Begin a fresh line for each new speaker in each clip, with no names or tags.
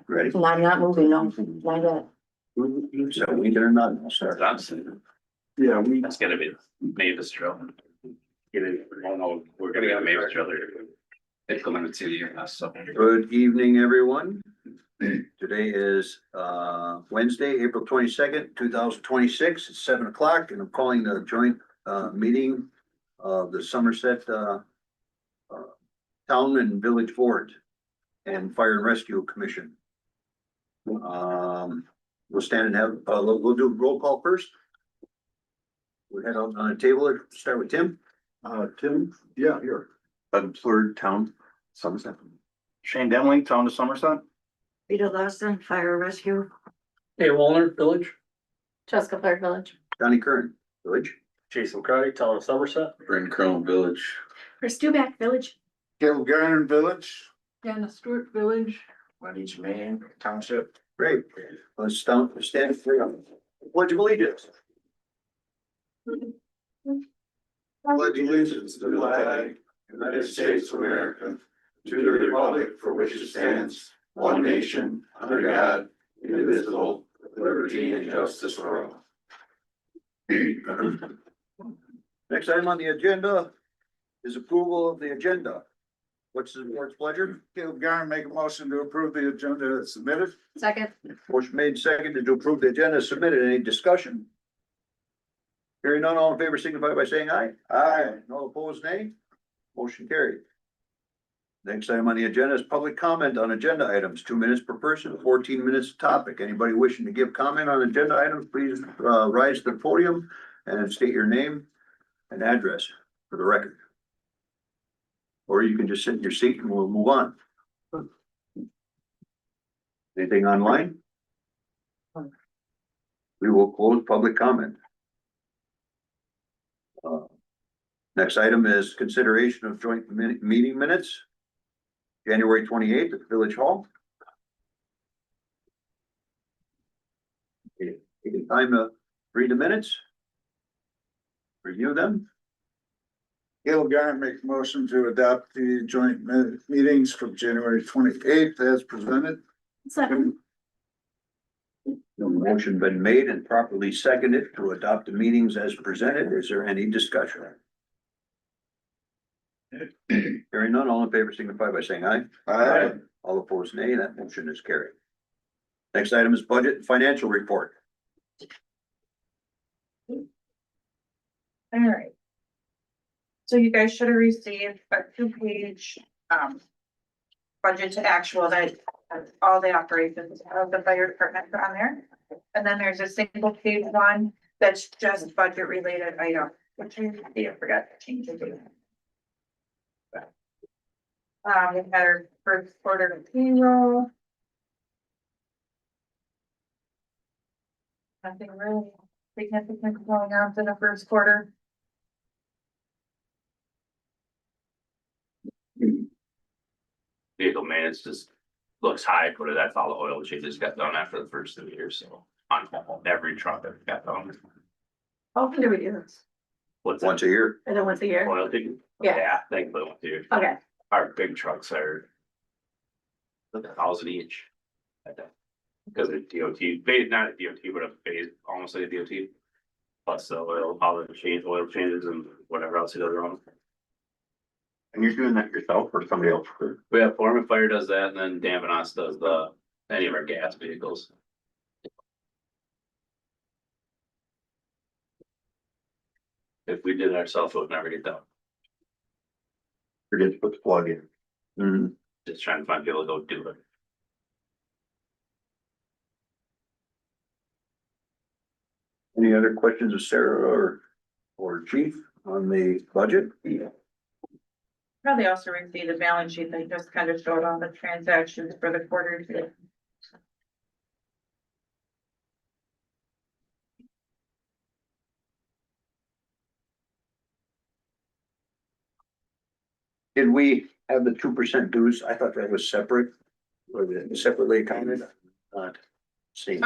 Ready?
I'm not moving, no, not yet.
So we get or not, I'll start.
Yeah, we,
That's gonna be Mavis drill. Get it, I don't know, we're gonna get a Mavis drill there. Implemented to the year, so.
Good evening, everyone. Today is Wednesday, April 22nd, 2026. It's 7 o'clock, and I'm calling the joint meeting of the Somerset Town and Village Board and Fire and Rescue Commission. We'll stand and have, we'll do roll call first. We head on a table, start with Tim.
Tim, yeah, here.
Third Town, Somerset.
Shane Demling, Town of Somerset.
Peter Lawson, Fire Rescue.
Hey, Walner Village.
Jessica Clark Village.
Johnny Kern, Village.
Jason Crowley, Town of Somerset.
Bryn Crone Village.
Chris Duback Village.
Caleb Garner Village.
Jana Stewart Village.
Wendy's Main Township.
Great. Let's stand for pledge of allegiance.
Pledge allegiance to the flag, United States of America, to the republic for which it stands, one nation, under God, indivisible, with liberty and justice for all.
Next item on the agenda is approval of the agenda. What's the board's pleasure?
Caleb Garner make a motion to approve the agenda as submitted.
Second.
Motion made, seconded to approve the agenda as submitted. Any discussion? Hearing none, all in favor signify by saying aye.
Aye.
No opposed, nay. Motion carried. Next item on the agenda is public comment on agenda items, 2 minutes per person, 14 minutes topic. Anybody wishing to give comment on agenda items, please rise to the podium and state your name and address for the record. Or you can just sit in your seat and we'll move on. Anything online? We will close public comment. Next item is consideration of joint meeting minutes. January 28th at Village Hall. Taking time to read the minutes. Review them.
Caleb Garner makes a motion to adopt the joint meetings from January 28th as presented.
Second.
No motion been made and properly seconded to adopt the meetings as presented. Is there any discussion? Hearing none, all in favor signify by saying aye.
Aye.
All opposed, nay. That motion is carried. Next item is budget and financial report.
All right. So you guys should have received a 2-page, budget to actual that has all the operations of the fire department on there. And then there's a single page one that's just budget related item, which I forgot to change the date. We had our first quarter payroll. Nothing really significant going on in the first quarter.
Vehicle maintenance just looks high, but that's all the oil changes got done after the first of the year, so. On every truck that got done.
How often do we do this?
What's
Once a year.
I know once a year.
Oil change?
Yeah.
Yeah, thankfully, went through.
Okay.
Our big trucks are 1,000 each. Because of DOT, not a DOT, but a phase, almost like a DOT. Plus the oil, oil changes and whatever else he does wrong.
And you're doing that yourself or somebody else?
We have Foreman Fire does that, and then Damanos does any of our gas vehicles. If we did it ourselves, it would never get done.
Forget to put the plug in.
Mhm.
Just trying to find people to go do it.
Any other questions of Sarah or Chief on the budget?
Probably also received the balance sheet that just kind of showed all the transactions for the quarter too.
Did we have the 2% dues? I thought that was separate. Or separately accounted? Not same.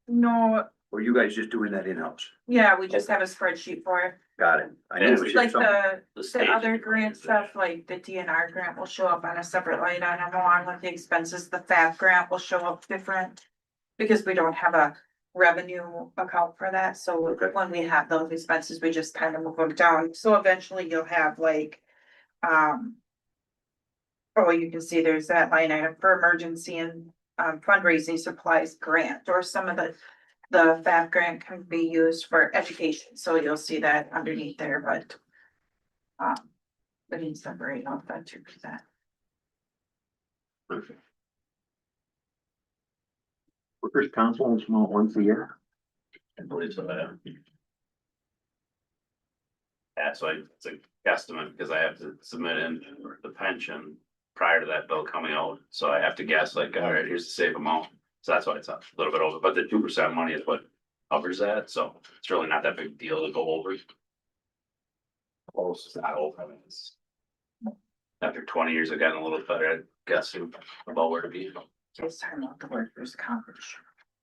No,
Or you guys just doing that in-house?
yeah, we just have a spreadsheet for it.
got it. I knew
Yeah,
it was
Like
something.
the
stage
other
is
grant stuff, like the DNR grant will show up on a separate line item along with the expenses. The FAP grant will show up different. Because we don't have a revenue account for that, so
Okay.
when we have those expenses, we just kind of move them down. So eventually you'll have like, oh, you can see there's that line item for emergency and fundraising supplies grant, or some of the FAP grant can be used for education, so you'll see that underneath there, but we need to separate off that 2%.
Workers' council is about once a year.
I believe so, yeah. Yeah, so it's a guesstimate because I have to submit in the pension prior to that bill coming out, so I have to guess like, all right, here's the safe amount. So that's why it's a little bit over, but the 2% money is what covers that, so it's really not that big a deal to go over. Close, it's not over, I mean, it's. After 20 years, I've gotten a little better at guessing about where to be.
It's talking about the workers' comp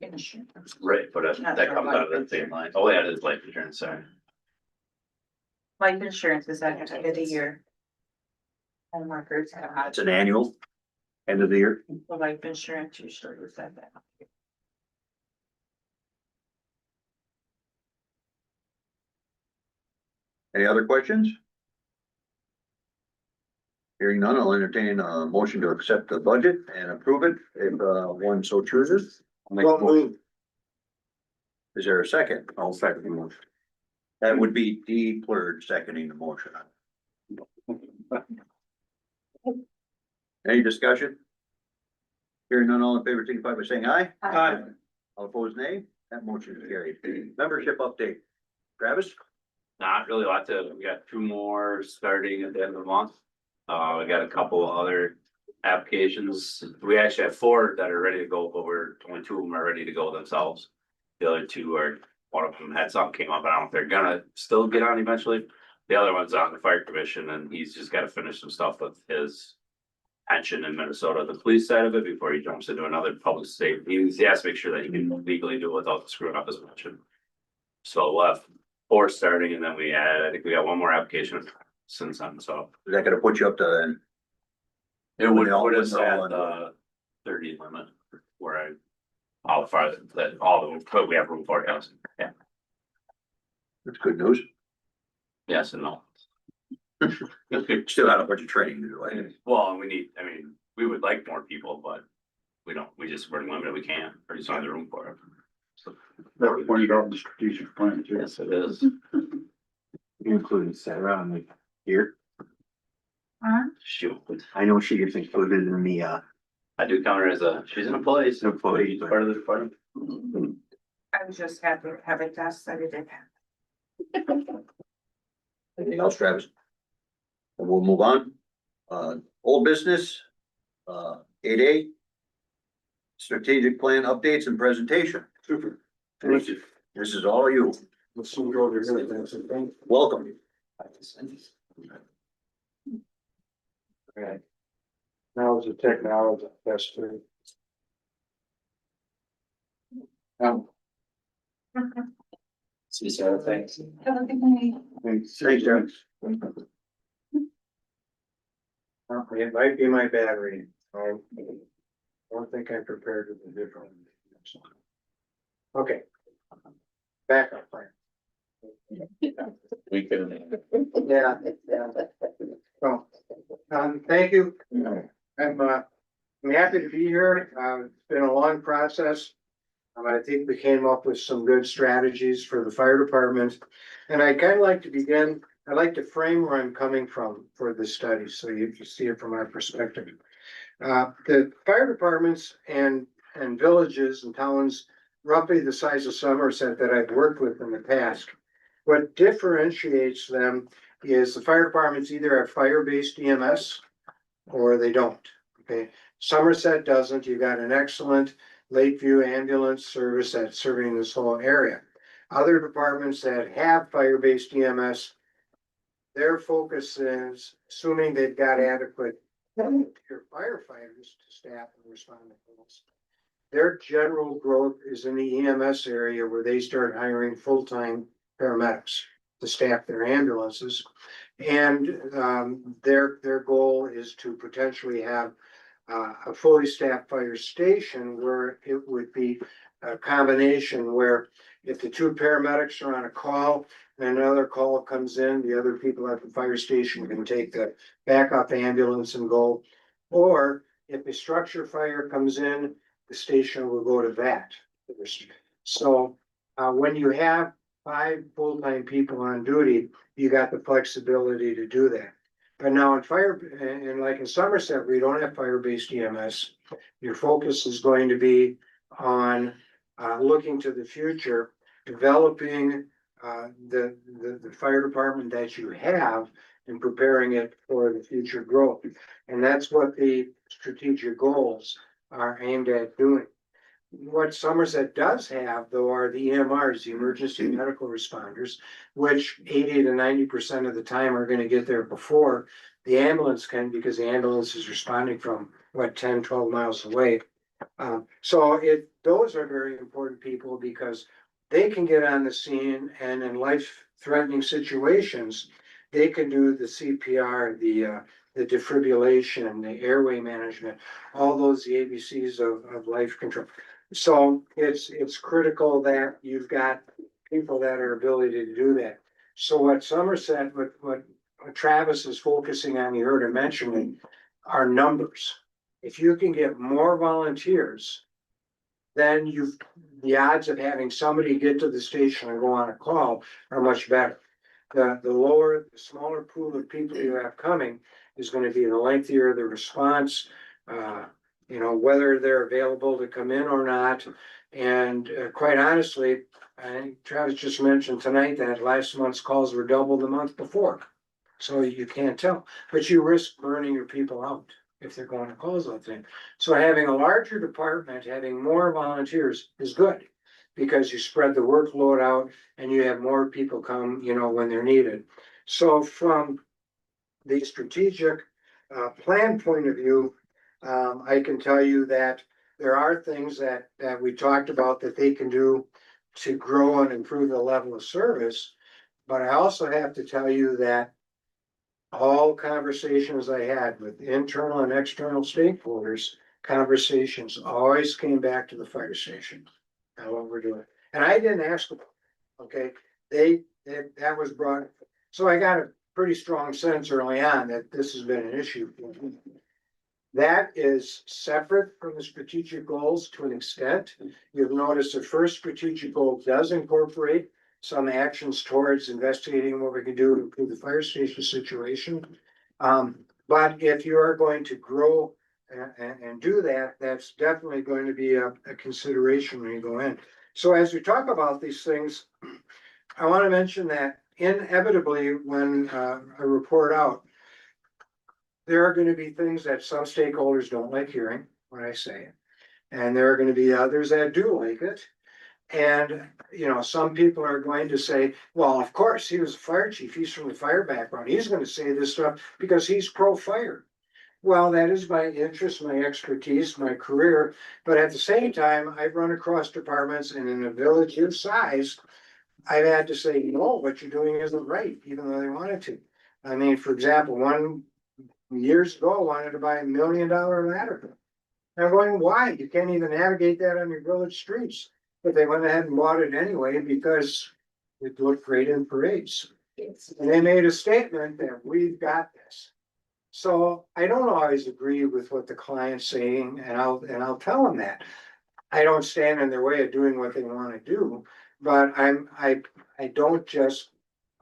insurance.
Right, but that comes out of the same line. Oh, yeah, it is life insurance, sorry.
Life insurance is at the end of the year. And workers have
It's an annual, end of the year.
the life insurance usually is at that.
Any other questions? Hearing none, I'll entertain a motion to accept the budget and approve it if one so chooses. I'll make a motion. Is there a second?
I'll second the motion.
That would be D Plurd seconding the motion. Any discussion? Hearing none, all in favor, signify by saying aye.
Aye.
All opposed, nay. That motion is carried. Membership update. Travis?
Not really a lot we got 2 more starting at the end of the month. We got a couple other applications. We actually have 4 that are ready to go, but only 2 of them are ready to go themselves. The other 2 are, one of them had something came up, I don't know if they're gonna still get on eventually. The other one's on the fire commission and he's just gotta finish some stuff with his pension in Minnesota, the police side of it, before he jumps into another public safety. He has to make sure that he can legally do it without screwing up his pension. So we'll have 4 starting and then I think we got 1 more application since then, so.
Is that gonna put you up to then?
It would
When they all-
put us
when they're all
at
on
the 30 limit where all farther that all the, but we have room for it, yes. Yeah,
That's good news.
yes and no.
Still got a bunch of training to do. I think.
Well, and we would like more people, but we're limited, we can't, or just don't have the room for it. So,
That was pointed out in the strategic plan too.
yes, it is.
Including Sarah on the here.
Shoot,
I know she gets included in the
I do count her as she's an employee, so
employee.
she's part of the department.
I was just happy to have a test that it did happen.
Anything else, Travis? And we'll move on. Old business, 8A. Strategic plan updates and presentation.
Super.
Thank you. This is all you.
Let's see you over here.
Welcome.
Right. Now is the technology best thing.
See, Sarah, thanks.
Thanks, Derek.
It might be my battery. I don't think I prepared it different. Okay. Backup plan.
We can.
Yeah. So, thank you. I'm happy to be here. It's been a long process. I think we came up with some good strategies for the fire department. And I'd kind of like to begin, I'd like to frame where I'm coming from for this study, so you can see it from our perspective. The fire departments and villages and towns roughly the size of Somerset that I've worked with in the past, what differentiates them is the fire departments either have fire-based EMS or they don't. Okay, Somerset doesn't. You've got an excellent Lakeview ambulance service that's serving this whole area. Other departments that have fire-based EMS, their focus is assuming they've got adequate firefighters to staff and respond to calls. Their general growth is in the EMS area where they start hiring full-time paramedics.
to staff their ambulances. And their goal is to potentially have a fully staffed fire station where it would be a combination where if the two paramedics are on a call and another call comes in, the other people at the fire station can take the backup ambulance and go. Or if a structure fire comes in, the station will go to that. So when you have 5 full-time people on duty, you got the flexibility to do that. But now in fire, and like in Somerset, we don't have fire-based EMS. Your focus is going to be on looking to the future, developing the fire department that you have and preparing it for the future growth. And that's what the strategic goals are aimed at doing. What Somerset does have, though, are the EMRs, the emergency medical responders, which 80 to 90% of the time are going to get there before the ambulance can, because the ambulance is responding from 10, 12 miles away. So those are very important people because they can get on the scene, and in life-threatening situations, they can do the CPR, the defibrillation, the airway management, all those, the ABCs of life control. So it's critical that you've got people that are ability to do that. So what Somerset, what Travis is focusing on, you heard him mentioning, are numbers. If you can get more volunteers, then the odds of having somebody get to the station and go on a call are much better. The smaller pool of people you have coming is going to be the lengthier the response, whether they're available to come in or not. And quite honestly, I think Travis just mentioned tonight that last month's calls were double the month before. So you can't tell, but you risk burning your people out if they're going to calls like that. So having a larger department, having more volunteers is good because you spread the workload out and you have more people come, when they're needed. So from the strategic plan point of view, I can tell you that there are things that we talked about that they can do to grow and improve the level of service. But I also have to tell you that all conversations I had with internal and external stakeholders, conversations always came back to the fire station and what we're doing. And I didn't ask them, okay? That was brought, so I got a pretty strong sense early on that this has been an issue. That is separate from the strategic goals to an extent. You've noticed the first strategic goal does incorporate some actions towards investigating what we can do to improve the fire station situation. But if you are going to grow and do that, that's definitely going to be a consideration when you go in. So as we talk about these things, I want to mention that inevitably when I report out, there are going to be things that some stakeholders don't like hearing when I say it. And there are going to be others that do like it. And, some people are going to say, well, of course, he was a fire chief. He's from the fire background. He's going to say this stuff because he's pro-fire. Well, that is my interest, my expertise, my career. But at the same time, I've run across departments, and in a village of size, I've had to say, no, what you're doing isn't right, even though they wanted to. I mean, for example, years ago wanted to buy $1 million ladder. And I'm going, why? You can't even navigate that on your village streets. But they went ahead and bought it anyway because it looked great in parades. And they made a statement that we've got this. So I don't always agree with what the client's saying, and I'll tell them that. I don't stand in their way of doing what they want to do, but I don't just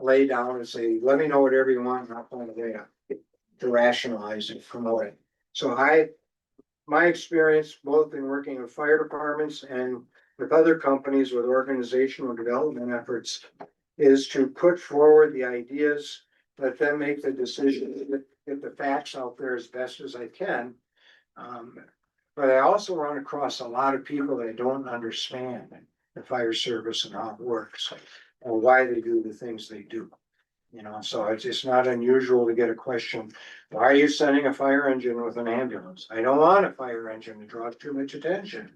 lay down and say, let me know whatever you want, and I'll find a way to rationalize and promote it. So my experience, both in working with fire departments and with other companies with organizational development efforts, is to put forward the ideas, let them make the decision, get the facts out there as best as I can. But I also run across a lot of people that don't understand the fire service and how it works or why they do the things they do. So it's not unusual to get a question, why are you sending a fire engine with an ambulance? I don't want a fire engine to draw too much attention.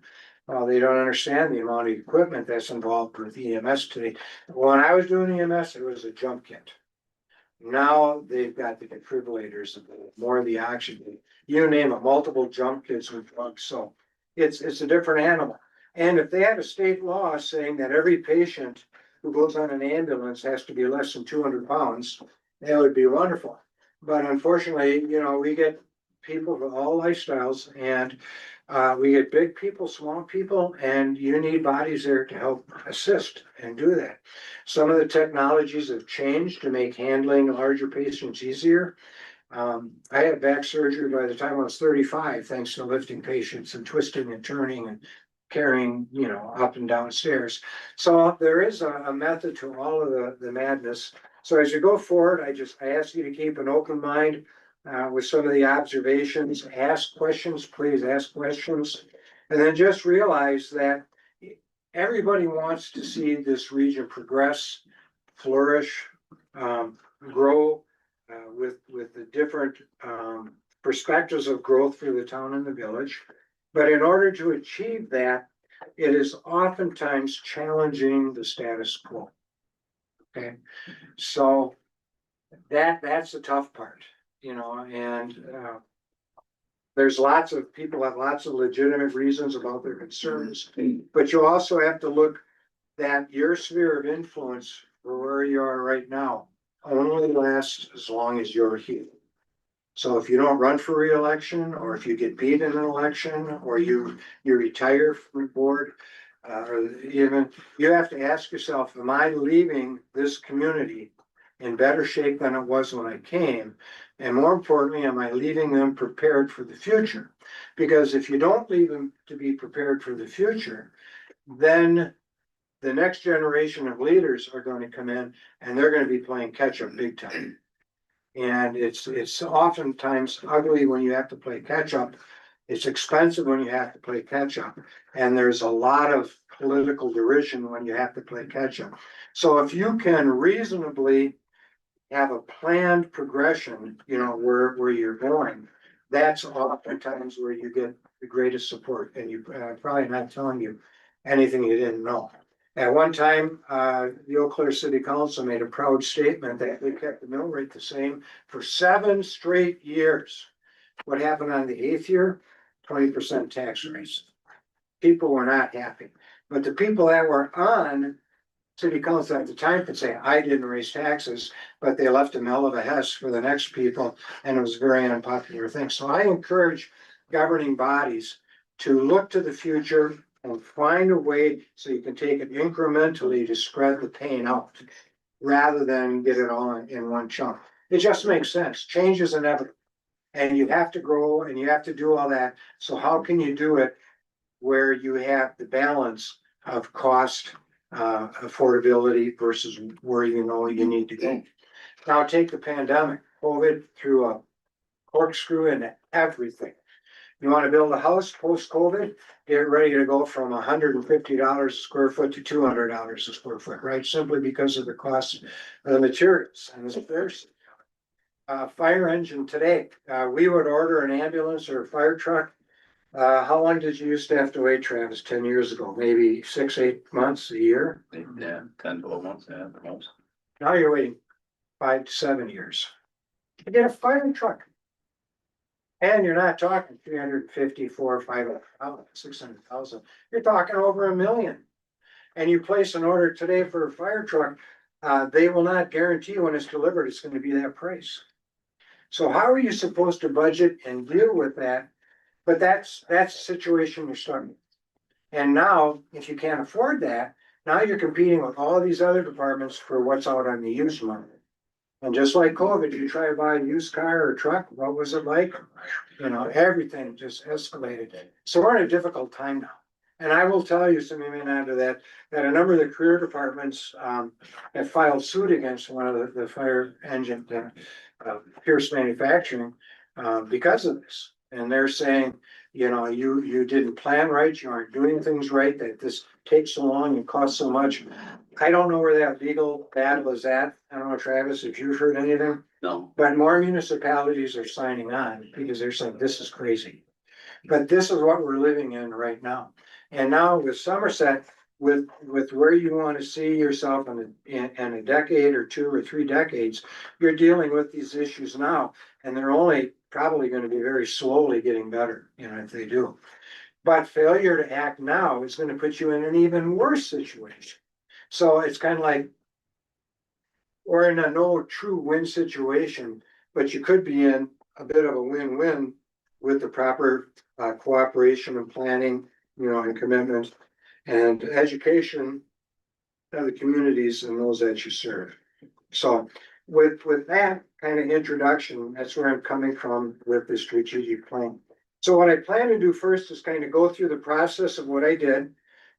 Well, they don't understand the amount of equipment that's involved with EMS today. When I was doing EMS, it was a jump kit. Now they've got the defibrillators, more of the oxygen, you name it, multiple jump kits with drugs, so it's a different animal. And if they had a state law saying that every patient who goes on an ambulance has to be less than 200 pounds, that would be wonderful. But unfortunately, you know, we get people with all lifestyles, and we get big people, small people, and you need bodies there to help assist and do that. Some of the technologies have changed to make handling larger patients easier. I had back surgery by the time I was 35, thanks to lifting patients and twisting and turning and carrying, you know, up and down stairs. So there is a method to all of the madness. So as you go forward, I ask you to keep an open mind with some of the observations. Ask questions, please ask questions. And then just realize that everybody wants to see this region progress, flourish, grow with the different perspectives of growth for the town and the village. But in order to achieve that, it is oftentimes challenging the status quo. Okay, so that's the tough part, you know, and there's lots of people have lots of legitimate reasons about their concerns, but you also have to look that your sphere of influence for where you are right now only lasts as long as you're here. So if you don't run for reelection, or if you get beat in an election, or you retire from the board, or even, you have to ask yourself, am I leaving this community in better shape than it was when I came? And more importantly, am I leaving them prepared for the future? Because if you don't leave them to be prepared for the future, then the next generation of leaders are going to come in and they're going to be playing catch up big time. And it's oftentimes ugly when you have to play catch up. It's expensive when you have to play catch up. And there's a lot of political derision when you have to play catch up. So if you can reasonably have a planned progression, you know, where you're going, that's oftentimes where you get the greatest support. And you probably not telling you anything you didn't know. At one time, the Eau Claire City Council made a proud statement that they kept the mill rate the same for 7 straight years. What happened on the 8th year? 20% tax raise. People were not happy, but the people that were on city council at the time could say, I didn't raise taxes, but they left a mill of a hess for the next people, and it was a very unpopular thing. So I encourage governing bodies to look to the future and find a way so you can take it incrementally to spread the pain out, rather than get it all in one chunk. It just makes sense. Change is inevitable. And you have to grow and you have to do all that. So how can you do it where you have the balance of cost, affordability versus where you know you need to go? Now take the pandemic. COVID threw a corkscrew into everything. You want to build a house post-COVID, get ready to go from $150 a square foot to $200 a square foot, right? Simply because of the cost of the materials and the scarcity. Fire engine today, we would order an ambulance or a fire truck. How long did you used to have to wait, Travis, 10 years ago? Maybe 6, 8 months, a year?
Yeah, 10, 12 months, yeah, the most.
Now you're waiting 5 to 7 years to get a fire truck. And you're not talking 350, 400, 500, 600,000. You're talking over $1 million. And you place an order today for a fire truck, they will not guarantee when it's delivered, it's going to be that price. So how are you supposed to budget and deal with that? But that's the situation you're starting. And now, if you can't afford that, now you're competing with all these other departments for what's out on the used market. And just like COVID, you try to buy a used car or truck, what was it like? You know, everything just escalated. So we're in a difficult time now. And I will tell you, some of you may not know that a number of the career departments have filed suit against one of the fire engine, Pierce Manufacturing, because of this. And they're saying, you know, you didn't plan right, you aren't doing things right, that this takes so long and costs so much. I don't know where that legal battle is at. I don't know, Travis, if you've heard anything.
No.
But more municipalities are signing on because they're saying this is crazy. But this is what we're living in right now. And now with Somerset, with where you want to see yourself in a decade or 2 or 3 decades, you're dealing with these issues now, and they're only probably going to be very slowly getting better, you know, if they do. But failure to act now is going to put you in an even worse situation. So it's kind of like we're in a no true win situation, but you could be in a bit of a win-win with the proper cooperation and planning, you know, and commitment and education of the communities and those that you serve. So with that kind of introduction, that's where I'm coming from with the strategic plan. So what I plan to do first is kind of go through the process of what I did.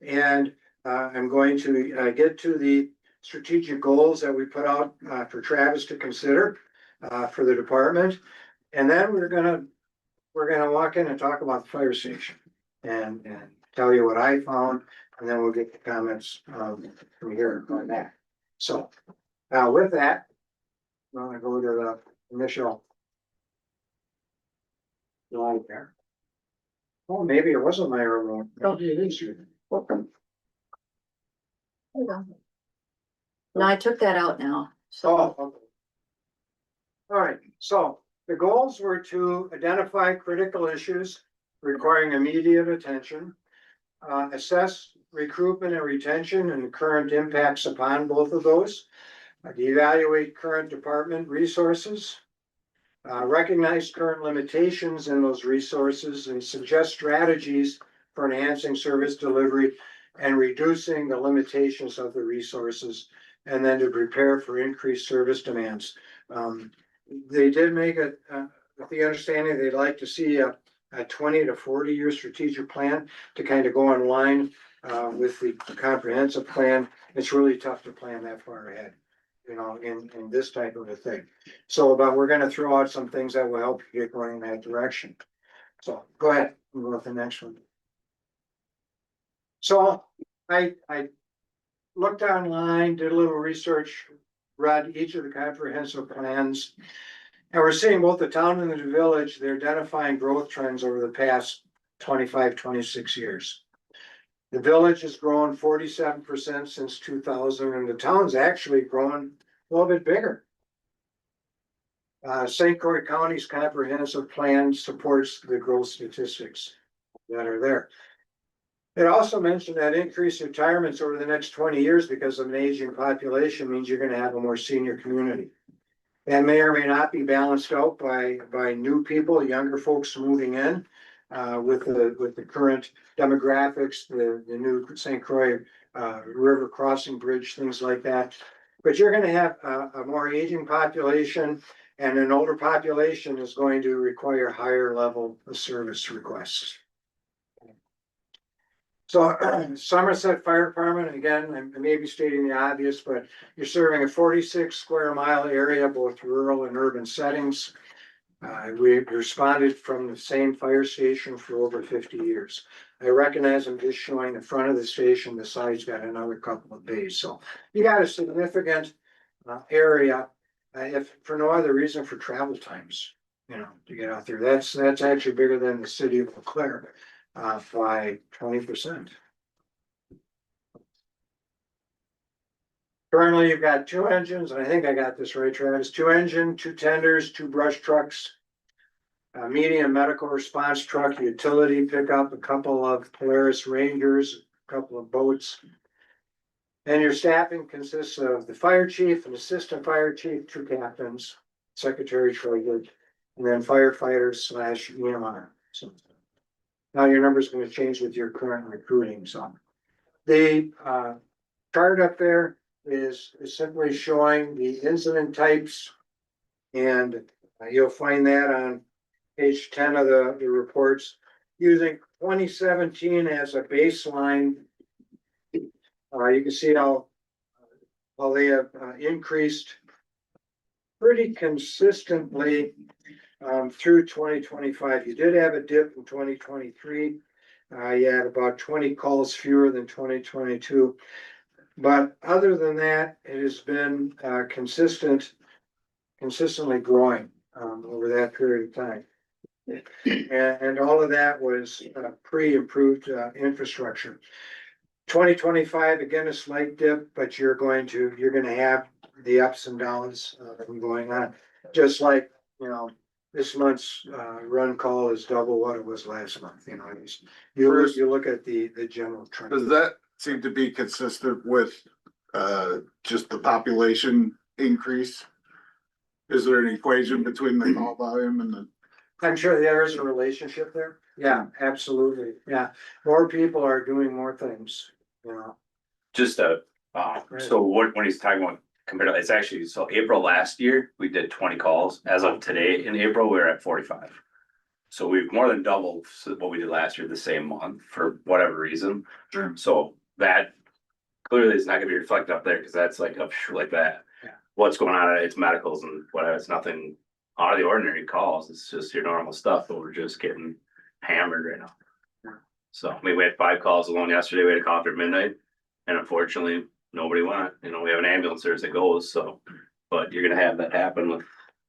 And I'm going to get to the strategic goals that we put out for Travis to consider for the department. And then we're gonna walk in and talk about the fire station and tell you what I found, and then we'll get the comments from here on that. So with that, I'm gonna go to the initial slide there. Oh, maybe it wasn't my remote. Maybe it is you.
Welcome. No, I took that out now, so.
Oh, okay. All right, so the goals were to identify critical issues requiring immediate attention, assess recruitment and retention and current impacts upon both of those, evaluate current department resources, recognize current limitations in those resources and suggest strategies for enhancing service delivery and reducing the limitations of the resources, and then to prepare for increased service demands. They did make it with the understanding they'd like to see a 20 to 40 year strategic plan to kind of go in line with the comprehensive plan. It's really tough to plan that far ahead, you know, in this type of a thing. So, but we're gonna throw out some things that will help you get going in that direction. So go ahead, we'll go with the next one. So I looked online, did a little research, read each of the comprehensive plans. And we're seeing both the town and the village, they're identifying growth trends over the past 25, 26 years. The village has grown 47% since 2000, and the town's actually grown a little bit bigger. St. Croix County's comprehensive plan supports the growth statistics that are there. It also mentioned that increased retirements over the next 20 years because of an aging population means you're gonna have a more senior community. That may or may not be balanced out by new people, younger folks moving in with the current demographics, the new St. Croix river crossing bridge, things like that. But you're gonna have a more aging population, and an older population is going to require higher level of service requests. So Somerset Fire Department, again, I may be stating the obvious, but you're serving a 46 square mile area, both rural and urban settings. We responded from the same fire station for over 50 years. I recognize I'm just showing the front of the station, the side's got another couple of bays. So you got a significant area, if for no other reason for travel times, you know, to get out there. That's actually bigger than the city of Eau Claire. By 20%. Currently, you've got 2 engines, and I think I got this right, Travis. 2 engine, 2 tenders, 2 brush trucks, a medium medical response truck, utility pickup, a couple of Polaris Rangers, a couple of boats. And your staffing consists of the fire chief, an assistant fire chief, 2 captains, secretary treasurer, and then firefighters / EMR. So now your number is going to change with your current recruiting. So the chart up there is simply showing the incident types, and you'll find that on page 10 of the reports. Using 2017 as a baseline, you can see how they have increased pretty consistently through 2025. You did have a dip in 2023. You had about 20 calls fewer than 2022. But other than that, it has been consistently growing over that period of time. And all of that was pre-improved infrastructure. 2025, again, a slight dip, but you're gonna have the ups and downs going on. Just like, you know, this month's run call is double what it was last month, you know. You look at the general trend.
Does that seem to be consistent with, just the population increase? Is there an equation between the call volume and the?
I'm sure there is a relationship there. Yeah, absolutely. Yeah, more people are doing more things, you know.
Just so what he's talking about compared to, it's actually, so April last year, we did 20 calls. As of today, in April, we're at 45. So we've more than doubled what we did last year, the same month, for whatever reason.
Sure.
So that clearly is not gonna be reflected up there, because that's like up like that.
Yeah.
What's going on, it's medicals and whatever, it's nothing out of the ordinary calls, it's just your normal stuff, but we're just getting hammered right now. So, I mean, we had 5 calls alone yesterday, we had a call after midnight, and unfortunately, nobody went, you know, we have an ambulance service that goes, so. But you're gonna have that happen with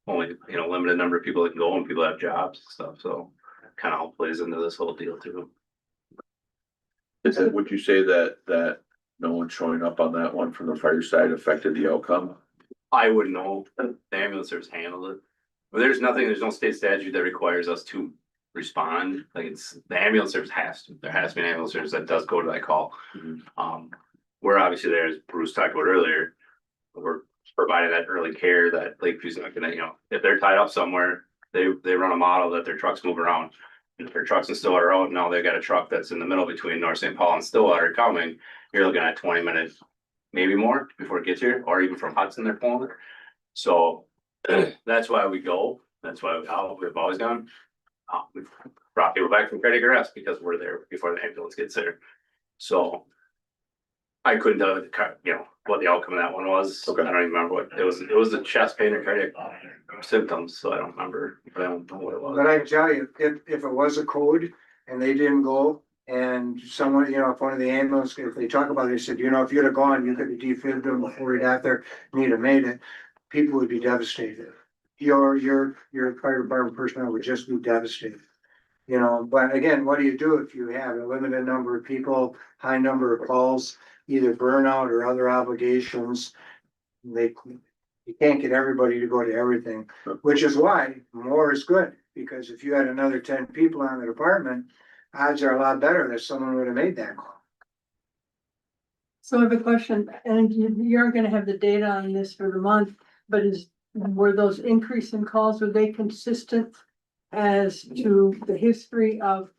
only, you know, limited number of people that can go and people have jobs and stuff, so. Kind of all plays into this whole deal too.
Would you say that no one showing up on that one from the fire side affected the outcome?
I wouldn't know, the ambulance service handled it. But there's no state statute that requires us to respond, like it's, the ambulance service has to, there has to be an ambulance service that does go to that call. We're obviously there, as Bruce talked about earlier, we're providing that early care that Lakeview's not gonna, you know, if they're tied up somewhere, they run a model that their trucks move around. And if their trucks in Stillwater out, now they've got a truck that's in the middle between North St. Paul and Stillwater coming, you're looking at 20 minutes, maybe more before it gets here, or even from Hudson, they're pulling it. So that's why we go, that's why we've always gone. We've brought people back from cardiac arrest because we're there before the ambulance gets there. So I couldn't tell you know, what the outcome of that one was.
Okay.
I don't even remember what it was. It was the chest pain or cardiac symptoms, so I don't remember. I don't know what it was.
But I can tell you, if it was a code and they didn't go and someone, you know, if one of the ambulance, if they talk about it, they said, you know, if you'd have gone, you could have defibbed them before you got there, and you'd have made it, people would be devastated. Your fire department personnel would just be devastated. You know, but again, what do you do if you have a limited number of people, high number of calls, either burnout or other obligations? You can't get everybody to go to everything, which is why more is good, because if you had another 10 people on the department, odds are a lot better that someone would have made that call.
So I have a question, and you aren't gonna have the data on this for the month, but were those increase in calls, were they consistent as to the history of,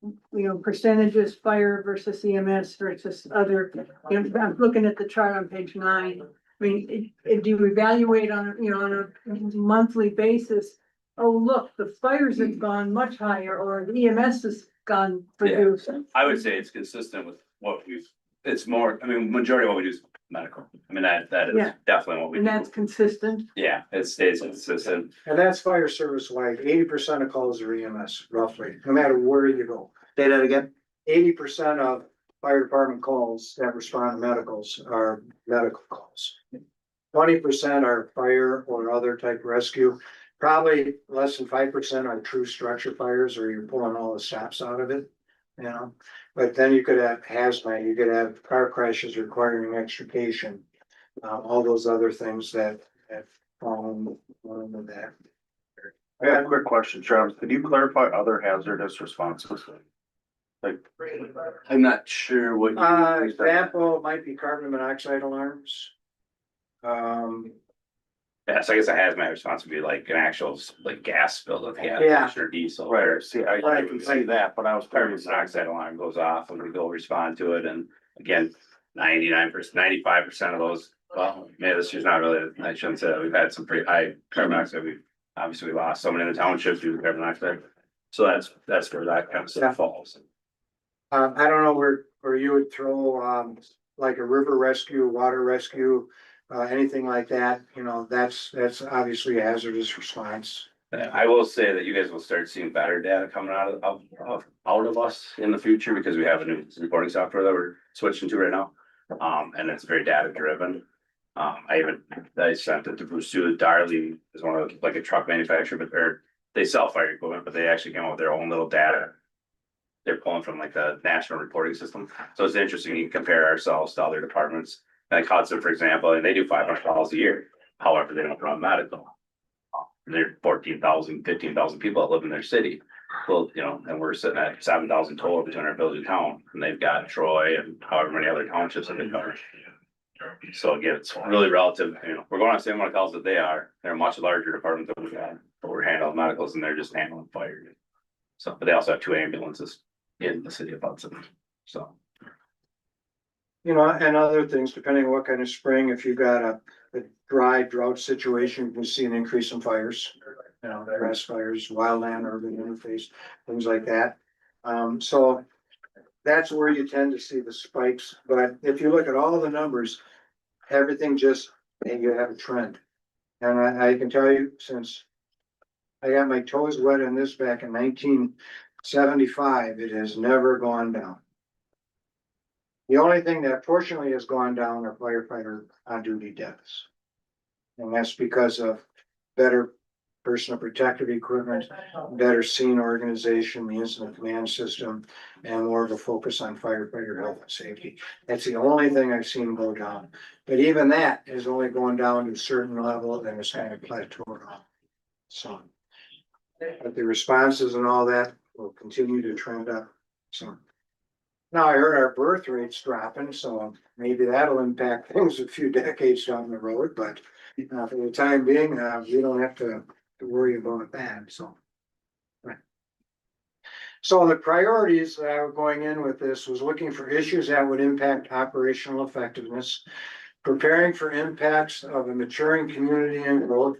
you know, percentages, fire versus EMS versus other? You know, I'm looking at the chart on page 9. I mean, do you evaluate on, you know, on a monthly basis? Oh, look, the fires have gone much higher, or the EMS has gone reduced.
I would say it's consistent with what it's more, I mean, majority of what we do is medical. I mean, that is
Yeah.
definitely what we
And
do.
that's consistent.
Yeah, it stays consistent.
And that's fire service wide, 80% of calls are EMS roughly, no matter where you go.
Say that again?
80% of fire department calls that respond to medicals are medical calls. 20% are fire or other type rescue. Probably less than 5% are true structure fires, or you're pulling all the stops out of it, you know? But then you could have hazmat, you could have car crashes requiring extrication. All those other things that fall into that.
I got a quick question, Travis. Can you clarify other hazardous responses? Like,
I'm not sure what.
Example might be carbon monoxide alarms.
Yeah, so I guess a hazmat response would be like an actual, like gas spill of gas
Yeah.
or diesel.
right, see, I
Right.
can see that, but I was
Carbon
curious.
monoxide alarm goes off and we go respond to it, and again, 99%, 95% of those, well, maybe this year's not really, I shouldn't say that, we've had some pretty high carbon monoxide, we lost someone in the township due to carbon monoxide. So that's where that kind of
Yeah.
stuff falls.
I don't know where you would throw, like a river rescue, water rescue, anything like that, you know, that's obviously a hazardous response.
I will say that you guys will start seeing better data coming out of us in the future, because we have a new reporting software that we're switching to right now. And it's very data driven. I sent it to Bruce too. Darley is one of like a truck manufacturer, but they sell fire equipment, but they actually came up with their own little data. They're pulling from like the national reporting system. So it's interesting, you can compare ourselves to other departments. Like Hudson, for example, and they do 500 calls a year. However, they don't run medical. They're 14,000, 15,000 people that live in their city. Well, you know, and we're sitting at 7,000 total between our village and town, and they've got Troy and however many other townships that they cover. So again, it's really relative, you know, we're going on the same amount of calls that they are. They're a much larger department than we have, but we're handling medicals and they're just handling fire. So, but they also have 2 ambulances in the city of Hudson, so.
You know, and other things, depending on what kind of spring, if you've got a dry drought situation, you can see an increase in fires. You know, grass fires, wildland, urban interface, things like that. So that's where you tend to see the spikes, but if you look at all the numbers, everything just, and you have a trend. And I can tell you, since I got my toes wet in this back in 1975, it has never gone down. The only thing that fortunately has gone down are firefighter on-duty deaths. And that's because of better personal protective equipment, better scene organization, the incident command system, and more of a focus on firefighter health and safety. That's the only thing I've seen go down. But even that is only going down to a certain level and it's kind of plateaued off. So, but the responses and all that will continue to trend up. So. Now I heard our birth rate's dropping, so maybe that'll impact things a few decades down the road, but for the time being, we don't have to worry about that, so. Right. So the priorities that I was going in with this was looking for issues that would impact operational effectiveness, preparing for impacts of a maturing community and growth,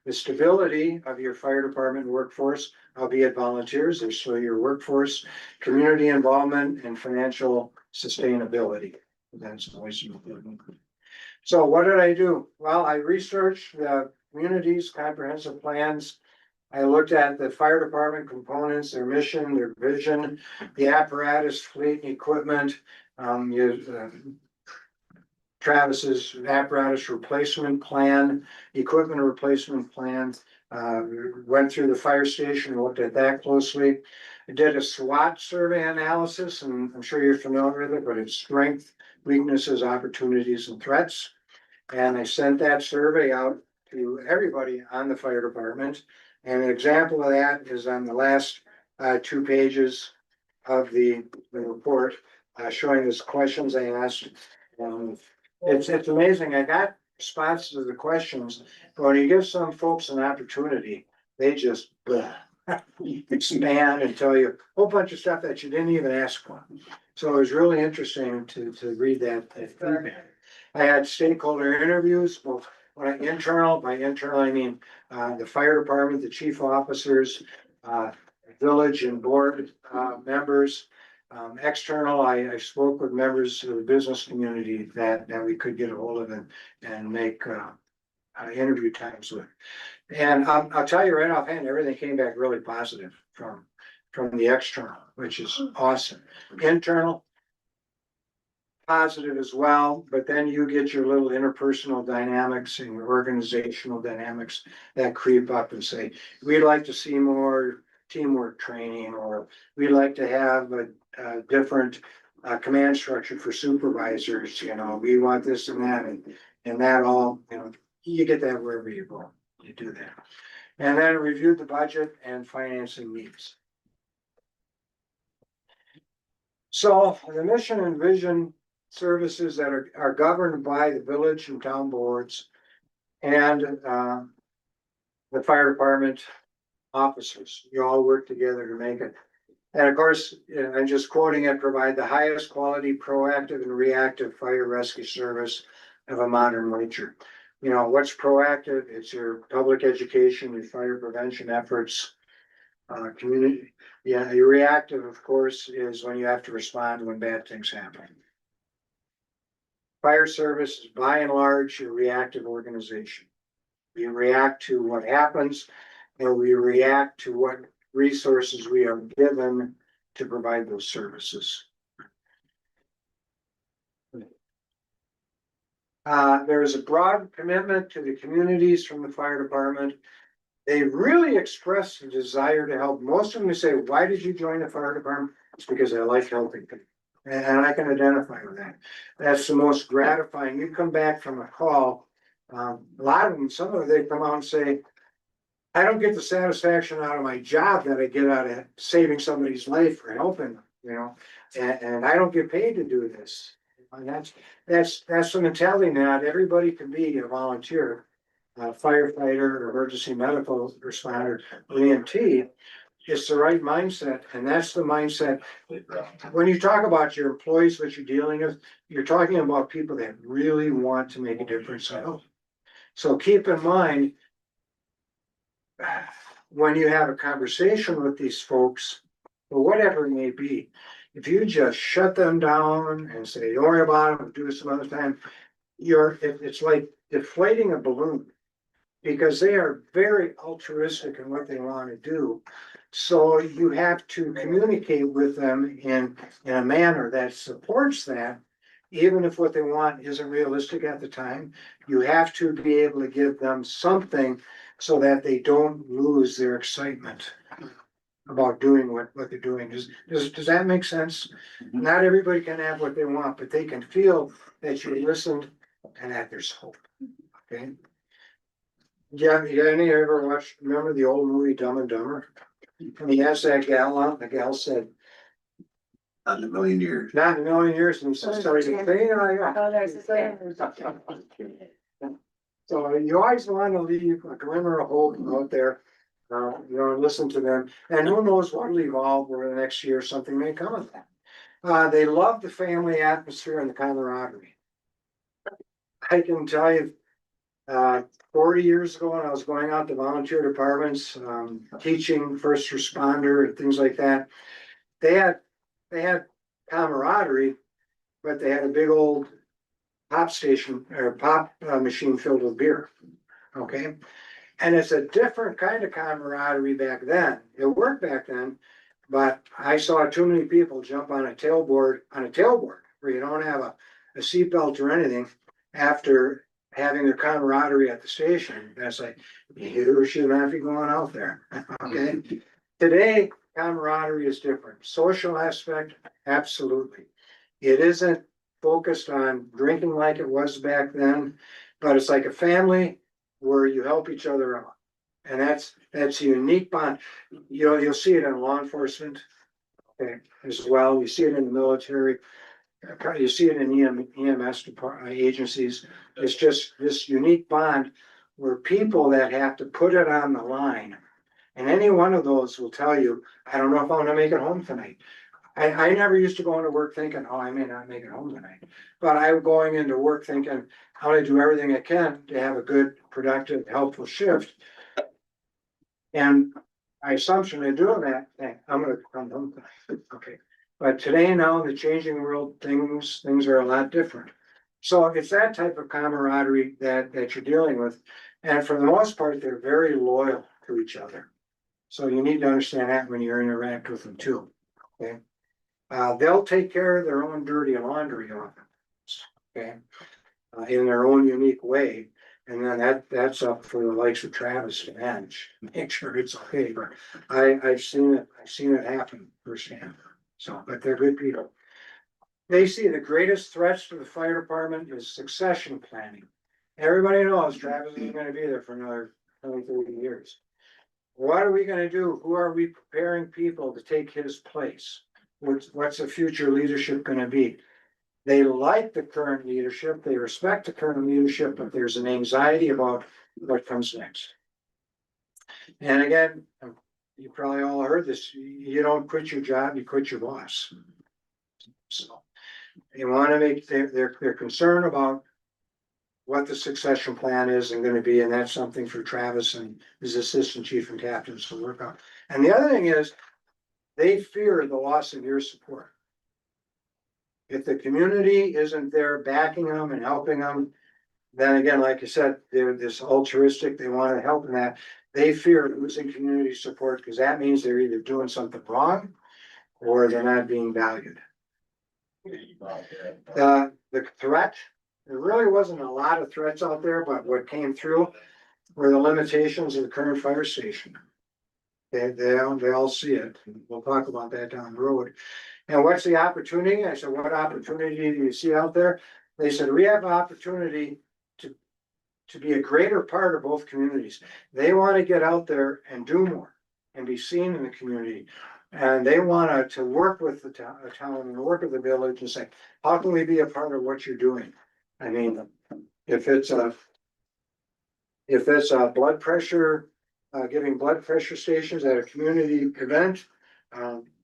the stability of your fire department workforce, albeit volunteers, they're still your workforce, community involvement, and financial sustainability. That's always important. So what did I do? Well, I researched the community's comprehensive plans. I looked at the fire department components, their mission, their vision, the apparatus, fleet, and equipment, Travis's apparatus replacement plan, equipment replacement plan, went through the fire station, looked at that closely. I did a SWOT survey analysis, and I'm sure you're familiar with it, but it's strength, weaknesses, opportunities, and threats. And I sent that survey out to everybody on the fire department. And an example of that is on the last 2 pages of the report, showing us questions I asked. It's amazing. I got responses to the questions, but when you give some folks an opportunity, they just expand and tell you a whole bunch of stuff that you didn't even ask for. So it was really interesting to read that feedback. I had stakeholder interviews, both internal, by internal, I mean, the fire department, the chief officers, village and board members. External, I spoke with members of the business community that we could get a hold of and make interview times with. And I'll tell you right offhand, everything came back really positive from the external, which is awesome. Internal, positive as well, but then you get your little interpersonal dynamics and your organizational dynamics that creep up and say, we'd like to see more teamwork training, or we'd like to have a different command structure for supervisors, you know, we want this and that, and that all, you know, you get that wherever you go, you do that. And then reviewed the budget and financing needs. So the mission and vision services that are governed by the village and town boards and the fire department officers, you all work together to make it. And of course, I'm just quoting it, provide the highest quality proactive and reactive fire rescue service of a modern nature. You know, what's proactive? It's your public education, your fire prevention efforts, community. Yeah, your reactive, of course, is when you have to respond when bad things happen. Fire service is by and large a reactive organization. We react to what happens, and we react to what resources we are given to provide those services. There is a broad commitment to the communities from the fire department. they really express a desire to help. Most of them say, why did you join the fire department? It's because I like helping people. And I can identify with that. That's the most gratifying. You come back from a call, a lot of them, some of them, they come out and say, I don't get the satisfaction out of my job that I get out of saving somebody's life or helping them, you know? And I don't get paid to do this. And that's the mentality. Not everybody can be a volunteer, firefighter, emergency medical responder, or EMT. It's the right mindset, and that's the mindset. When you talk about your employees, what you're dealing with, you're talking about people that really want to make a difference. So keep in mind, when you have a conversation with these folks, or whatever it may be, if you just shut them down and say, don't worry about it, we'll do it some other time, it's like deflating a balloon. Because they are very altruistic in what they want to do. So you have to communicate with them in a manner that supports that, even if what they want isn't realistic at the time. You have to be able to give them something so that they don't lose their excitement about doing what they're doing. Does that make sense? Not everybody can have what they want, but they can feel that you listened and that there's hope. Okay? Yeah, any ever watched, remember the old movie Dumb and Dumber? And he asked that gal out, the gal said,
Not in a million years.
not in a million years, and he said, sorry,
Oh, there's his name.
so you always want to leave a glimmer of hope out there, you know, and listen to them, and who knows what will evolve over the next year, something may come of that. They love the family atmosphere and the camaraderie. I can tell you, 40 years ago, when I was going out to volunteer departments, teaching first responder and things like that, they had camaraderie, but they had a big old pop station or pop machine filled with beer. Okay. And it's a different kind of camaraderie back then. It worked back then, but I saw too many people jump on a tailboard where you don't have a seatbelt or anything after having their camaraderie at the station. That's like, you should not be going out there. Okay. Today, camaraderie is different. Social aspect, absolutely. It isn't focused on drinking like it was back then, but it's like a family where you help each other out. And that's a unique bond. You know, you'll see it in law enforcement, okay, as well. You see it in the military. You see it in EMS agencies. It's just this unique bond where people that have to put it on the line. And any one of those will tell you, I don't know if I'm gonna make it home tonight. I never used to go into work thinking, oh, I may not make it home tonight. But I'm going into work thinking, how do I do everything I can to have a good, productive, helpful shift? And my assumption in doing that, hey, I'm gonna come home tonight. Okay. But today now, in the changing world, things are a lot different. So it's that type of camaraderie that you're dealing with. And for the most part, they're very loyal to each other. So you need to understand that when you interact with them too. Okay. They'll take care of their own dirty laundry often. Okay. In their own unique way. And then that's up for the likes of Travis to manage, make sure it's okay. But I've seen it happen firsthand. So, but they're good people. They see the greatest threats to the fire department is succession planning. Everybody knows Travis isn't gonna be there for another 20, 30 years. What are we gonna do? Who are we preparing people to take his place? What's the future leadership gonna be? They like the current leadership, they respect the current leadership, but there's an anxiety about what comes next. And again, you probably all heard this, you don't quit your job, you quit your boss. So they want to make, they're concerned about what the succession plan is and gonna be, and that's something for Travis and his assistant chief and captains to work on. And the other thing is, they fear the loss of your support. If the community isn't there backing them and helping them, then again, like I said, they're this altruistic, they want to help in that. They fear losing community support because that means they're either doing something wrong or they're not being valued. The threat, there really wasn't a lot of threats out there, but what came through, were the limitations of the current fire station. They all see it, and we'll talk about that down the road. And what's the opportunity? I said, what opportunity do you see out there? They said, we have opportunity to be a greater part of both communities. They want to get out there and do more and be seen in the community. And they want to work with the town and work with the village and say, how can we be a part of what you're doing? I mean, if it's a blood pressure, giving blood pressure stations at a community event,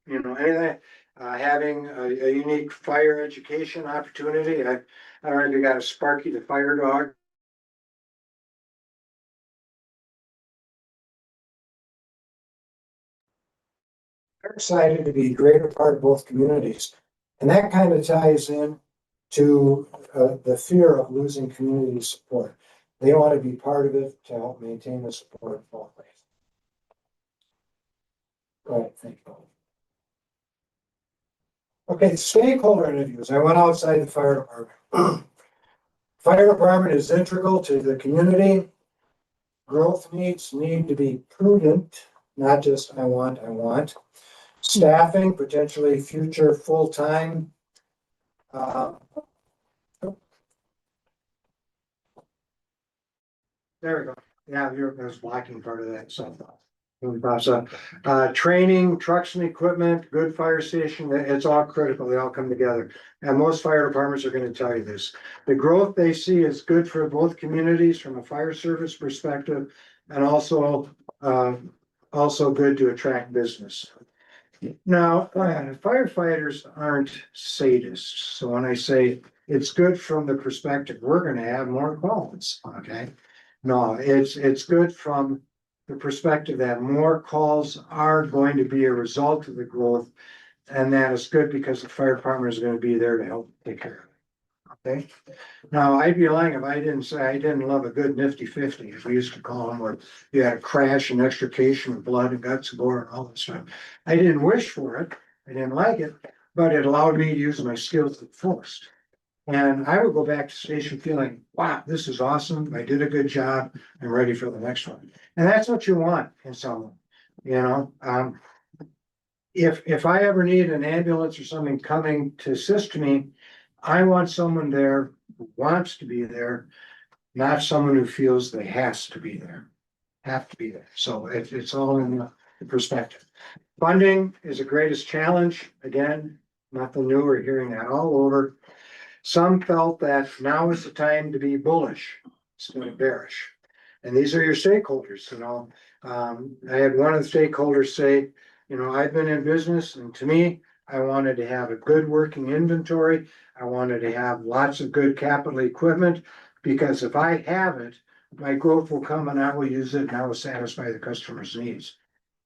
anything, having a unique fire education opportunity. I don't know if you got a Sparky the fire dog. They're excited to be a greater part of both communities. And that kind of ties in to the fear of losing community support. They want to be part of it to help maintain the support of both ways. Go ahead, thank you. Okay, stakeholder interviews. I went outside the fire department. Fire department is integral to the community. Growth needs need to be prudent, not just I want. Staffing, potentially future full-time. There we go. Yeah, I was blocking part of that, so. Training, trucks and equipment, good fire station, it's all critical, they all come together. And most fire departments are gonna tell you this. The growth they see is good for both communities from a fire service perspective and also good to attract business. Now, firefighters aren't sadists, so when I say it's good from the perspective, we're gonna have more calls, okay? No, it's good from the perspective that more calls are going to be a result of the growth. And that is good because the fire department is gonna be there to help take care of it. Okay? Now, I'd be lying if I didn't say I didn't love a good nifty 50, as we used to call them, where you had a crash and extrication of blood and guts and gore and all that stuff. I didn't wish for it, I didn't like it, but it allowed me to use my skills to the fullest. And I would go back to station feeling, wow, this is awesome. I did a good job. I'm ready for the next one. And that's what you want in someone, if I ever need an ambulance or something coming to assist me, I want someone there who wants to be there, not someone who feels they have to be there. So it's all in the perspective. Funding is the greatest challenge. Again, nothing new. We're hearing that all over. Some felt that now is the time to be bullish instead of bearish. And these are your stakeholders, I had one of the stakeholders say, I've been in business and to me, I wanted to have a good working inventory. I wanted to have lots of good capital equipment because if I have it, my growth will come and I will use it and I will satisfy the customer's needs.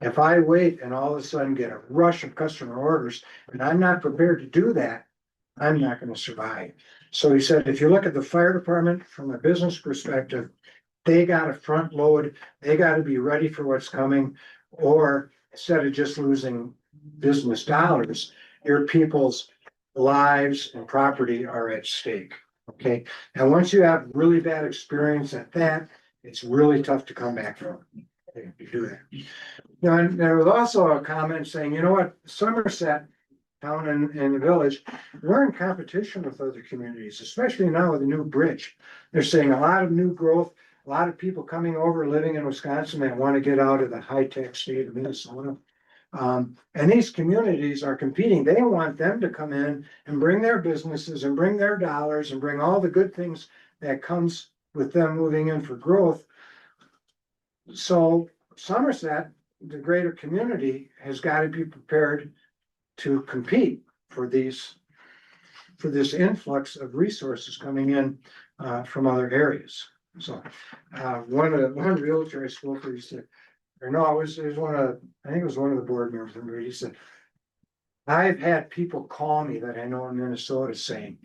If I wait and all of a sudden get a rush of customer orders and I'm not prepared to do that, I'm not going to survive. So he said, if you look at the fire department from a business perspective, they got to front load, they got to be ready for what's coming, or instead of just losing business dollars, your people's lives and property are at stake. Okay. And once you have really bad experience at that, it's really tough to come back from. You do that. Now, and there was also a comment saying, Somerset town and the village, we're in competition with other communities, especially now with the new bridge. They're seeing a lot of new growth, a lot of people coming over, living in Wisconsin that want to get out of the high-tech state of Minnesota. And these communities are competing. They want them to come in and bring their businesses and bring their dollars and bring all the good things that comes with them moving in for growth. So Somerset, the greater community, has got to be prepared to compete for this influx of resources coming in from other areas. So one realtor I spoke to, he said, I think it was one of the board members, he said, I've had people call me that I know in Minnesota saying,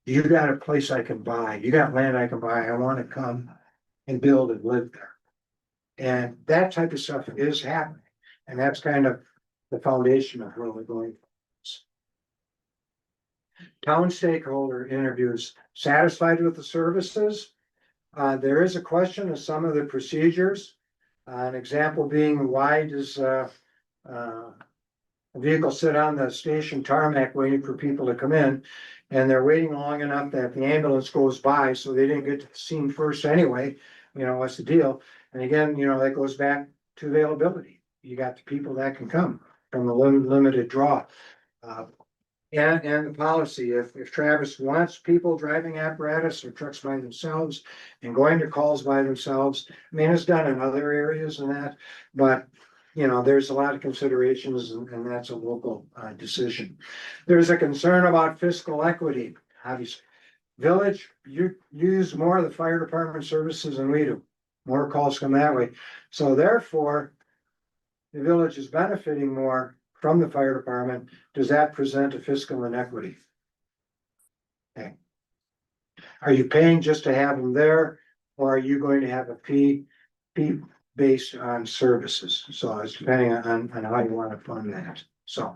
you got a place I can buy, you got land I can buy, I want to come and build and live there. And that type of stuff is happening. And that's kind of the foundation of where we're going. Town stakeholder interviews, satisfied with the services, There is a question of some of the procedures. An example being, why does, a vehicle sit on the station tarmac waiting for people to come in? And they're waiting long enough that the ambulance goes by, so they didn't get to the scene first anyway. You know, what's the deal? And again, you know, that goes back to availability. You got the people that can come from the limited draw. And the policy, if Travis wants people driving apparatus or trucks by themselves and going to calls by themselves, I mean, it's done in other areas and that, but you know, there's a lot of considerations and that's a local decision. There's a concern about fiscal equity, obviously. Village, you use more of the fire department services than we do. More calls come that way. So therefore, the village is benefiting more from the fire department. Does that present a fiscal inequity? Okay. Are you paying just to have them there, or are you going to have a fee based on services? So it's depending on how you want to fund that, so.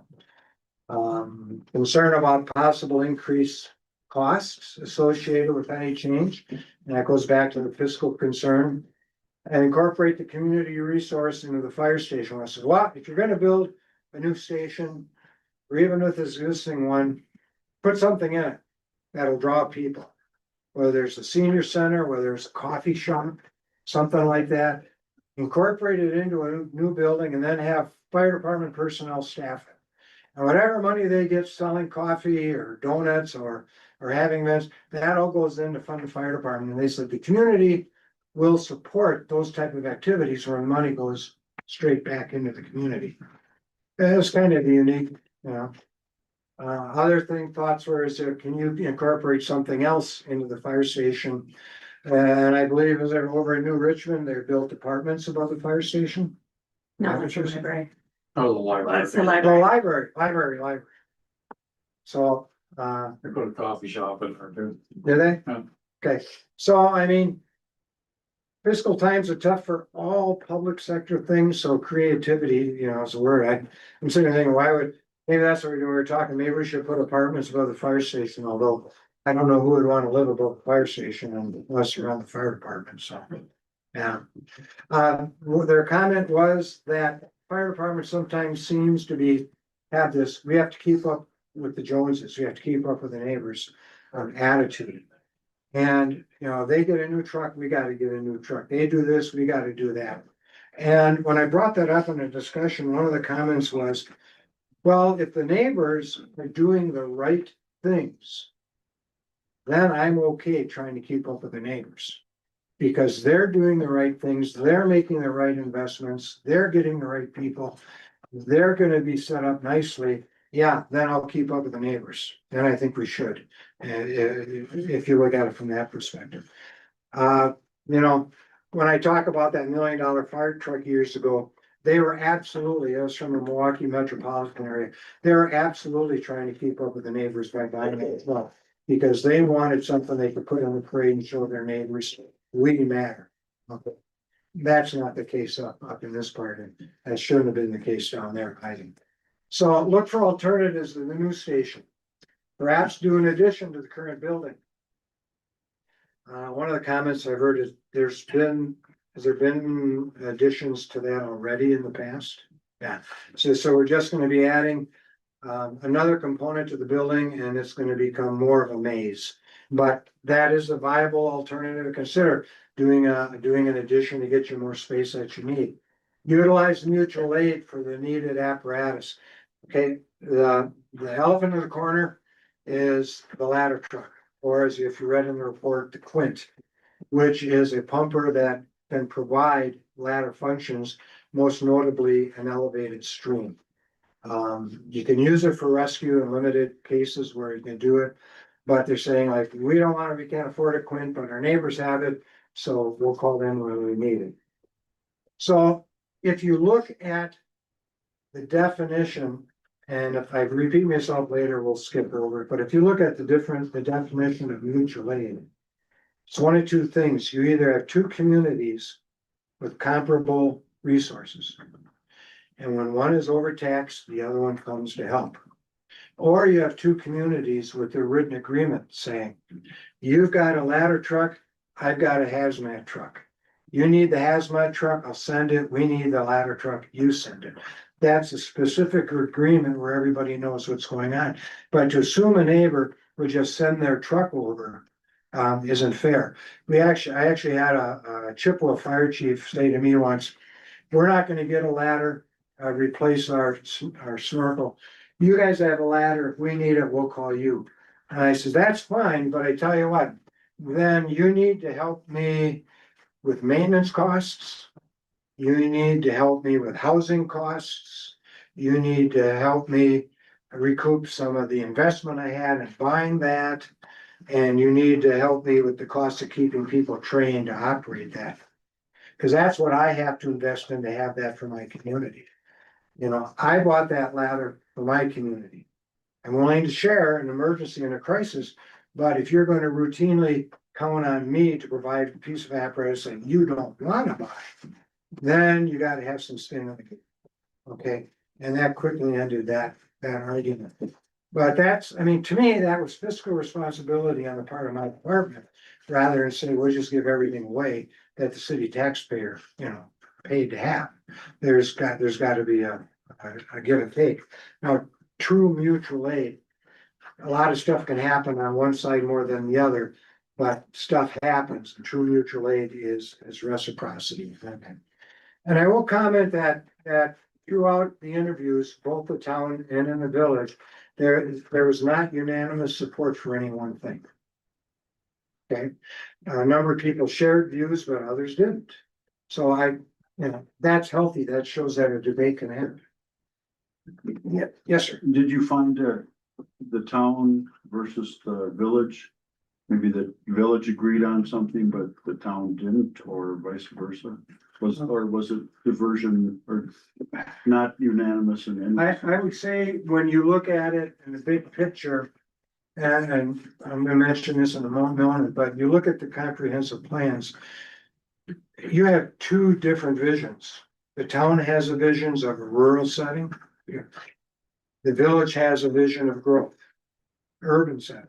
Concern about possible increased costs associated with any change, and that goes back to the fiscal concern. And incorporate the community resource into the fire station. I said, well, if you're gonna build a new station, or even with this existing one, put something in it that'll draw people. Whether there's a senior center, whether there's a coffee shop, something like that. Incorporate it into a new building and then have fire department personnel staff it. And whatever money they get selling coffee or donuts or having events, that all goes in to fund the fire department. And they said the community will support those type of activities where the money goes straight back into the community. That's kind of unique, you know. Other thoughts were, is there, can you incorporate something else into the fire station? And I believe, is there over in New Richmond, they built apartments above the fire station?
No, it's a library.
Oh, the library.
It's a
Oh,
library.
library. So,
They put a coffee shop in there too.
did they?
Yeah.
Okay, so I mean. Fiscal times are tough for all public sector things, so creativity, you know, is a word. I'm sitting there thinking, why would, maybe that's what we were talking, maybe we should put apartments above the fire station, although. I don't know who would want to live above the fire station unless you're on the fire department, so. Yeah. Their comment was that fire department sometimes seems to have this, we have to keep up with the Joneses, we have to keep up with the neighbors, attitude. And, you know, they get a new truck, we gotta get a new truck. They do this, we gotta do that. And when I brought that up in a discussion, one of the comments was, well, if the neighbors are doing the right things, then I'm okay trying to keep up with the neighbors. Because they're doing the right things, they're making the right investments, they're getting the right people, they're gonna be set up nicely. Yeah, then I'll keep up with the neighbors. Then I think we should, if you look at it from that perspective. You know, when I talk about that $1 million fire truck years ago, they were absolutely, it was from the Milwaukee metropolitan area. They were absolutely trying to keep up with the neighbors by buying it as well. Because they wanted something they could put on the parade and show their neighbors, we matter. Okay. That's not the case up in this part, and that shouldn't have been the case down there, I think. So look for alternatives in the new station. Perhaps do an addition to the current building. One of the comments I've heard is has there been additions to that already in the past? Yeah, so we're just gonna be adding another component to the building and it's gonna become more of a maze. But that is a viable alternative to consider, doing an addition to get you more space that you need. Utilize mutual aid for the needed apparatus. Okay, the elephant in the corner is the ladder truck, or as if you read in the report, the Quint, which is a pumper that can provide ladder functions, most notably an elevated stream. You can use it for rescue in limited cases where you can do it, but they're saying like, we can't afford a Quint, but our neighbors have it, so we'll call them when we need it. So if you look at the definition, and if I repeat myself later, we'll skip over it. But if you look at the definition of mutual aid, it's one of two things. You either have two communities with comparable resources. And when one is overtaxed, the other one comes to help. Or you have two communities with a written agreement saying, you've got a ladder truck, I've got a hazmat truck. You need the hazmat truck, I'll send it. We need the ladder truck, you send it. That's a specific agreement where everybody knows what's going on. But to assume a neighbor would just send their truck over, isn't fair. I actually had a Chippewa fire chief say to me once, we're not gonna get a ladder, replace our snorkel. You guys have a ladder, if we need it, we'll call you. And I said, that's fine, but I tell you what, then you need to help me with maintenance costs. You need to help me with housing costs. You need to help me recoup some of the investment I had in buying that. And you need to help me with the cost of keeping people trained to operate that. Cause that's what I have to invest in to have that for my community. You know, I bought that ladder for my community. I'm willing to share an emergency and a crisis, but if you're gonna routinely count on me to provide a piece of apparatus that you don't wanna buy, then you gotta have some skin in the game. Okay, and that quickly ended that argument. But that's, I mean, to me, that was fiscal responsibility on the part of my department, rather than say, we'll just give everything away that the city taxpayer, you know, paid to have. There's gotta be a give and take. Now, true mutual aid, a lot of stuff can happen on one side more than the other, but stuff happens. And true mutual aid is reciprocity. And I will comment that throughout the interviews, both the town and in the village, there was not unanimous support for any one thing. Okay, a number of people shared views, but others didn't. So that's healthy. That shows that a debate can happen. Yeah, yes, sir.
Did you find the town versus the village? Maybe the village agreed on something, but the town didn't, or vice versa? Or was it diversion or not unanimous in any?
I would say when you look at it in the big picture, and I'm gonna mention this in a moment, but you look at the comprehensive plans, you have two different visions. The town has a visions of a rural setting. The village has a vision of growth, urban setting.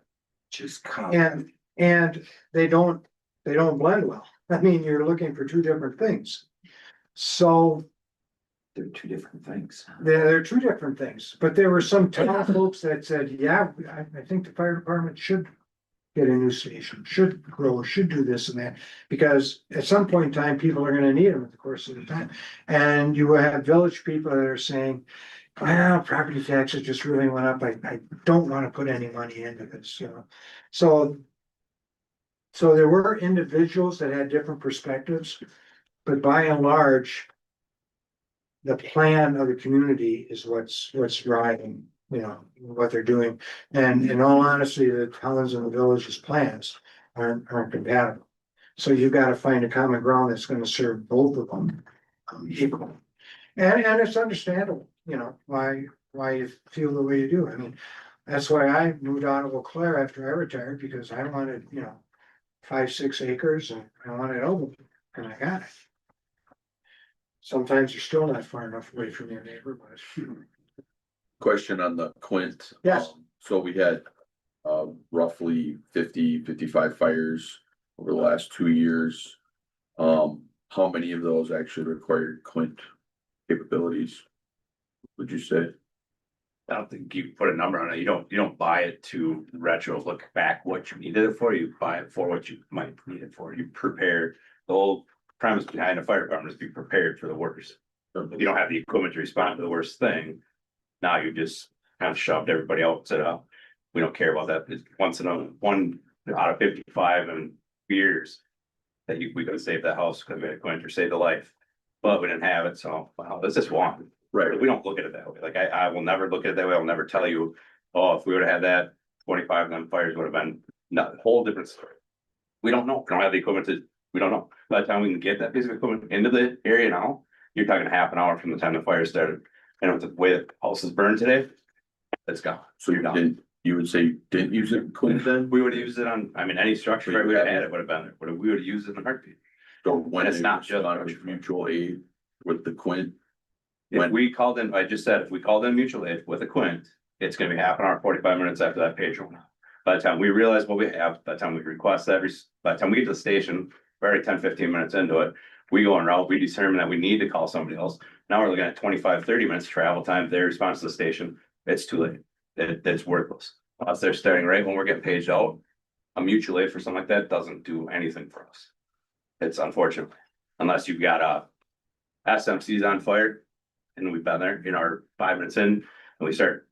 And they don't blend well. I mean, you're looking for two different things. So
They're two different things.
they're two different things, but there were some town folks that said, yeah, I think the fire department should get a new station, should grow, should do this and that. Because at some point in time, people are gonna need them at the course of the time. And you have village people that are saying, well, property taxes just really went up. I don't wanna put any money into this, you know? So there were individuals that had different perspectives, but by and large, the plan of the community is what's driving, you know, what they're doing. And in all honesty, the towns and the villages' plans aren't compatible. So you've got to find a common ground that's gonna serve both of them equally. And it's understandable, you know, why you feel the way you do. I mean, that's why I moved out of Eau Claire after I retired, because I wanted, you know, 5-6 acres and I wanted over, and I got it. Sometimes you're still not far enough away from your neighbor, but.
Question on the Quint.
Yes.
So we had roughly 50-55 fires over the last 2 years. How many of those actually required Quint capabilities, would you say?
I don't think you put a number on it. You don't buy it to retro look back what you needed it for. You buy it for what you might need it for. You prepare. The whole premise behind a fire department is be prepared for the worst. So if you don't have the equipment to respond to the worst thing, now you just kind of shoved everybody else it up. We don't care about that. It's one out of 55 in years that we could have saved that house because we had equipment or saved a life, but we didn't have it. So wow, that's just one.
Right.
We don't look at it that way. Like I will never look at it that way. I'll never tell you, oh, if we would have had that 25 of them fires would have been not a whole different story. We don't know. We don't have the equipment we don't know. By the time we can get that piece of equipment into the area now, you're talking half an hour from the time the fire started. And with the way the house is burned today, it's gone.
So you would say you didn't use it in Quint then?
We would have used it on, I mean, any structure, right? We would have had it, would have been there, we would have used it in a heartbeat.
So when
it's
it's
not
not
just
just mutual aid with the Quint?
If we called in, I just said, if we called in mutual aid with a Quint, it's gonna be half an hour, 45 minutes after that page went out. By the time we realize what we have, by the time we request that, by the time we get to the station, we're already 10-15 minutes into it. We go en route, we determine that we need to call somebody else. Now we're looking at 25-30 minutes travel time, their response to the station, it's too late. It's worthless. Unless they're starting right when we're getting paged out. A mutual aid for something like that doesn't do anything for us. It's unfortunate, unless you've got SMC's on fire. And we've been there, our 5 minutes in, and we start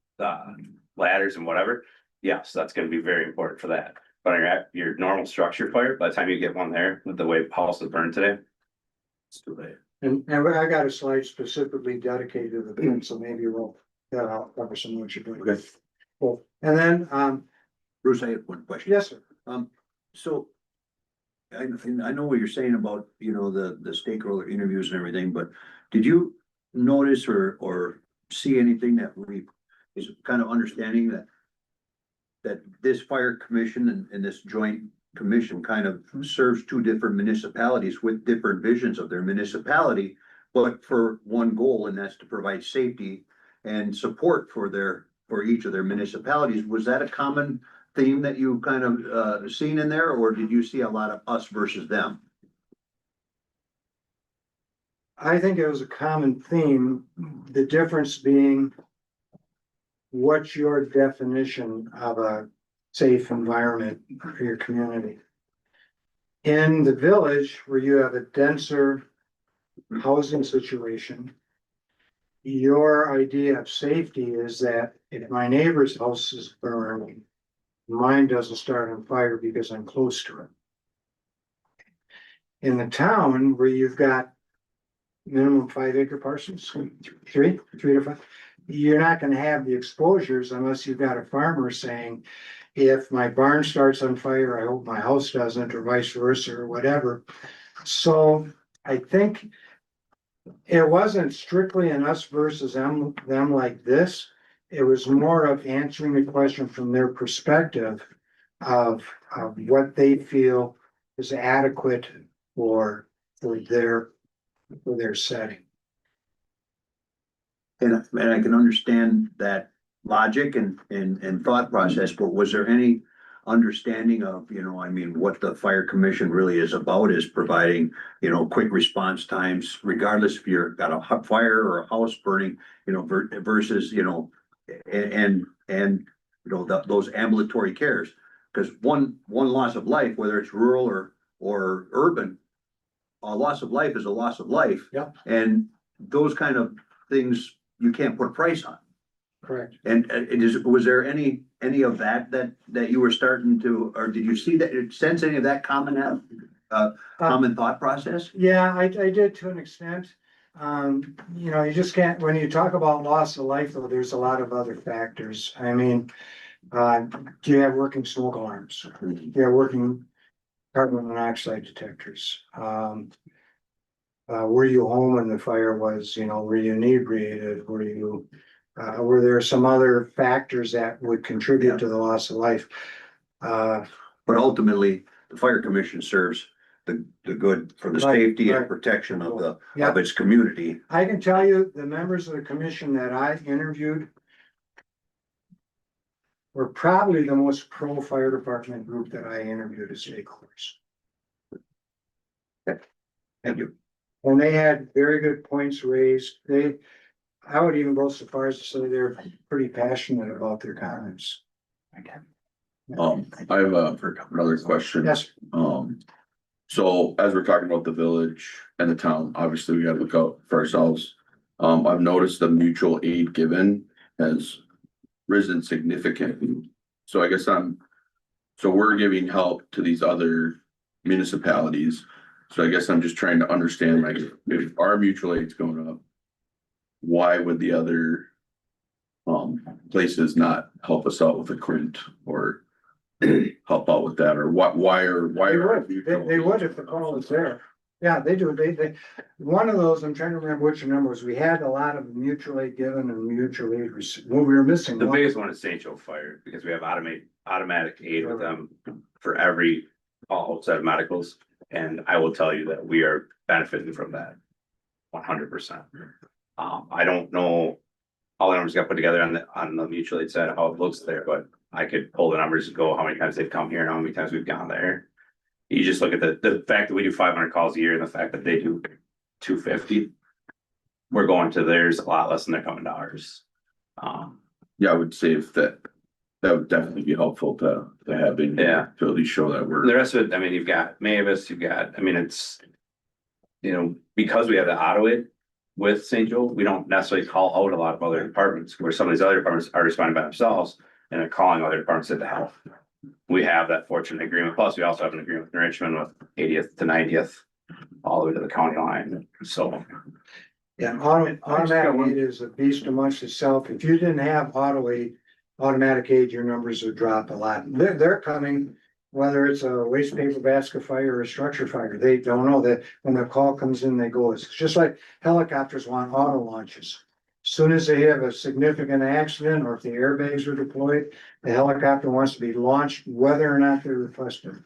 ladders and whatever. Yes, that's gonna be very important for that. But on your normal structure fire, by the time you get one there, with the way houses burned today, it's too late.
And I got a slide specifically dedicated to the bin, so maybe I'll cover some of what you're doing.
Okay.
Cool. And then,
Bruce, I have one question.
yes, sir.
So. I know what you're saying about, the stakeholder interviews and everything, but did you notice or see anything that is kind of understanding that this fire commission and this joint commission kind of serves two different municipalities with different visions of their municipality, but for one goal, and that's to provide safety and support for each of their municipalities? Was that a common theme that you kind of seen in there, or did you see a lot of us versus them?
I think it was a common theme, the difference being what's your definition of a safe environment for your community? In the village, where you have a denser housing situation, your idea of safety is that if my neighbor's house is burning, mine doesn't start on fire because I'm close to it. In the town where you've got minimum 5 acre parcels, 3 to 5, you're not gonna have the exposures unless you've got a farmer saying, if my barn starts on fire, I hope my house doesn't, or vice versa, or whatever. So I think it wasn't strictly an us versus them like this. It was more of answering the question from their perspective of what they feel is adequate for their setting.
And I can understand that logic and thought process, but was there any understanding of, what the fire commission really is about, is providing, quick response times, regardless if you're got a fire or a house burning, versus, those ambulatory cares? Because one loss of life, whether it's rural or urban, a loss of life is a loss of life.
Yep.
And those kind of things you can't put a price on.
Correct.
And was there any of that you were starting to, or did you see that, sense any of that common thought process?
Yeah, I did to an extent. You just can't, when you talk about loss of life, though, there's a lot of other factors. I mean, do you have working smoke alarms? Do you have working carbon monoxide detectors? Were you home when the fire was, were you inebriated? Were there some other factors that would contribute to the loss of life?
But ultimately, the fire commission serves the good for the safety and protection of its community.
I can tell you, the members of the commission that I interviewed were probably the most pro fire department group that I interviewed as stakeholders.
Thank you.
And they had very good points raised. I would even go so far as to say they're pretty passionate about their comments.
I have another question.
Yes.
So as we're talking about the village and the town, obviously we gotta look out for ourselves. I've noticed the mutual aid given has risen significantly. So I guess so we're giving help to these other municipalities. So I guess I'm just trying to understand, like, if our mutual aid's going up, why would the other places not help us out with a Quint or help out with that, or why are
They would if the call was there. Yeah, they do. One of those, I'm trying to remember which numbers, we had a lot of mutual aid given and mutual aid received. Well, we were missing
The
one.
biggest one is St. Joe Fire, because we have automatic aid with them for every set of medicals. And I will tell you that we are benefiting from that 100%. I don't know how the numbers got put together on the mutual aid side, how it looks there, but I could pull the numbers and go how many times they've come here and how many times we've gone there. You just look at the fact that we do 500 calls a year and the fact that they do 250. We're going to theirs a lot less than they're coming to ours.
Yeah, I would say if that would definitely be helpful to have in.
Yeah.
To at least show that we're.
The rest of it, I mean, you've got Mavis, it's, because we have the auto with St. Joe, we don't necessarily call out a lot of other departments, where some of these other departments are responding by themselves and are calling other departments at the help. We have that fortunate agreement, plus we also have an agreement with Richmond with 80th to 90th, all the way to the county line, so.
Yeah, automatic aid is a beast amongst itself. If you didn't have automatic aid, your numbers would drop a lot. They're coming, whether it's a waste paper basket fire or a structure fire, they don't know that when the call comes in, they go. It's just like helicopters want auto launches. As soon as they have a significant accident or if the airbags are deployed, the helicopter wants to be launched, whether or not they're requested.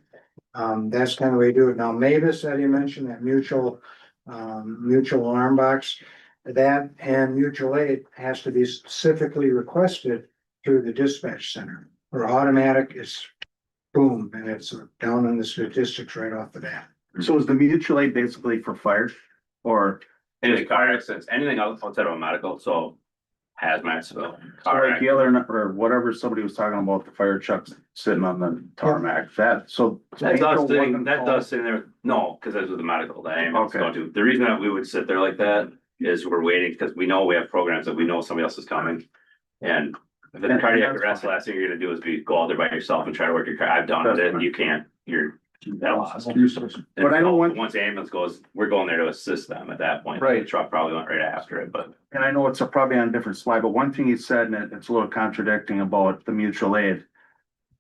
That's kind of the way you do it. Now, Mavis that you mentioned, that mutual alarm box, that and mutual aid has to be specifically requested through the dispatch center. Or automatic is boom, and it's down in the statistics right off the bat.
So is the mutual aid basically for fire or?
Anything car accidents, anything outside of a medical, so hazmat, so.
Or like the other, or whatever somebody was talking about, the fire trucks sitting on the tarmac, that, so.
That does sit in there, no, because that's with the medical, the ambulance
Okay.
don't do. The reason that we would sit there like that is we're waiting, because we know we have programs that we know somebody else is coming. And if it's a cardiac arrest, the last thing you're gonna do is go out there by yourself and try to work your car. I've done
That's
it,
fine.
you can't, you're at a loss.
But I know
Once the ambulance goes, we're going there to assist them at that point.
Right.
The truck probably went right after it, but.
And I know it's probably on a different slide, but one thing you said, and it's a little contradicting about the mutual aid.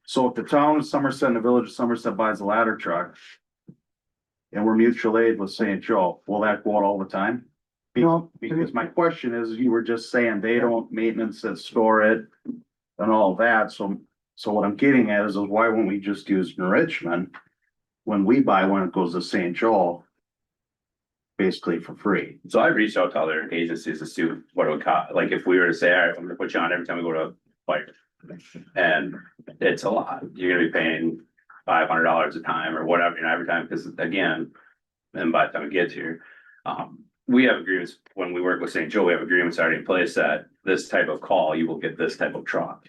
So if the town of Somerset and the village of Somerset buys a ladder truck. And we're mutual aid with St. Joe, will that go out all the time?
No.
Because my question is, you were just saying they don't maintenance it, store it. And all that, so what I'm getting at is why won't we just use Richmond? When we buy one, it goes to St. Joe. Basically for free.
So I reached out to other agencies to see what it would cost, like if we were to say, all right, I'm gonna put you on every time we go to a fire. And it's a lot, you're gonna be paying $500 a time or whatever, every time, because again. And by the time it gets here, we have agreements, when we work with St. Joe, we have agreements already in place that this type of call, you will get this type of truck.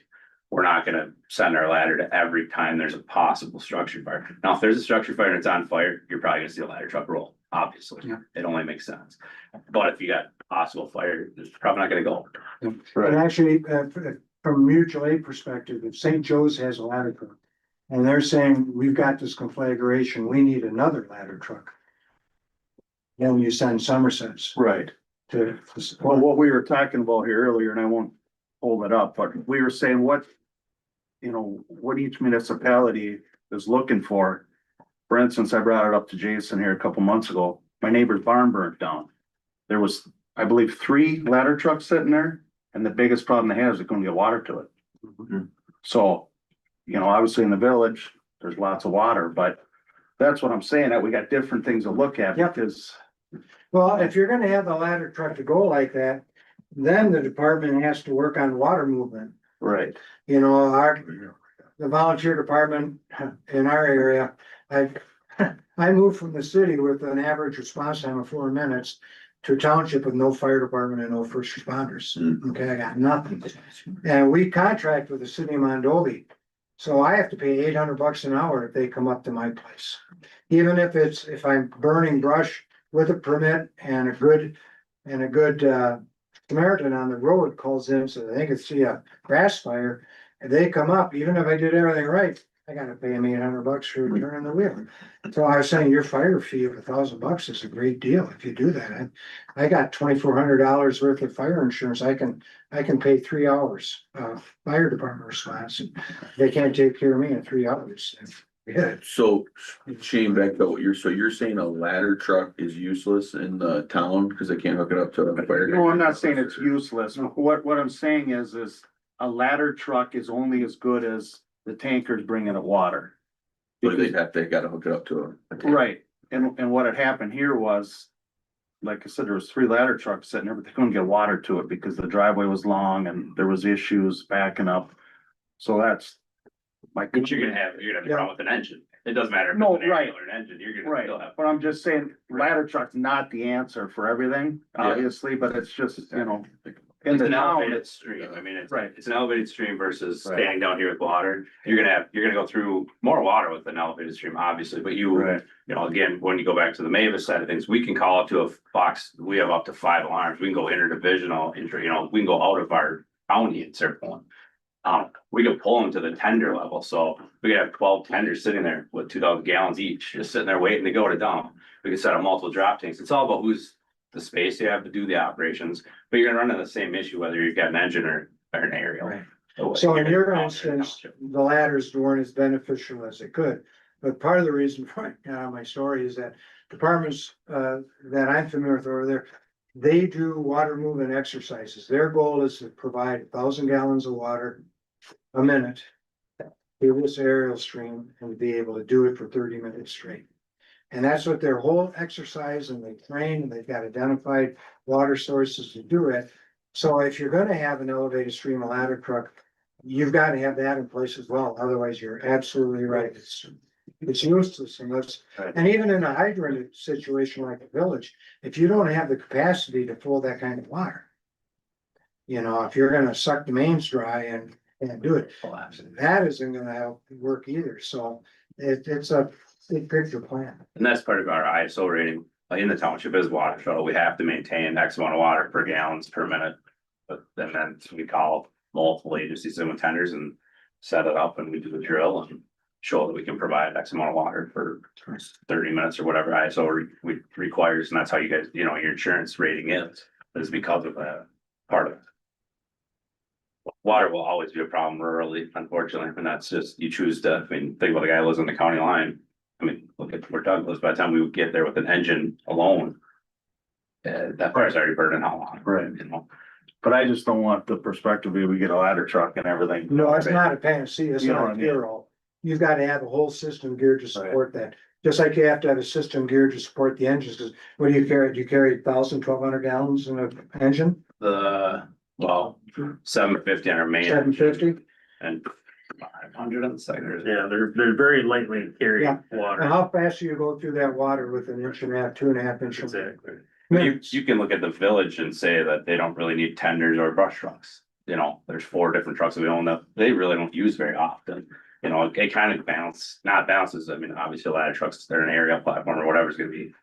We're not gonna send our ladder to every time there's a possible structure fire. Now, if there's a structure fire and it's on fire, you're probably gonna see a ladder truck roll, obviously.
Yeah.
It only makes sense. But if you got possible fire, it's probably not gonna go.
And actually, from a mutual aid perspective, if St. Joe's has a ladder truck. And they're saying, we've got this conflagration, we need another ladder truck. Then you send Somerset's
Right.
to
Well,
support.
what we were talking about here earlier, and I won't hold it up, but we were saying what. What each municipality is looking for. For instance, I brought it up to Jason here a couple months ago. My neighbor's barn burnt down. There was, I believe, 3 ladder trucks sitting there, and the biggest problem they have is they're gonna get water to it. So, obviously in the village, there's lots of water, but that's what I'm saying, that we got different things to look at
Yep.
because.
Well, if you're gonna have the ladder truck to go like that, then the department has to work on water movement.
Right.
The volunteer department in our area, I moved from the city with an average response time of 4 minutes. To a township with no fire department and no first responders. Okay, I got nothing. And we contract with the city of Mondovi. So I have to pay $800 an hour if they come up to my place. Even if I'm burning brush with a permit and a good Samaritan on the road calls in so they can see a grass fire. And they come up, even if I did everything right, I gotta pay them $800 for turning the wheel. So I was saying your fire fee of $1,000 is a great deal if you do that. I got $2,400 worth of fire insurance. I can pay 3 hours fire department response. They can't take care of me in 3 hours. Yeah.
So Shane, back to so you're saying a ladder truck is useless in the town because they can't hook it up to a fire?
No, I'm not saying it's useless. What I'm saying is a ladder truck is only as good as the tankers bringing the water.
So they gotta hook it up to a.
Right, and what had happened here was, like I said, there was 3 ladder trucks sitting there, but they couldn't get water to it because the driveway was long and there was issues backing up. So
But you're gonna have a problem with an engine. It doesn't matter if it's
No,
an
right.
aerial or an engine, you're gonna
Right,
still have.
but I'm just saying ladder truck's not the answer for everything,
Yeah.
obviously, but it's just, you know. In
It's
the
an
town,
elevated stream. I mean,
Right.
it's an elevated stream versus
Right.
standing down here with water. You're gonna go through more water with an elevated stream, obviously, but
Right.
you know, again, when you go back to the Mavis side of things, we can call up to a box, we have up to 5 alarms, we can go interdivisional, you know, we can go out of our county and start pulling. We can pull them to the tender level, so we could have 12 tenders sitting there with 2,000 gallons each, just sitting there waiting to go to dump. We could set up multiple drop tanks, it's all about who's the space you have to do the operations, but you're gonna run into the same issue whether you've got an engine or an aerial.
Right.
So
So
you're
in
gonna
your
call it a
instance,
township.
the ladders weren't as beneficial as it could. But part of the reason for my story is that departments that I'm familiar with over there, they do water movement exercises. Their goal is to provide 1,000 gallons of water a minute through this aerial stream and be able to do it for 30 minutes straight. And that's what their whole exercise, and they train and they've got identified water sources to do it. So if you're gonna have an elevated stream, a ladder truck, you've got to have that in place as well. Otherwise, you're absolutely right. It's useless unless,
Right.
and even in a hydrant situation like a village, if you don't have the capacity to pull that kind of water. You know, if you're gonna suck the mains dry and do it, that isn't gonna help work either. So it's a big picture plan.
And that's part of our ISO rating, in the township is water shuttle, we have to maintain X amount of water per gallons per minute. But then we call multiple agencies in with tenders and set it up and we do the drill and show that we can provide X amount of water for 30 minutes or whatever ISO requires, and that's how you guys, you know, your insurance rating is because of that part of it. Water will always be a problem rurally, unfortunately, and that's just, you choose to, I mean, think about the guy who lives on the county line. I mean, look at where Doug lives, by the time we would get there with an engine alone. That fire's already burning how long,
Right.
you know?
But I just don't want the perspective of we get a ladder truck and everything.
No, it's not a panacea, it's
You know
not
what
a
I mean?
cure all. You've got to have a whole system geared to support that. Just like you have to have a system geared to support the engines, because what do you carry? Do you carry 1,000, 1,200 gallons in an engine?
Well, 750 on our main.
750?
And 500 on the secondary.
Yeah, they're very lightly carried
Yeah. And
water.
how fast do you go through that water with an inch and a half, 2.5 inch?
Exactly.
You can look at the village and say that they don't really need tenders or brush trucks. You know, there's 4 different trucks that we own that they really don't use very often. You know, it kind of balances. I mean, obviously a ladder trucks, they're an aerial platform or whatever is gonna be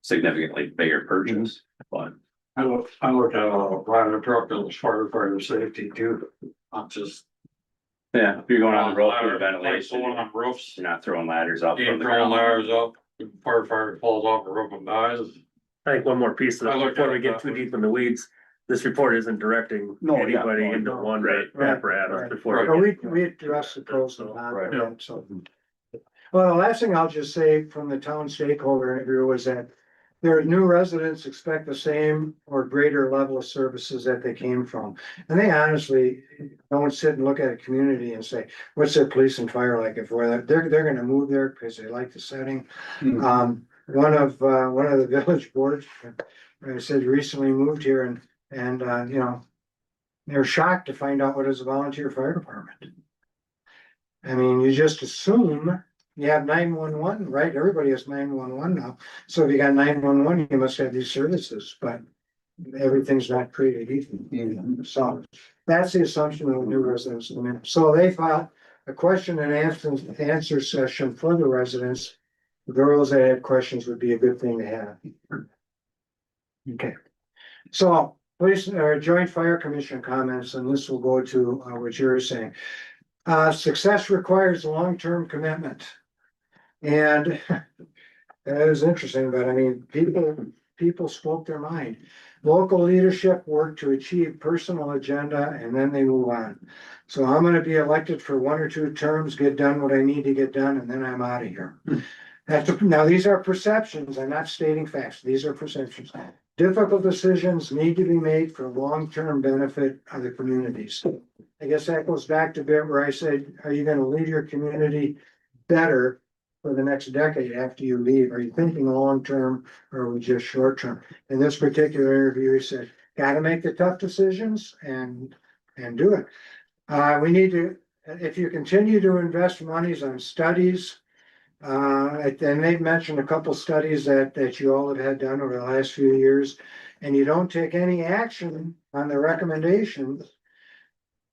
significantly bigger purchase, but.
I look at a ladder truck as part of fire safety too, not just.
Yeah, if you're going on the road for the ventilation,
Going on roofs,
you're not throwing ladders up.
you
from the
throwing
ground.
ladders up, fire falls off the roof and dies.
I think one more piece of
I
this
looked
before
at
we
it
get
that
too
way.
deep in the weeds. This report isn't directing
No, yeah,
anybody
no,
into
no.
one
Right.
apparatus
Right.
before.
But
we
we address the pros and cons
Right.
of that, so. Well, the last thing I'll just say from the town stakeholder interview was that their new residents expect the same or greater level of services that they came from. And they honestly don't sit and look at a community and say, what's their police and fire like? If we're, they're gonna move there because they like the setting. One of the village boards, I said recently moved here and you know, they're shocked to find out what is a volunteer fire department. I mean, you just assume you have 911, right? Everybody has 911 now. So if you got 911, you must have these services, but everything's not created equal. So that's the assumption of the new residents. So they filed a question and answer session for the residents. The girls that had questions would be a good thing to have. Okay. So police or joint fire commission comments, and this will go to what you're saying. Success requires a long-term commitment. And that is interesting, but I mean, people spoke their mind. Local leadership work to achieve personal agenda and then they move on. So I'm gonna be elected for 1 or 2 terms, get done what I need to get done, and then I'm out of here. Now, these are perceptions. I'm not stating facts. These are perceptions. Difficult decisions need to be made for long-term benefit of the communities. I guess that goes back to a bit where I said, are you gonna leave your community better for the next decade after you leave? Are you thinking long-term or are we just short-term? In this particular interview, he said, gotta make the tough decisions and do it. We need to if you continue to invest monies on studies, and they've mentioned a couple studies that you all have had done over the last few years, and you don't take any action on the recommendations,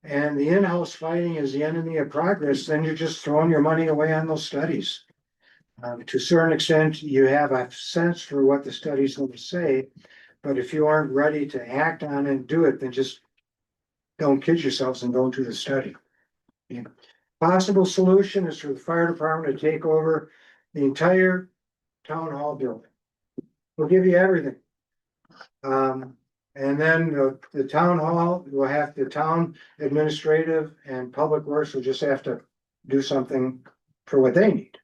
and the in-house fighting is the enemy of progress, then you're just throwing your money away on those studies. To a certain extent, you have a sense for what the studies will say, but if you aren't ready to act on and do it, then just don't kid yourselves and don't do the study. Yeah. Possible solution is for the fire department to take over the entire town hall building. We'll give you everything. And then the town hall will have, the town administrative and public works will just have to do something for what they need.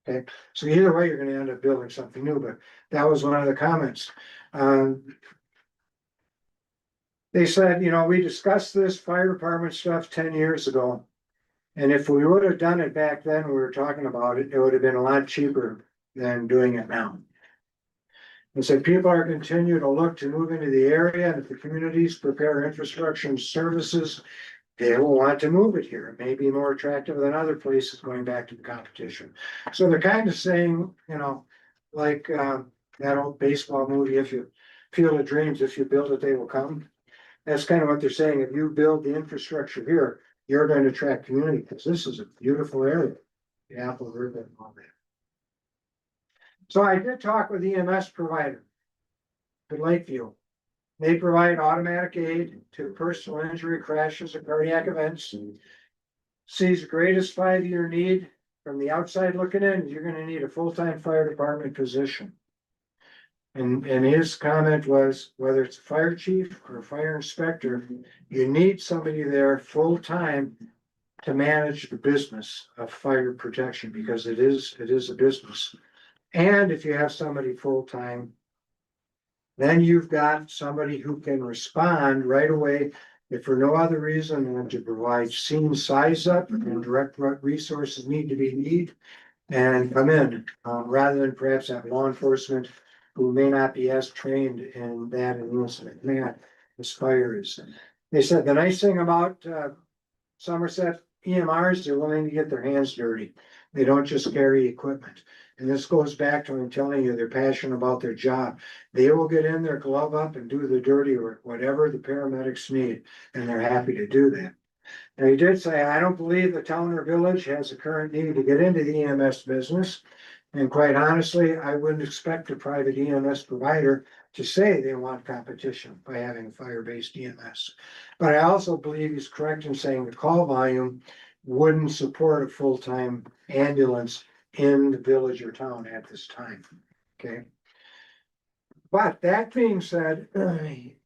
Okay, so either way, you're gonna end up building something new, but that was one of the comments. They said, you know, we discussed this fire department stuff 10 years ago. And if we would have done it back then, we were talking about it, it would have been a lot cheaper than doing it now. And said people are continuing to look to move into the area, and if the communities prepare infrastructure and services, they will want to move it here. It may be more attractive than other places, going back to the competition. So they're kind of saying, you know, like that old baseball movie, if you Field of Dreams, if you build it, they will come. That's kind of what they're saying. If you build the infrastructure here, you're going to attract community, because this is a beautiful area. The Apple River and all that. So I did talk with EMS provider at Lakeview. They provide automatic aid to personal injury, crashes, and cardiac events. Sees the greatest 5-year need from the outside looking in, you're gonna need a full-time fire department position. And his comment was, whether it's a fire chief or a fire inspector, you need somebody there full-time to manage the business of fire protection, because it is a business. And if you have somebody full-time, then you've got somebody who can respond right away, if for no other reason than to provide scene size up and direct what resources need to be needed and come in, rather than perhaps have law enforcement who may not be as trained in that incident command as fire is. They said the nice thing about Somerset EMRs, they're willing to get their hands dirty. They don't just carry equipment. And this goes back to, I'm telling you, they're passionate about their job. They will get in their glove up and do the dirty work, whatever the paramedics need, and they're happy to do that. Now, he did say, I don't believe the town or village has a current need to get into the EMS business. And quite honestly, I wouldn't expect a private EMS provider to say they want competition by having a fire-based EMS. But I also believe he's correct in saying the call volume wouldn't support a full-time ambulance in the village or town at this time, okay? But that being said,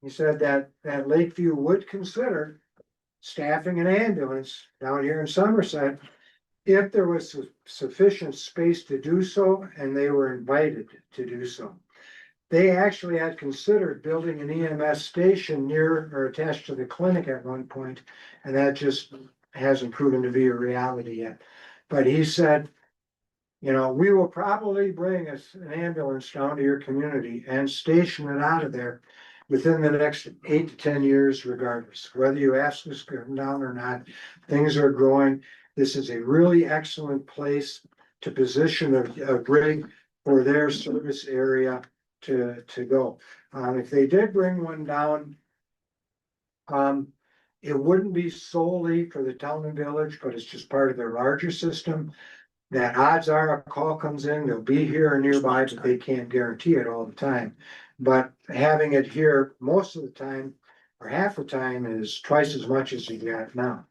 he said that Lakeview would consider staffing an ambulance down here in Somerset if there was sufficient space to do so, and they were invited to do so. They actually had considered building an EMS station near or attached to the clinic at one point, and that just hasn't proven to be a reality yet. But he said, you know, we will probably bring an ambulance down to your community and station it out of there within the next 8 to 10 years, regardless, whether you ask us to come down or not. Things are growing. This is a really excellent place to position a rig for their service area to go. If they did bring one down, it wouldn't be solely for the town and village, but it's just part of their larger system. That odds are a call comes in, they'll be here or nearby, but they can't guarantee it all the time. But having it here most of the time, or half the time, is twice as much as you got now.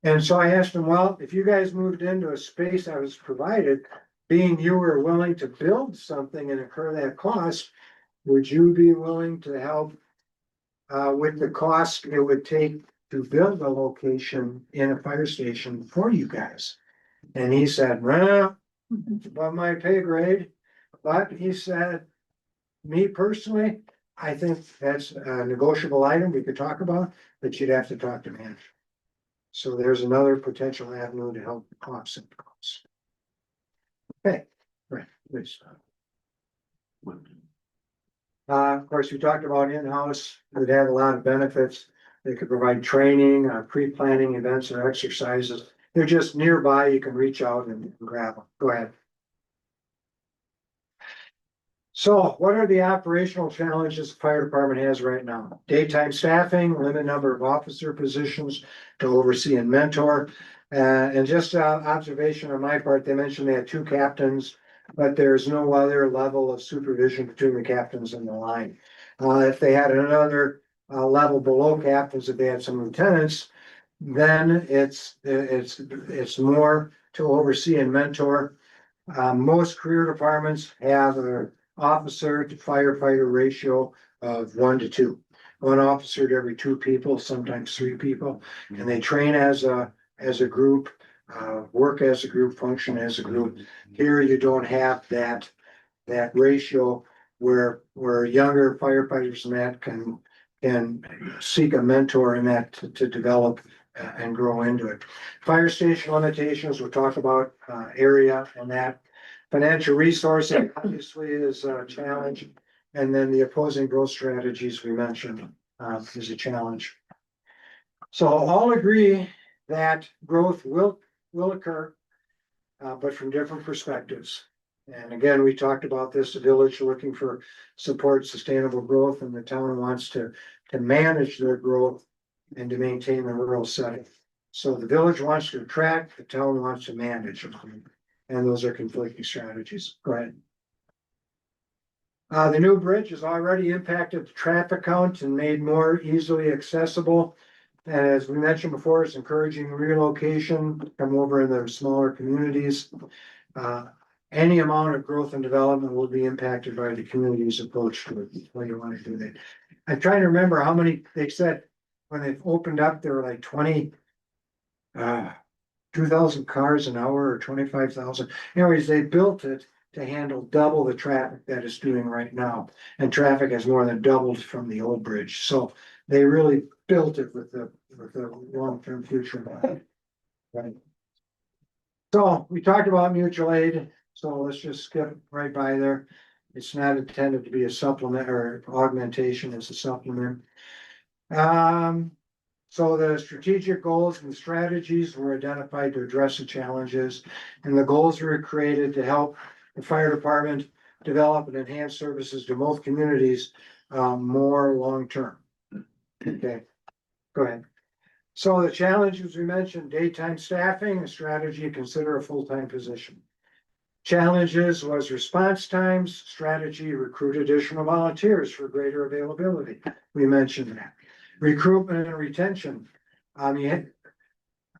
And so I asked him, well, if you guys moved into a space I was provided, being you were willing to build something and incur that cost, would you be willing to help with the cost it would take to build a location in a fire station for you guys? And he said, well, it's above my pay grade, but he said, me personally, I think that's a negotiable item we could talk about, but you'd have to talk to management. So there's another potential avenue to help offset the costs. Okay, right, please. Of course, we talked about in-house, it would have a lot of benefits. They could provide training, pre-planning events or exercises. They're just nearby. You can reach out and grab them. Go ahead. So what are the operational challenges the fire department has right now? Daytime staffing, limited number of officer positions to oversee and mentor. And just observation on my part, they mentioned they had 2 captains, but there's no other level of supervision between the captains and the line. If they had another level below captains, if they had some lieutenants, then it's more to oversee and mentor. Most career departments have an officer to firefighter ratio of 1 to 2. 1 officer to every 2 people, sometimes 3 people, and they train as a group, work as a group, function as a group. Here you don't have that ratio where younger firefighters and that can seek a mentor in that to develop and grow into it. Fire station limitations, we'll talk about area and that. Financial resourcing obviously is a challenge. And then the opposing growth strategies we mentioned is a challenge. So all agree that growth will occur, but from different perspectives. And again, we talked about this, the village looking for support, sustainable growth, and the town wants to manage their growth and to maintain the rural setting. So the village wants to attract, the town wants to manage, and those are conflicting strategies. Go ahead. The new bridge has already impacted the traffic count and made more easily accessible. And as we mentioned before, it's encouraging relocation, come over in the smaller communities. Any amount of growth and development will be impacted by the community's approach to it. What you want to do that. I'm trying to remember how many they said when they opened up, there were like 2,000 cars an hour or 25,000. Anyways, they built it to handle double the traffic that it's doing right now. And traffic has more than doubled from the old bridge. So they really built it with the long-term future in mind. Right. So we talked about mutual aid. So let's just skip right by there. It's not intended to be a supplement or augmentation, it's a supplement. So the strategic goals and strategies were identified to address the challenges, and the goals were created to help the fire department develop and enhance services to both communities more long-term. Okay, go ahead. So the challenges we mentioned, daytime staffing, a strategy to consider a full-time position. Challenges was response times, strategy, recruit additional volunteers for greater availability. We mentioned that. Recruitment and retention. I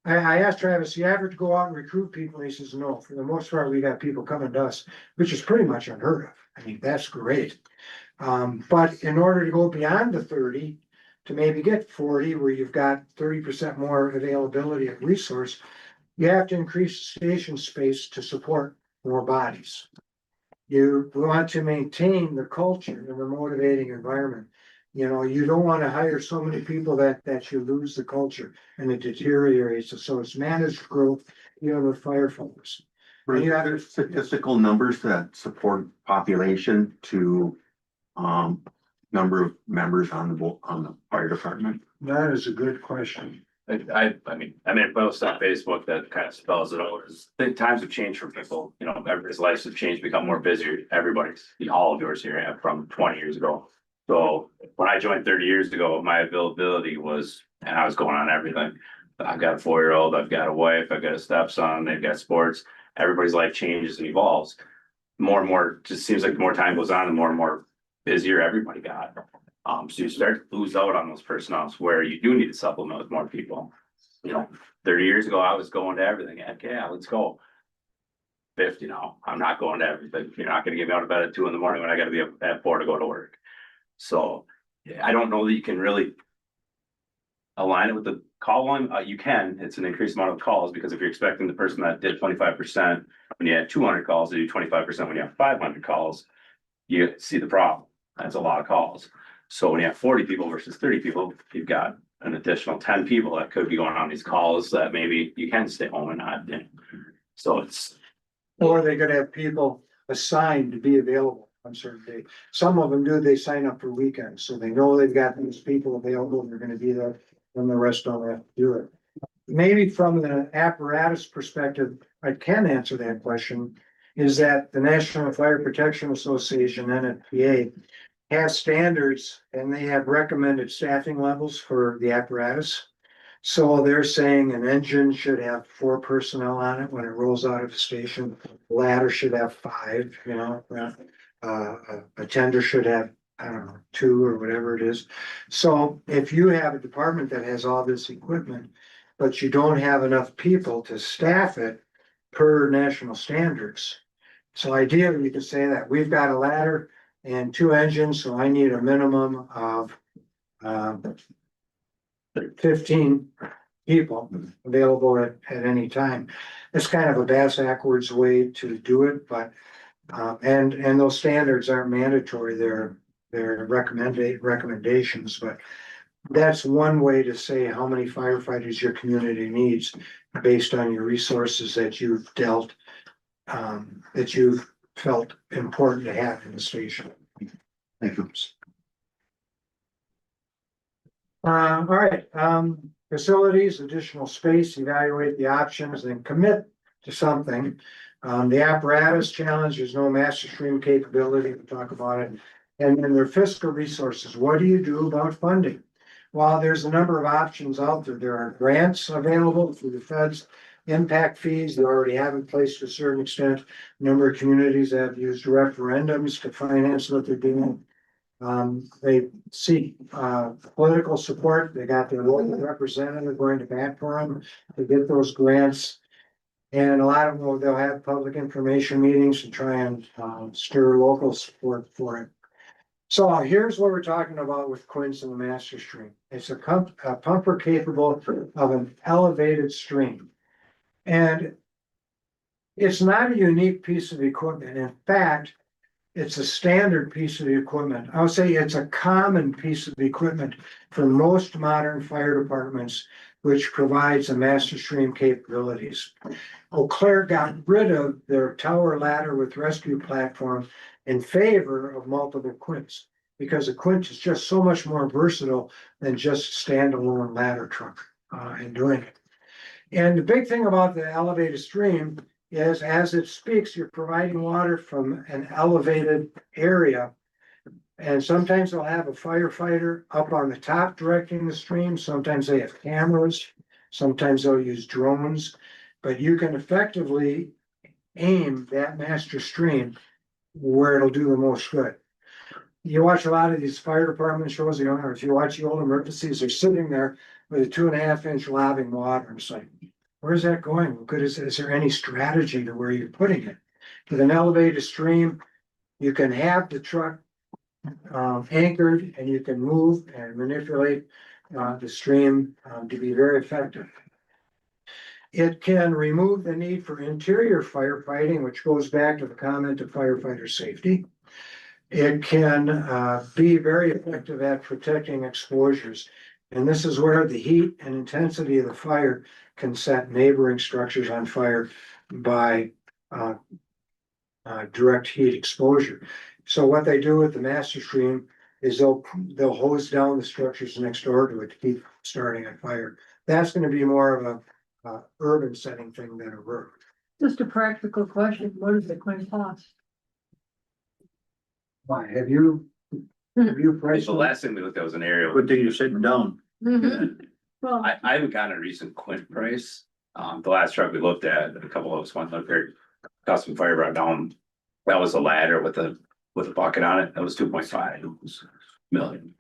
asked Travis, you ever go out and recruit people? He says, no, for the most part, we got people coming to us, which is pretty much unheard of. I mean, that's great. But in order to go beyond the 30, to maybe get 40, where you've got 30% more availability of resource, you have to increase station space to support more bodies. You want to maintain the culture and the motivating environment. You know, you don't want to hire so many people that you lose the culture and it deteriorates. So it's managed growth, even with firefighters.
Are there statistical numbers that support population to number of members on the fire department?
That is a good question.
I mean, I made a post on Facebook that kind of spells it out. The times have changed for people, you know, everybody's lives have changed, become more busy. Everybody's, all of yours here from 20 years ago. So when I joined 30 years ago, my availability was, and I was going on everything. I've got a 4-year-old, I've got a wife, I've got a stepson, they've got sports. Everybody's life changes and evolves. More and more, just seems like the more time goes on, the more busier everybody got. So you start to lose out on those personnel where you do need to supplement with more people. You know, 30 years ago, I was going to everything. Okay, yeah, let's go. 50 now, I'm not going to everything. You're not gonna get me out of bed at 2 a.m. when I gotta be up at 4 to go to work. So I don't know that you can really align it with the call one. You can, it's an increased amount of calls, because if you're expecting the person that did 25% when you had 200 calls to do 25% when you have 500 calls, you see the problem. That's a lot of calls. So when you have 40 people versus 30 people, you've got an additional 10 people that could be going on these calls that maybe you can stay home and not. So it's.
Or they're gonna have people assigned to be available on a certain day. Some of them do, they sign up for weekends, so they know they've got these people available, they're gonna be there, and the rest don't have to do it. Maybe from the apparatus perspective, I can answer that question, is that the National Fire Protection Association, NFPA, has standards and they have recommended staffing levels for the apparatus. So they're saying an engine should have 4 personnel on it when it rolls out of the station. Ladder should have 5, you know, a tender should have, I don't know, 2 or whatever it is. So if you have a department that has all this equipment, but you don't have enough people to staff it per national standards. So ideally, you could say that we've got a ladder and 2 engines, so I need a minimum of 15 people available at any time. It's kind of a backwards way to do it, but and those standards aren't mandatory, they're recommendations, but that's one way to say how many firefighters your community needs based on your resources that you've dealt, that you've felt important to have in the station.
Thank you.
All right, facilities, additional space, evaluate the options and commit to something. The apparatus challenge, there's no master stream capability to talk about it. And then their fiscal resources, what do you do about funding? While there's a number of options out there, there are grants available through the feds, impact fees they already have in place to a certain extent. A number of communities have used referendums to finance what they're doing. They seek political support. They got their local representative going to bat for them to get those grants. And a lot of them, they'll have public information meetings to try and stir local support for it. So here's what we're talking about with Quince and the master stream. It's a pumper capable of an elevated stream. And it's not a unique piece of equipment. In fact, it's a standard piece of equipment. I would say it's a common piece of equipment for most modern fire departments, which provides a master stream capabilities. Eau Claire got rid of their tower ladder with rescue platform in favor of multiple quints, because a quint is just so much more versatile than just standalone ladder truck in doing it. And the big thing about the elevated stream is, as it speaks, you're providing water from an elevated area. And sometimes they'll have a firefighter up on the top directing the stream. Sometimes they have cameras. Sometimes they'll use drones. But you can effectively aim that master stream where it'll do the most good. You watch a lot of these fire department shows, you know, or if you watch the old emergencies, they're sitting there with a 2.5-inch lobbing water. It's like, where's that going? Good, is there any strategy to where you're putting it? With an elevated stream, you can have the truck anchored and you can move and manipulate the stream to be very effective. It can remove the need for interior firefighting, which goes back to the comment of firefighter safety. It can be very effective at protecting exposures. And this is where the heat and intensity of the fire can set neighboring structures on fire by direct heat exposure. So what they do with the master stream is they'll hose down the structures next door to it to keep starting a fire. That's going to be more of a urban setting thing than a rural.
Just a practical question, what does the quint cost?
Why, have you priced?
The last thing we looked at was an aerial.
Good thing you're sitting down.
Well,
I haven't gotten a recent quint price. The last truck we looked at, a couple of us went up there, custom fire brought down. That was a ladder with a bucket on it. That was 2.5 million.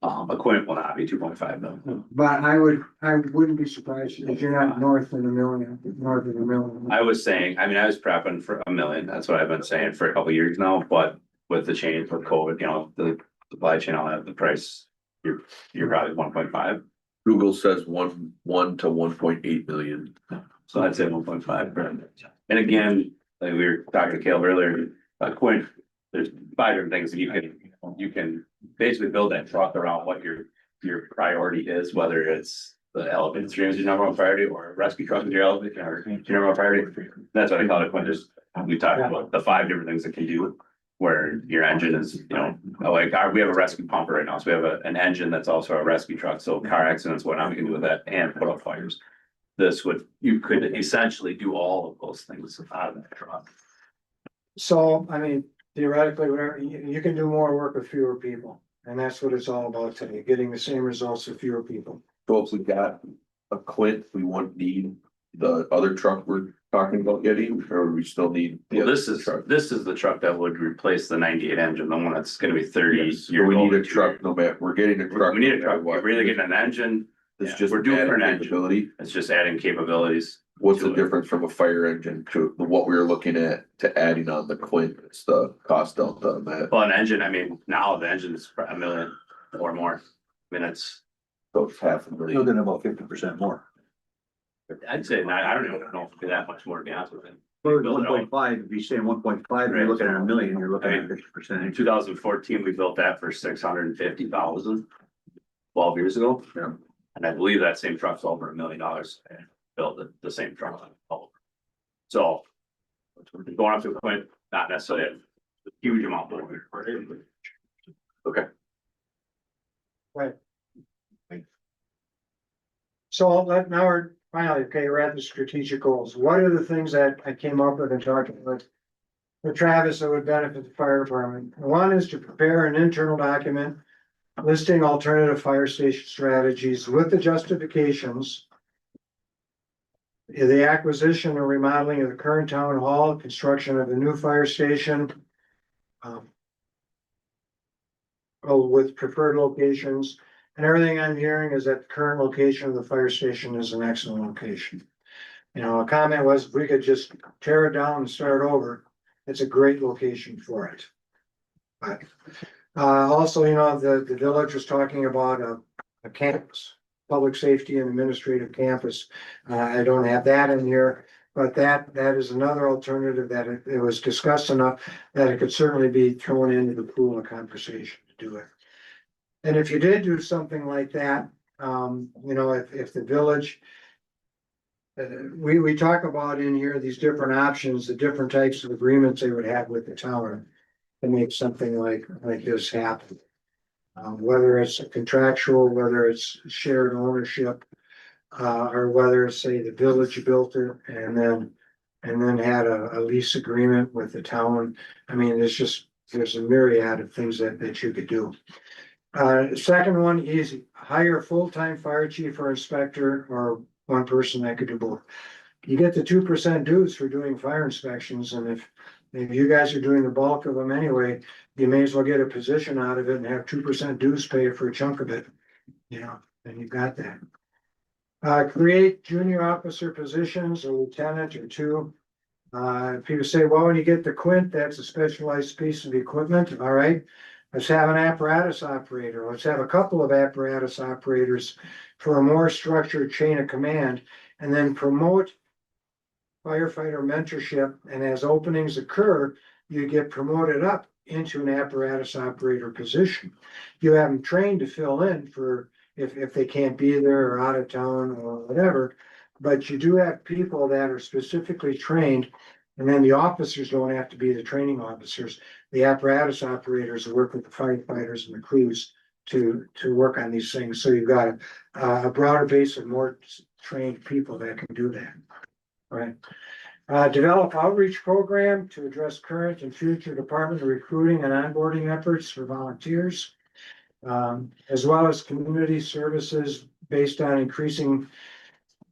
A quint will not be 2.5 million.
But I wouldn't be surprised if you're not north of a million.
I was saying, I mean, I was prepping for $1 million. That's what I've been saying for a couple of years now, but with the change with COVID, you know, the supply chain, all that, the price, you're probably 1.5.
Google says 1 to 1.8 million.
So I'd say 1.5. And again, like we were talking to Caleb earlier, quint, there's 5 different things that you can basically build that truck around what your priority is, whether it's the elevated stream is your number one priority or rescue truck is your elevated or your number one priority. That's what I call it. Quint. We talked about the 5 different things it can do. Where your engine is, you know, like we have a rescue pumper right now, so we have an engine that's also a rescue truck, so car accidents, whatnot, we can do with that and put out fires. You could essentially do all of those things out of that truck.
So, I mean, theoretically, whatever, you can do more work with fewer people. And that's what it's all about today, getting the same results with fewer people.
So if we got a Quint, we wouldn't need the other truck we're talking about getting, or we still need? the
Well,
other
this is the truck that would replace the 98 engine, the one that's gonna be 30
Yes, so
years
we
old.
need a truck, no matter, we're getting a truck.
We need a
no
truck,
matter what.
we're either getting an engine,
It's
yeah,
just
we're due for an
added
engine.
capability.
It's just adding capabilities.
What's the
to it.
difference from a fire engine to what we were looking at to adding on the Quint? It's the cost delta on that.
Well, an engine, I mean, now the engine is $1 million or more. I mean, it's,
So it's half a
You're
million.
looking at about 50% more.
I'd say, I don't even know if it'd be that much more to be honest with you.
Well,
Build it out.
1.5, if you're saying 1.5, you're
Right.
looking at a million, you're looking
I
at
mean,
50%.
In 2014, we built that for 650,000. 12 years ago.
Yeah.
And I believe that same truck's over $1 million. Built the same truck. So. Going up to a point, not necessarily a huge amount more.
Okay.
So now we're finally, okay, we're at the strategic goals. What are the things that I came up with and talked with Travis that would benefit the fire department? One is to prepare an internal document listing alternative fire station strategies with the justifications, the acquisition or remodeling of the current town hall, construction of the new fire station, with preferred locations. And everything I'm hearing is that the current location of the fire station is an excellent location. You know, a comment was, if we could just tear it down and start over, it's a great location for it. But, also, you know, the village was talking about a campus, public safety and administrative campus. I don't have that in here, but that is another alternative that it was discussed enough that it could certainly be thrown into the pool of conversation to do it. And if you did do something like that, you know, if the village, we talk about in here these different options, the different types of agreements they would have with the town to make something like this happen. Whether it's contractual, whether it's shared ownership, or whether it's, say, the village built it and then had a lease agreement with the town. I mean, there's a myriad of things that you could do. Second one, easy, hire a full-time fire chief or inspector or one person that could do both. You get the 2% dues for doing fire inspections, and if you guys are doing the bulk of them anyway, you may as well get a position out of it and have 2% dues paid for a chunk of it. You know, and you've got that. Create junior officer positions, a lieutenant or two. People say, well, when you get the Quint, that's a specialized piece of equipment, all right? Let's have an apparatus operator. Let's have a couple of apparatus operators for a more structured chain of command, and then promote firefighter mentorship. And as openings occur, you get promoted up into an apparatus operator position. You have them trained to fill in for if they can't be there or out of town or whatever. But you do have people that are specifically trained. And then the officers don't have to be the training officers. The apparatus operators work with the firefighters and the crews to work on these things. So you've got a broader base of more trained people that can do that. All right. Develop outreach program to address current and future department recruiting and onboarding efforts for volunteers. As well as community services based on increasing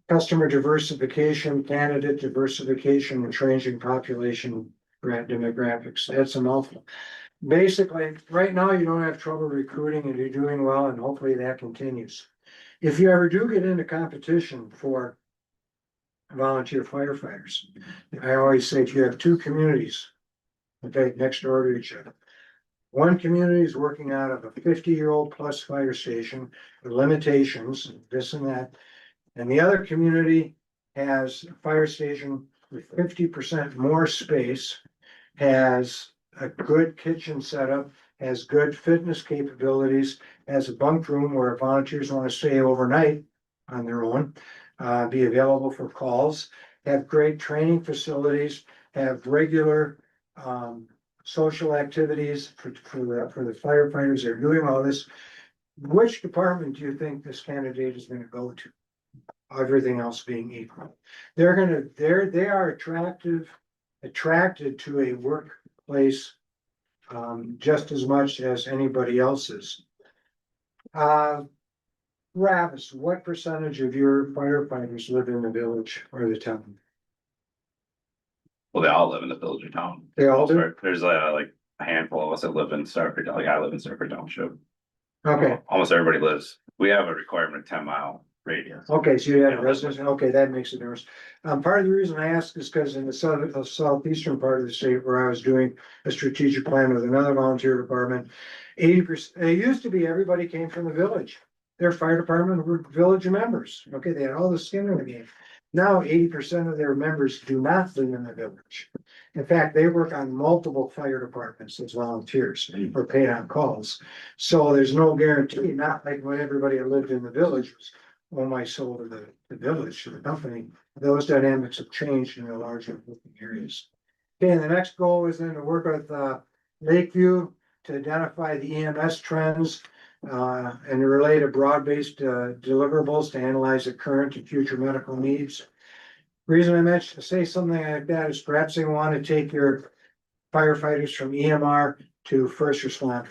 customer diversification, candidate diversification, and changing population demographics. That's a mouthful. Basically, right now you don't have trouble recruiting and you're doing well, and hopefully that continues. If you ever do get into competition for volunteer firefighters, I always say if you have two communities, okay, next door to each other. One community is working out of a 50-year-old plus fire station with limitations, this and that. And the other community has a fire station with 50% more space, has a good kitchen setup, has good fitness capabilities, has a bunk room where volunteers want to stay overnight on their own, be available for calls, have great training facilities, have regular social activities for the firefighters. They're doing all this. Which department do you think this candidate is gonna go to? Everything else being equal. They are attracted to a workplace just as much as anybody else is. Travis, what percentage of your firefighters live in the village or the town?
Well, they all live in the village or town.
They all do?
There's like a handful of us that live in Starford, like I live in Starford Township.
Okay,
Almost everybody lives. We have a requirement of 10-mile radius.
okay, so you had a residence, okay, that makes a difference. Part of the reason I asked is because in the southeastern part of the state where I was doing a strategic plan with another volunteer department, 80%, it used to be everybody came from the village. Their fire department were village members, okay, they had all the skin in the game. Now 80% of their members do not live in the village. In fact, they work on multiple fire departments as volunteers or paid on calls. So there's no guarantee, not like when everybody that lived in the village was, oh, my soul to the village, to the company. Those dynamics have changed in the larger areas. Okay, and the next goal is then to work with Lakeview to identify the EMS trends and to relate a broad-based deliverables to analyze the current and future medical needs. Reason I mentioned to say something like that is perhaps they want to take your firefighters from EMR to first responder,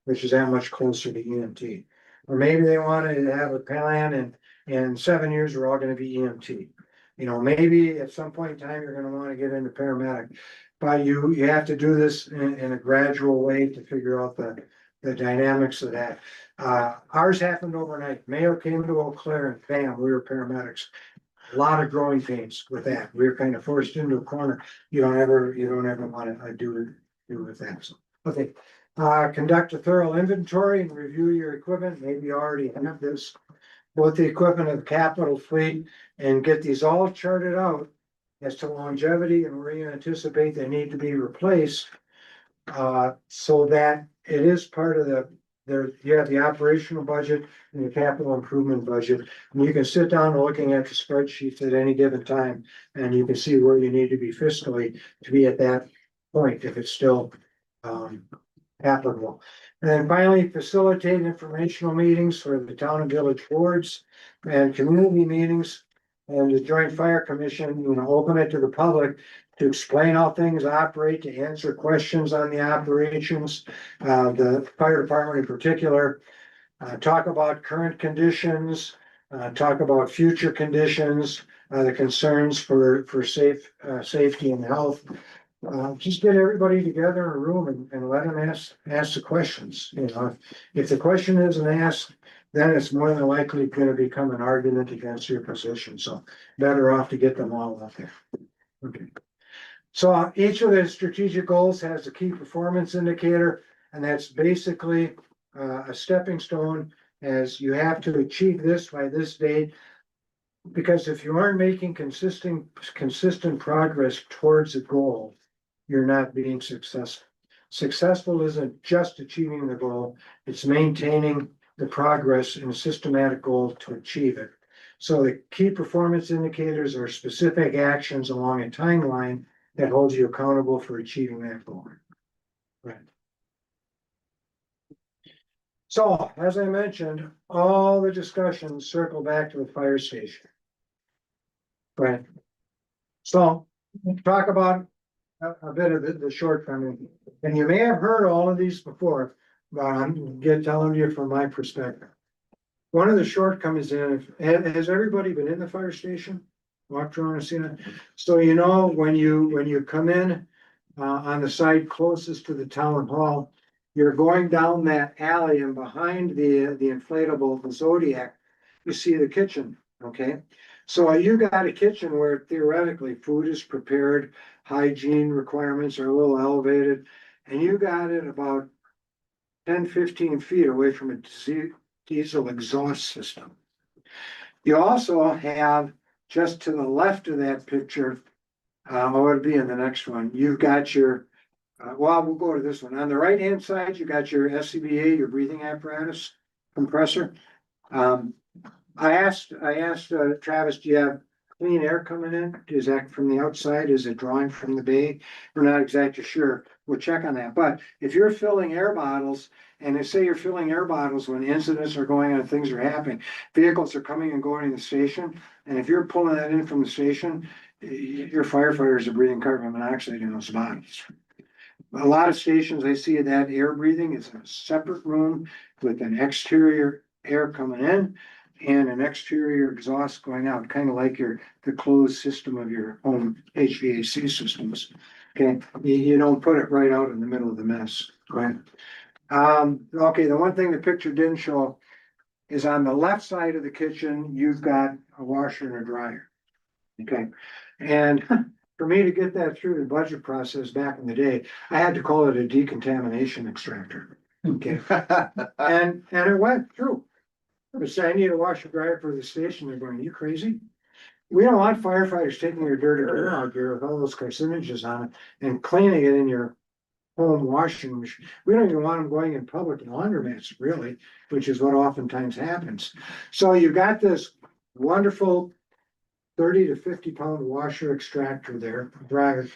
which is that much closer to EMT. Or maybe they want to have a plan and in 7 years, we're all gonna be EMT. You know, maybe at some point in time, you're gonna wanna get into paramedic. But you have to do this in a gradual way to figure out the dynamics of that. Ours happened overnight. Mayo came to Eau Claire and bam, we were paramedics. A lot of growing pains with that. We were kind of forced into a corner. You don't ever wanna do with that. So, okay. Conduct a thorough inventory and review your equipment. Maybe you already have this. Both the equipment of the capital fleet and get these all charted out as to longevity and where you anticipate they need to be replaced. So that it is part of you have the operational budget and the capital improvement budget. And you can sit down looking at the spreadsheets at any given time and you can see where you need to be fiscally to be at that point if it's still applicable. And then finally, facilitate informational meetings for the town and village boards and community meetings. And the Joint Fire Commission, open it to the public to explain how things operate, to answer questions on the operations. The fire department in particular, talk about current conditions, talk about future conditions, the concerns for safety and health. Just get everybody together in a room and let them ask the questions. If the question isn't asked, then it's more than likely going to become an argument against your position. So better off to get them all out there. Okay. So each of the strategic goals has a key performance indicator, and that's basically a stepping stone as you have to achieve this by this date. Because if you aren't making consistent progress towards a goal, you're not being successful. Successful isn't just achieving the goal, it's maintaining the progress in a systematic goal to achieve it. So the key performance indicators are specific actions along a timeline that holds you accountable for achieving that goal. Right. So, as I mentioned, all the discussions circle back to the fire station. Right. So, talk about a bit of the shortcoming, and you may have heard all of these before, but I'm telling you from my perspective. One of the shortcomings has everybody been in the fire station? Walked around and seen it? So when you come in on the side closest to the town hall, you're going down that alley and behind the inflatable, the Zodiac, you see the kitchen, okay? So you got a kitchen where theoretically food is prepared, hygiene requirements are a little elevated, and you got it about 10-15 feet away from a diesel exhaust system. You also have just to the left of that picture, what would be in the next one? You've got your, we'll go to this one. On the right-hand side, you got your SCBA, your breathing apparatus compressor. I asked Travis, do you have clean air coming in? Is that from the outside? Is it drawing from the bay? We're not exactly sure. We'll check on that. But if you're filling air bottles, and they say you're filling air bottles when incidents are going on, things are happening, vehicles are coming and going to the station, and if you're pulling that in from the station, your firefighters are breathing carbon monoxide in those bottles. A lot of stations, I see that air breathing is in a separate room with an exterior air coming in and an exterior exhaust going out, kind of like the closed system of your home HVAC systems. Okay, you don't put it right out in the middle of the mess. Go ahead. Okay, the one thing the picture didn't show is on the left side of the kitchen, you've got a washer and a dryer. Okay, and for me to get that through the budget process back in the day, I had to call it a decontamination extractor. Okay, and it went through. But say I need a washer dryer for the station, they're going, you crazy? We don't want firefighters taking your dirty dirt out here with all those carcinogens on it and cleaning it in your home washing machine. We don't even want them going in public laundromats, really, which is what oftentimes happens. So you've got this wonderful 30 to 50 pound washer extractor there, dryer,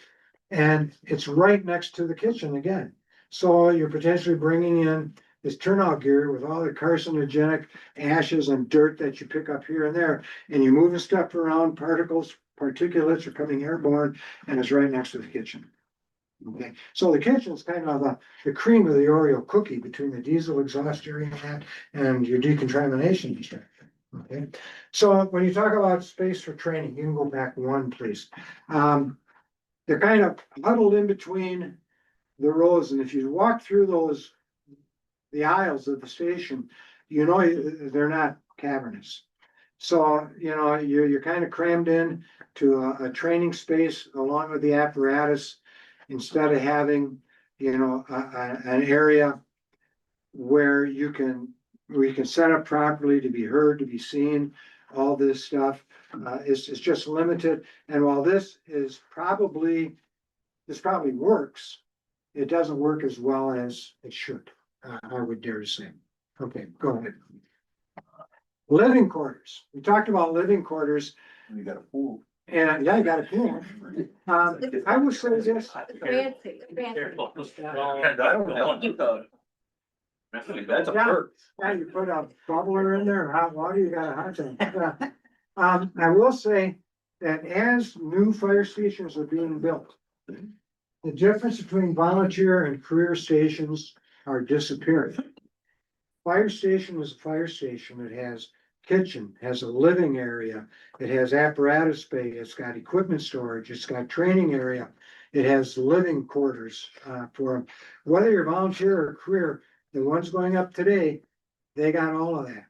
and it's right next to the kitchen again. So you're potentially bringing in this turnout gear with all the carcinogenic ashes and dirt that you pick up here and there, and you're moving stuff around, particles, particulates are coming airborne, and it's right next to the kitchen. Okay, so the kitchen's kind of the cream of the Oreo cookie between the diesel exhaust area and your decontamination extractor. Okay, so when you talk about space for training, you can go back one, please. They're kind of huddled in between the rows, and if you walk through the aisles of the station, you know they're not cavernous. So, you know, you're kind of crammed in to a training space along with the apparatus, instead of having, you know, an area where you can set up properly to be heard, to be seen, all this stuff. It's just limited. And while this probably works, it doesn't work as well as it should. I would dare to say. Okay, go ahead. Living quarters. We talked about living quarters.
You got a pool.
And yeah, you got a pool. I would say this.
Fancy, fancy.
That's a
Yeah.
perk.
Yeah, you put a bubbler in there, hot water, you got a hot tub. I will say that as new fire stations are being built, the difference between volunteer and career stations are disappearing. Fire station is a fire station. It has kitchen, has a living area, it has apparatus bay, it's got equipment storage, it's got training area, it has living quarters for them. Whether you're volunteer or career, the ones going up today, they got all of that.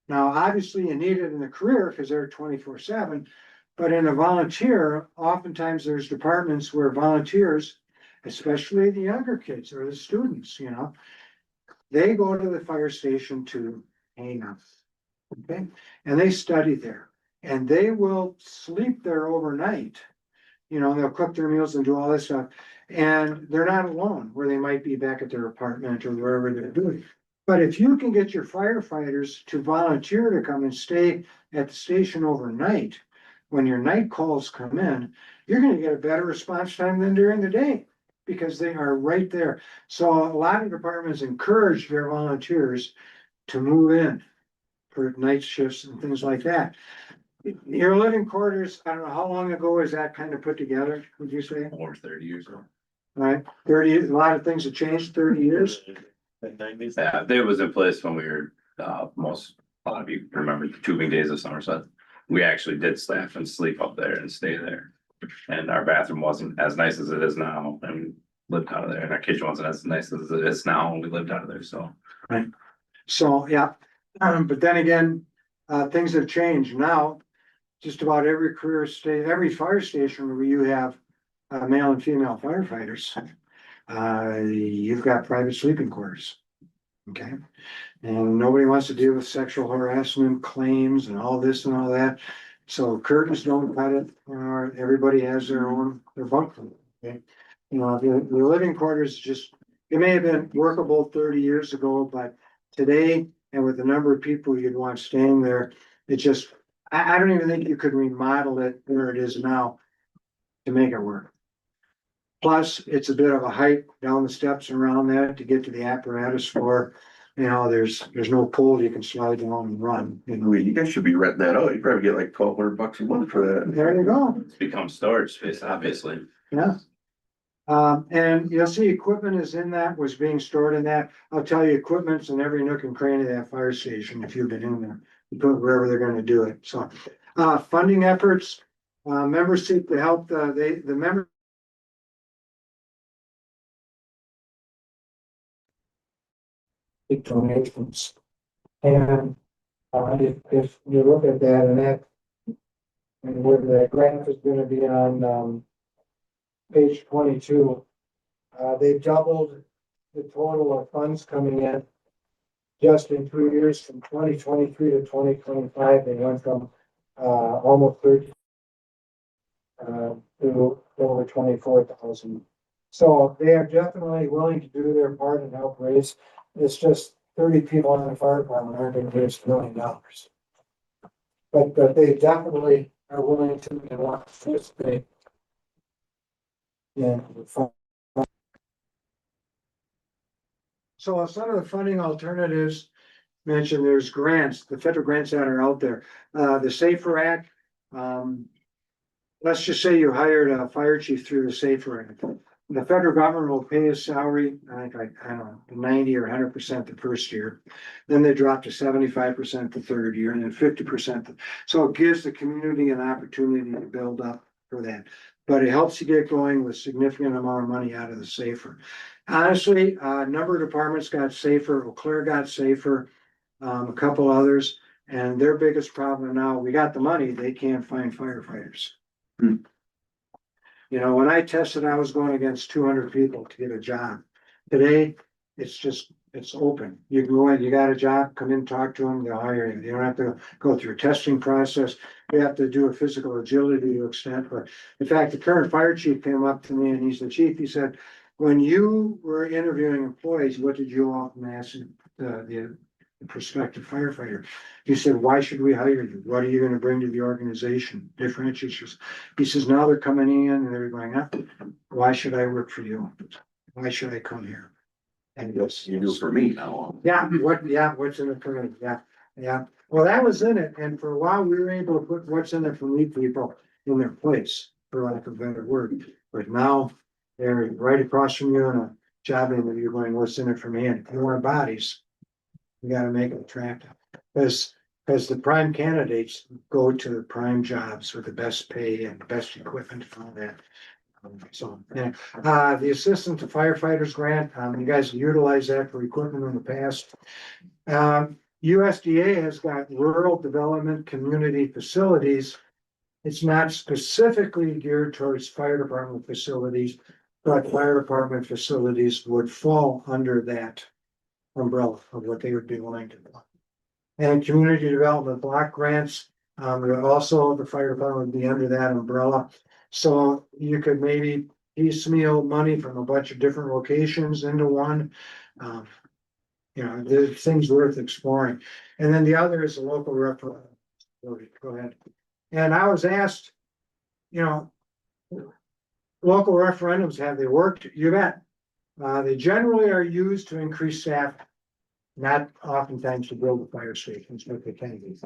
Now, obviously, you need it in a career because they're 24/7, but in a volunteer, oftentimes there's departments where volunteers, especially the younger kids or the students, you know, they go to the fire station to hang out. Okay, and they study there, and they will sleep there overnight. You know, they'll cook their meals and do all this stuff, and they're not alone where they might be back at their apartment or wherever they're doing. But if you can get your firefighters to volunteer to come and stay at the station overnight, when your night calls come in, you're gonna get a better response time than during the day, because they are right there. So a lot of departments encourage their volunteers to move in for night shifts and things like that. Your living quarters, I don't know, how long ago is that kind of put together, would you say?
Over 30 years ago.
Right, 30, a lot of things have changed, 30 years.
Yeah, it was in place when we were, a lot of you remember the tubing days of Somerset. We actually did staff and sleep up there and stay there. And our bathroom wasn't as nice as it is now, and we lived out of there, and our kitchen wasn't as nice as it is now, and we lived out of there, so.
Right, so, yeah, but then again, things have changed now. Just about every every fire station where you have male and female firefighters, you've got private sleeping quarters. Okay, and nobody wants to deal with sexual harassment claims and all this and all that. So curtains don't cut it, everybody has their bunk room. Okay, you know, the living quarters just, it may have been workable 30 years ago, but today, and with the number of people you'd want staying there, it just, I don't even think you could remodel it where it is now to make it work. Plus, it's a bit of a hike down the steps around that to get to the apparatus floor. You know, there's no pole you can slide down and run, you know.
You guys should be renting that out. You probably get like $1,200 a month for that.
There you go,
It's become storage space, obviously.
yeah. And you'll see equipment is in that, was being stored in that. I'll tell you, equipment's in every nook and cranny of that fire station if you've been in there. You put wherever they're gonna do it, so. Funding efforts, members seek to help, the members. Donations. And, if you look at that and that. And where the graph is gonna be on, page 22. They doubled the total of funds coming in. Just in 2 years, from 2023 to 2025, they went from, almost 30. To over 24,000. So they are definitely willing to do their part and help raise. It's just 30 people in the fire department aren't gonna raise $1 million. But they definitely are willing to and want to participate. Yeah. So some of the funding alternatives mentioned, there's grants, the federal grants that are out there, the Safer Act. Let's just say you hired a fire chief through the Safer Act. The federal government will pay his salary, I don't know, 90 or 100% the first year. Then they drop to 75% the third year and then 50%. So it gives the community an opportunity to build up for that. But it helps you get going with significant amount of money out of the Safer. Honestly, a number of departments got Safer, Eau Claire got Safer, a couple others. And their biggest problem now, we got the money, they can't find firefighters. You know, when I tested, I was going against 200 people to get a job. Today, it's open. You can go in, you got a job, come in, talk to them, they'll hire you. You don't have to go through a testing process. You have to do a physical agility to extent, but in fact, the current fire chief came up to me and he's the chief. He said, when you were interviewing employees, what did you often ask the prospective firefighter? He said, why should we hire you? What are you gonna bring to the organization? Differentiates you. He says, now they're coming in and they're going, why should I work for you? Why should I come here? And yes,
You do it for me now.
what's in it for me? Yeah. Well, that was in it. And for a while, we were able to put what's in it for me people in their place, for lack of a better word. But now they're right across from you in a job interview going, what's in it for me? And if you want bodies, you gotta make it attractive. Because the prime candidates go to the prime jobs with the best pay and best equipment and all that. So, yeah, the assistant to firefighters grant, you guys utilize that for equipment in the past. USDA has got rural development community facilities. It's not specifically geared towards fire department facilities, but fire department facilities would fall under that umbrella of what they would be willing to do. And community development block grants, also the fire department would be under that umbrella. So you could maybe piecemeal money from a bunch of different locations into one. You know, there's things worth exploring. And then the other is the local referendum. Go ahead. And I was asked, you know, local referendums, have they worked? You bet. They generally are used to increase staff, not oftentimes to build the fire stations, but they can be.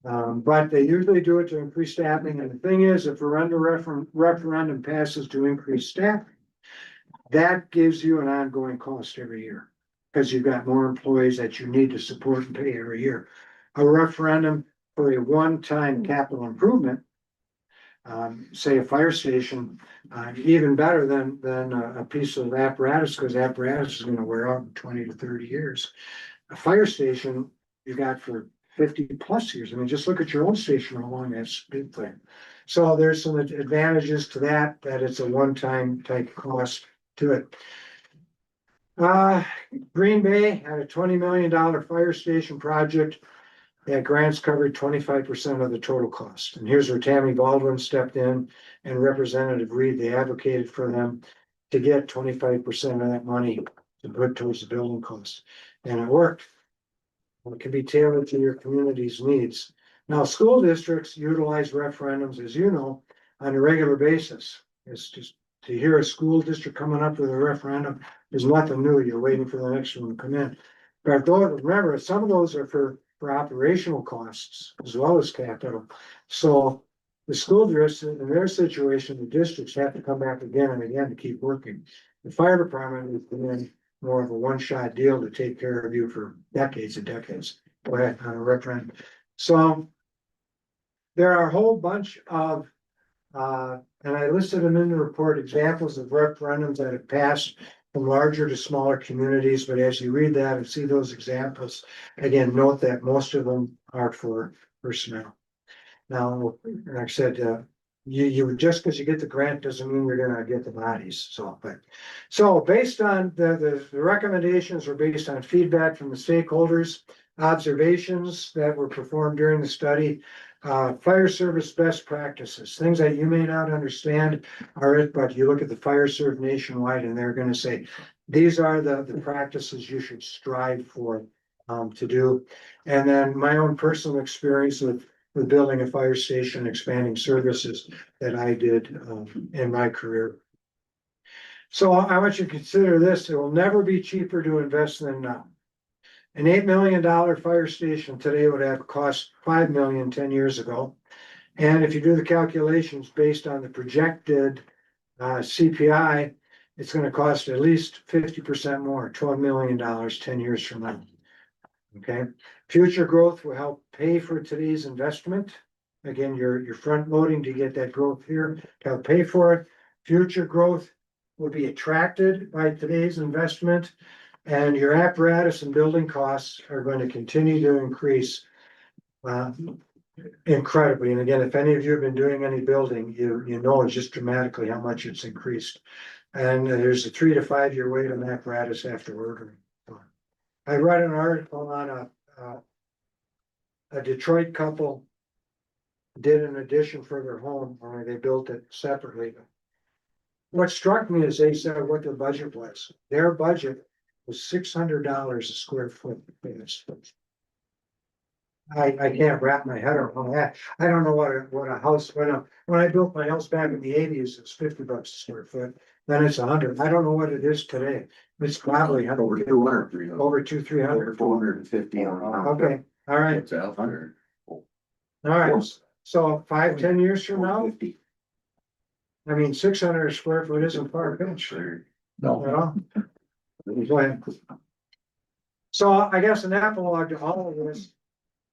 But they usually do it to increase staffing. And the thing is, if a referendum passes to increase staffing, that gives you an ongoing cost every year because you've got more employees that you need to support and pay every year. A referendum for a one-time capital improvement, say a fire station, even better than a piece of apparatus, because apparatus is going to wear out in 20 to 30 years. A fire station you got for 50 plus years. I mean, just look at your own station, how long that's been there. So there's some advantages to that it's a one-time type cost to it. Green Bay had a $20 million fire station project. That grants covered 25% of the total cost. And here's where Tammy Baldwin stepped in and Representative Reed, they advocated for them to get 25% of that money to put towards the building costs. And it worked. It can be tailored to your community's needs. Now, school districts utilize referendums, as you know, on a regular basis. It's just to hear a school district coming up with a referendum is nothing new. You're waiting for the next one to come in. But though, remember, some of those are for operational costs as well as capital. So the school district, in their situation, the districts have to come back again and again to keep working. The fire department has been more of a one-shot deal to take care of you for decades and decades. Go ahead, on a referendum. So there are a whole bunch of, and I listed them in the report, examples of referendums that have passed from larger to smaller communities, but as you read that and see those examples, again, note that most of them are for personnel. Now, like I said, you just because you get the grant doesn't mean you're gonna get the bodies, so based on the recommendations were based on feedback from the stakeholders, observations that were performed during the study, fire service best practices, things that you may not understand are it, but you look at the fire serve nationwide and they're gonna say, these are the practices you should strive for to do. And then my own personal experience with building a fire station, expanding services that I did in my career. So I want you to consider this, it will never be cheaper to invest than now. An $8 million fire station today would have cost $5 million 10 years ago. And if you do the calculations based on the projected CPI, it's gonna cost at least 50% more, $12 million 10 years from now. Okay, future growth will help pay for today's investment. Again, you're front loading to get that growth here, to help pay for it. Future growth will be attracted by today's investment. And your apparatus and building costs are going to continue to increase incredibly. And again, if any of you have been doing any building, you know just dramatically how much it's increased. And there's a 3 to 5 year wait on apparatus after ordering. I read an article on a Detroit couple did an addition for their home, or they built it separately. What struck me is they said what their budget was. Their budget was $600 a square foot. I can't wrap my head around that. I don't know what a house, when I built my house back in the 80s, it was $50 a square foot. Then it's 100. I don't know what it is today. It's probably
Over 200, 300.
over 200-300.
450.
Okay, all right,
It's out there.
all right. So 5-10 years from now, I mean, 600 square foot isn't far fetched
No.
at all. Go ahead. So I guess an epilogue to all of this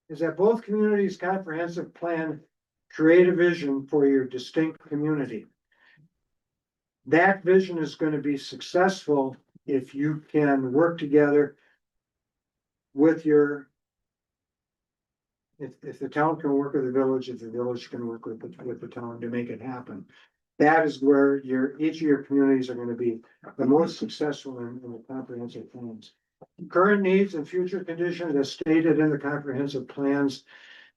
is that both communities' comprehensive plan create a vision for your distinct community. That vision is going to be successful if you can work together with your, if the town can work with the village, if the village can work with the town to make it happen. That is where each of your communities are going to be the most successful in the comprehensive plans. Current needs and future conditions as stated in the comprehensive plans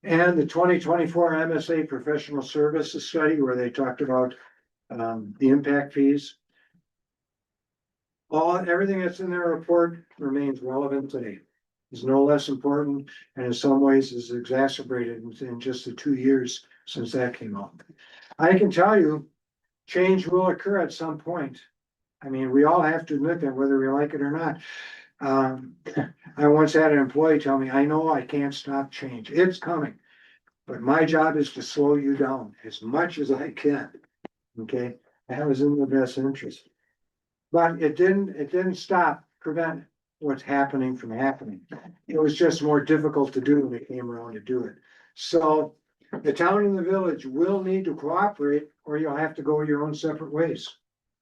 and the 2024 MSA professional services study where they talked about the impact fees. Everything that's in their report remains relevant today. Is no less important and in some ways is exacerbated in just the 2 years since that came out. I can tell you, change will occur at some point. I mean, we all have to admit that whether we like it or not. I once had an employee tell me, I know I can't stop change. It's coming. But my job is to slow you down as much as I can. Okay, that was in the best interest. But it didn't prevent what's happening from happening. It was just more difficult to do when it came around to do it. So the town and the village will need to cooperate or you'll have to go your own separate ways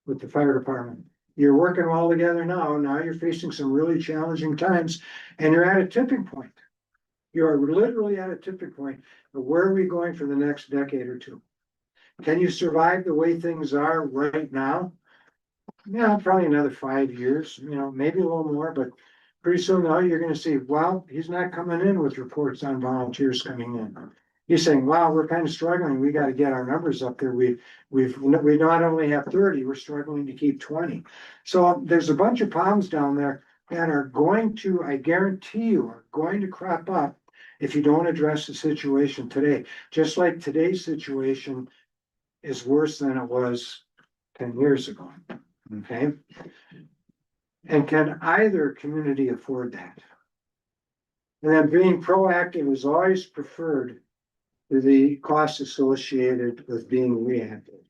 with the fire department. You're working all together now. Now you're facing some really challenging times and you're at a tipping point. You're literally at a tipping point. But where are we going for the next decade or two? Can you survive the way things are right now? Yeah, probably another 5 years, maybe a little more, but pretty soon now you're gonna see, well, he's not coming in with reports on volunteers coming in. He's saying, wow, we're kind of struggling. We got to get our numbers up there. We not only have 30, we're struggling to keep 20. So there's a bunch of problems down there that are going to, I guarantee you, are going to crop up. if you don't address the situation today, just like today's situation is worse than it was 10 years ago, okay? And can either community afford that? And then being proactive is always preferred to the costs associated with being reactive.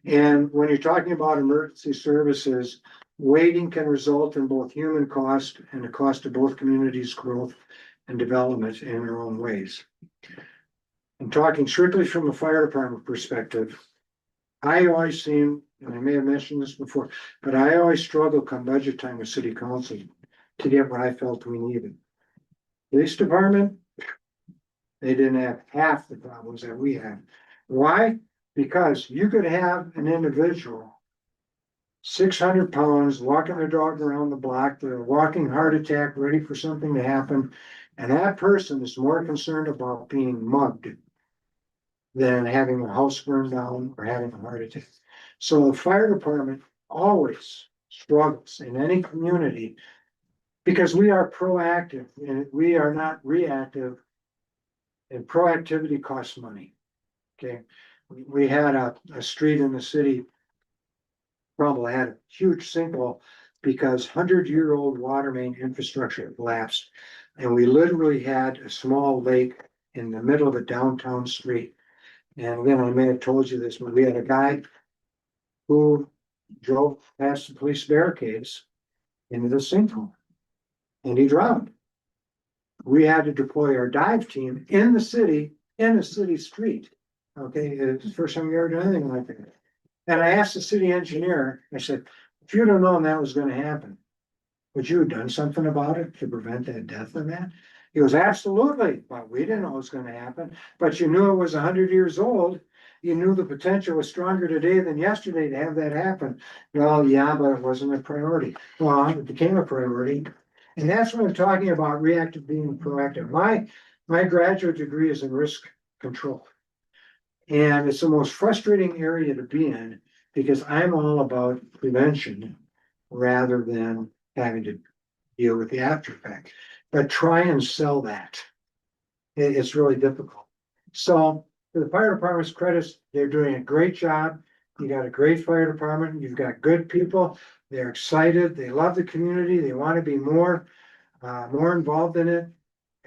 And when you're talking about emergency services, waiting can result in both human cost and the cost of both communities' growth and development in their own ways. I'm talking strictly from a fire department perspective. I always seem, and I may have mentioned this before, but I always struggle come budget time with city council to get what I felt we needed. Police department, they didn't have half the problems that we had. Why? Because you could have an individual 600 pounds, walking their dog around the block, they're a walking heart attack, ready for something to happen. And that person is more concerned about being mugged than having a house burned down or having a heart attack. So the fire department always struggles in any community because we are proactive and we are not reactive. And proactivity costs money. Okay, we had a street in the city probably had a huge sinkhole because 100-year-old water main infrastructure collapsed. And we literally had a small lake in the middle of a downtown street. And again, I may have told you this, but we had a guy who drove past the police barricades into the sinkhole and he drowned. We had to deploy our dive team in the city street. Okay, it's the first time we ever done anything like that. And I asked the city engineer, I said, if you'd have known that was gonna happen, would you have done something about it to prevent that death of that? He goes, absolutely, but we didn't know it was gonna happen, but you knew it was 100 years old. You knew the potential was stronger today than yesterday to have that happen. Well, yeah, but it wasn't a priority. Well, it became a priority. And that's what I'm talking about, reactive being proactive. My graduate degree is in risk control. And it's the most frustrating area to be in because I'm all about prevention rather than having to deal with the after effect. But try and sell that. It's really difficult. So for the fire department's credits, they're doing a great job. You got a great fire department. You've got good people. They're excited. They love the community. They want to be more involved in it.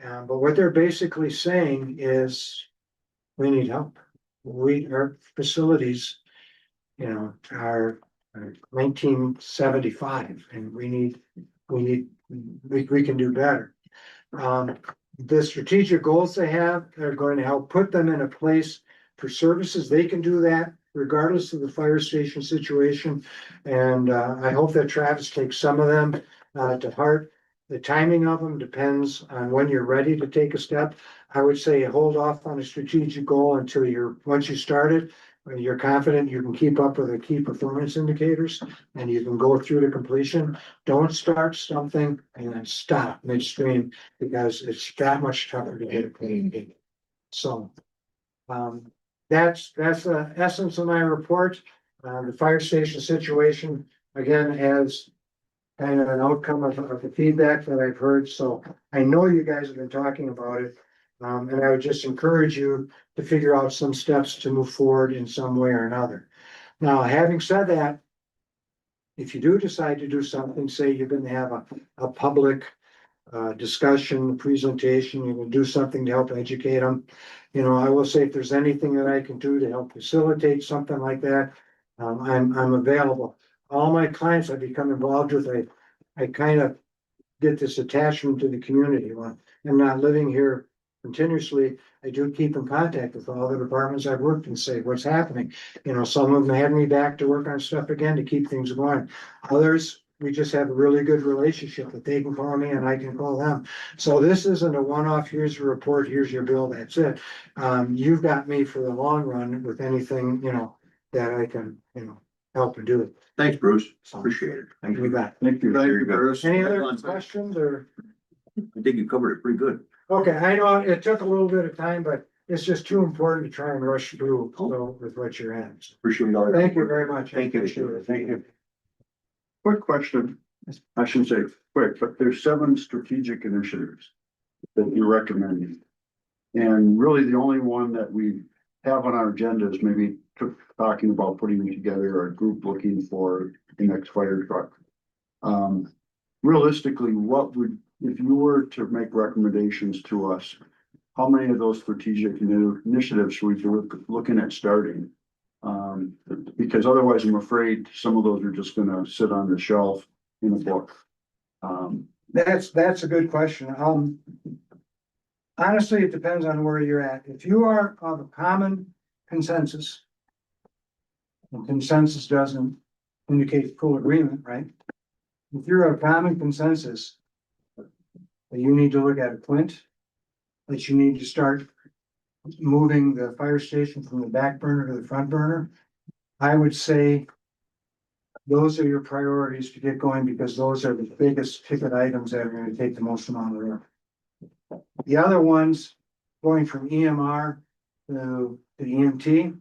But what they're basically saying is we need help. Our facilities, are 1975 and we can do better. The strategic goals they have are going to help put them in a place for services. They can do that regardless of the fire station situation. And I hope that Travis takes some of them to heart. The timing of them depends on when you're ready to take a step. I would say hold off on a strategic goal until once you start it, you're confident you can keep up with the key performance indicators and you can go through to completion. Don't start something and then stop midstream because it's that much tougher to get it clean. So that's the essence of my report. The fire station situation, again, has kind of an outcome of the feedback that I've heard. So I know you guys have been talking about it. And I would just encourage you to figure out some steps to move forward in some way or another. Now, having said that, if you do decide to do something, say you're going to have a public discussion, presentation, you can do something to help educate them. I will say if there's anything that I can do to help facilitate something like that, I'm available. All my clients I've become involved with, I kind of get this attachment to the community. When I'm not living here continuously, I do keep in contact with all the departments I've worked and say what's happening. Some of them had me back to work on stuff again to keep things going. Others, we just have a really good relationship that they can call me and I can call them. So this isn't a one-off, here's your report, here's your bill, that's it. You've got me for the long run with anything, that I can, help and do it.
Thanks, Bruce.
So,
Appreciate it. Thank
you
you.
bet.
Thank you.
Thank you, Bruce.
Any other questions or?
I think you covered it pretty good.
Okay, I know it took a little bit of time, but it's just too important to try and rush through with what you're at.
Appreciate all your.
Thank you very much.
Thank you.
Thank you. Quick question. I shouldn't say quick, but there's 7 strategic initiatives that you're recommending. And really the only one that we have on our agenda is maybe talking about putting together a group looking for the next fire truck. Realistically, what would, if you were to make recommendations to us, how many of those strategic initiatives should we be looking at starting? Because otherwise I'm afraid some of those are just gonna sit on the shelf in a book.
That's a good question. Honestly, it depends on where you're at. If you are of a common consensus, and consensus doesn't indicate full agreement, right? If you're of common consensus that you need to look at a Quint, that you need to start moving the fire station from the back burner to the front burner, I would say those are your priorities to get going, because those are the biggest ticket items that are gonna take the most amount of room. The other ones, going from EMR to EMT,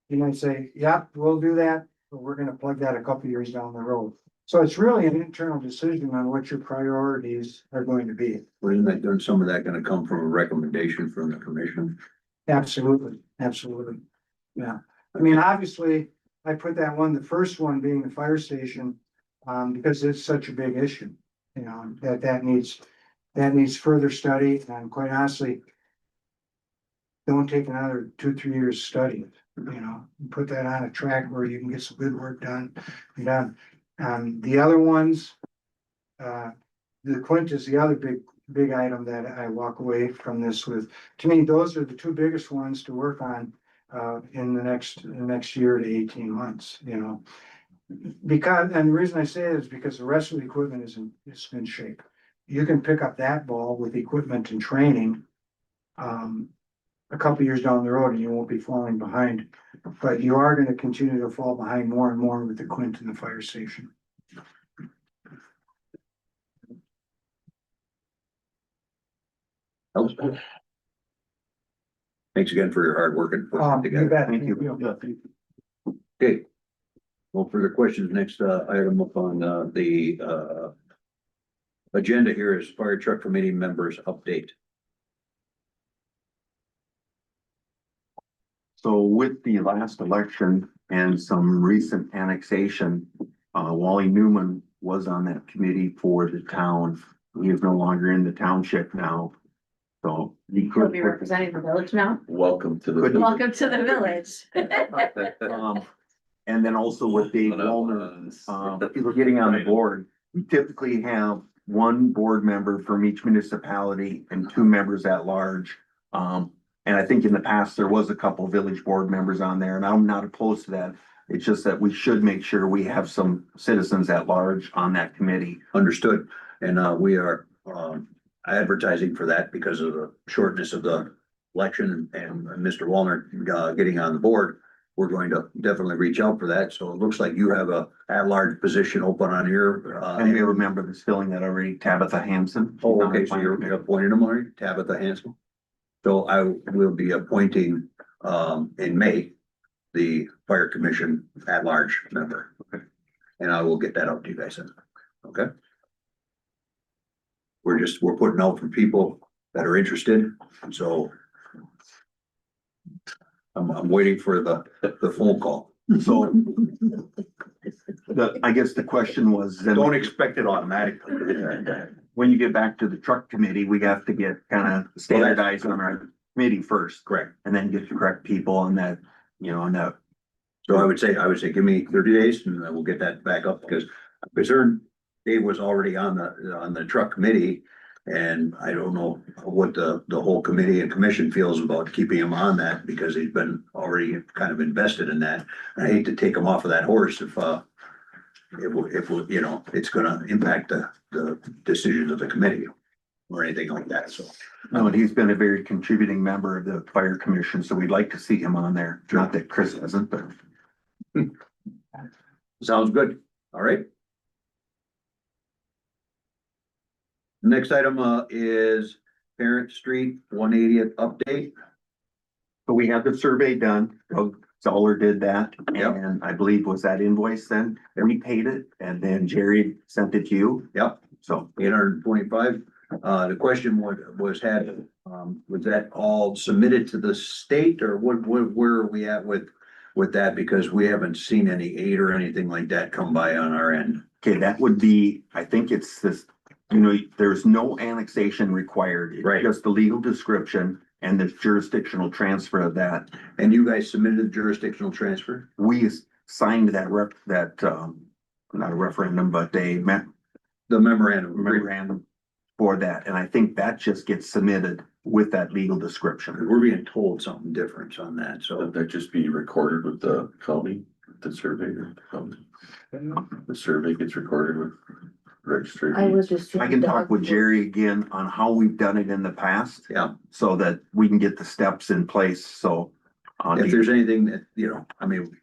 you might say, yep, we'll do that, but we're gonna plug that a couple years down the road. So it's really an internal decision on what your priorities are going to be.
Well, isn't that, doing some of that gonna come from a recommendation from the commission?
Absolutely, absolutely. Yeah, I mean, obviously, I put that one, the first one being the fire station, because it's such a big issue. You know, that needs further study, and quite honestly, don't take another 2-3 years to study it, you know, put that on a track where you can get some good work done. The other ones, the Quint is the other big item that I walk away from this with. To me, those are the two biggest ones to work on in the next year to 18 months, you know. Because, and the reason I say it is because the rest of the equipment is in shape. You can pick up that ball with equipment and training a couple years down the road, and you won't be falling behind. But you are gonna continue to fall behind more and more with the Quint and the fire station.
Thanks again for your hard work and putting it
You
together.
bet.
Thank you. Yeah, thank you.
Okay. No further questions. Next, item up on, the agenda here is fire truck committee members update.
So with the last election and some recent annexation, Wally Newman was on that committee for the town. He is no longer in the township now. So he
He'll
could.
be representing the village now.
Welcome to the.
Welcome to the village.
And then also with Dave Wallner, people getting on the board, we typically have one board member from each municipality and 2 members at large. And I think in the past, there was a couple village board members on there, and I'm not opposed to that. It's just that we should make sure we have some citizens at large on that committee.
Understood. And, we are, advertising for that because of the shortness of the election and Mr. Wallner, getting on the board. We're going to definitely reach out for that. So it looks like you have a at-large position open on your,
And we remember this filling that already, Tabitha Hanson.
Oh, okay, so you're appointing them already, Tabitha Hanson? So I will be appointing, in May, the fire commission at-large member. Okay. And I will get that out to you guys then, okay? We're putting out for people that are interested, so I'm waiting for the phone call.
So I guess the question was, then
Don't expect it automatically.
when you get back to the truck committee, we have to get kind of standardized on our committee first.
Correct.
And then get the correct people on that, you know, on that.
So I would say, give me 30 days and then we'll get that back up because I'm concerned Dave was already on the truck committee. And I don't know what the whole committee and commission feels about keeping him on that because he's been already kind of invested in that. I hate to take him off of that horse if you know, it's gonna impact the decisions of the committee or anything like that, so.
No, and he's been a very contributing member of the fire commission, so we'd like to see him on there. Not that Chris hasn't, but.
Sounds good. All right. Next item, is Parent Street 180th update.
But we had the survey done. Zoller did that.
Yep.
And I believe was that invoice then, we paid it and then Jerry sent it to you.
Yep,
So
825. The question was was that all submitted to the state or where are we at with that? Because we haven't seen any aid or anything like that come by on our end.
Okay, that would be, I think it's this, you know, there's no annexation required. It's
Right.
just the legal description and the jurisdictional transfer of that.
And you guys submitted the jurisdictional transfer?
We signed that not a referendum, but they met
The memorandum.
memorandum for that, and I think that just gets submitted with that legal description.
We're being told something different on that, so.
Would that just be recorded with the county, the surveyor? The survey gets recorded with registry.
I was just.
I can talk with Jerry again on how we've done it in the past.
Yeah.
So that we can get the steps in place, so.
If there's anything that, I mean.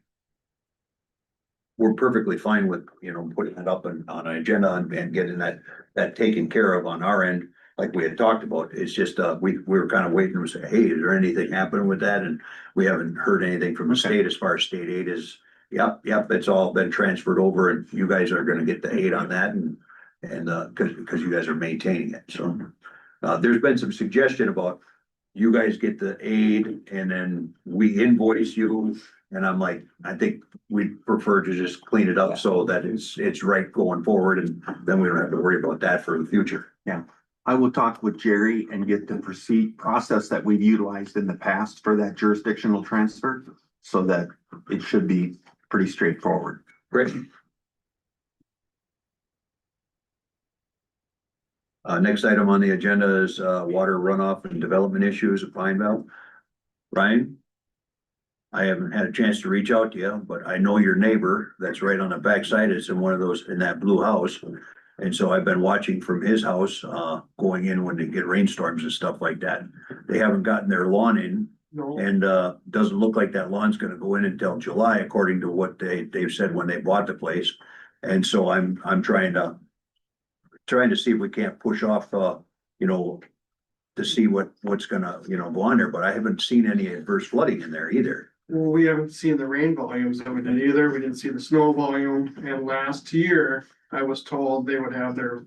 We're perfectly fine with, putting it up on an agenda and getting that taken care of on our end. Like we had talked about, it's just, we were kind of waiting to say, hey, is there anything happening with that? And we haven't heard anything from the state as far as state aid is. Yep, it's all been transferred over and you guys are gonna get the aid on that and cause you guys are maintaining it, so. There's been some suggestion about you guys get the aid and then we invoice you. And I'm like, I think we'd prefer to just clean it up so that it's right going forward and then we don't have to worry about that for the future.
I will talk with Jerry and get the process that we've utilized in the past for that jurisdictional transfer. So that it should be pretty straightforward.
Great. Next item on the agenda is, water runoff and development issues at Pine Belt. Ryan? I haven't had a chance to reach out to you, but I know your neighbor that's right on the backside is in one of those, in that blue house. And so I've been watching from his house, going in when they get rainstorms and stuff like that. They haven't gotten their lawn in.
No.
And, doesn't look like that lawn's gonna go in until July, according to what they've said when they bought the place. And so I'm trying to see if we can't push off, to see what's gonna, go on there, but I haven't seen any adverse flooding in there either.
Well, we haven't seen the rain volumes that we did either. We didn't see the snow volume. And last year, I was told they would have their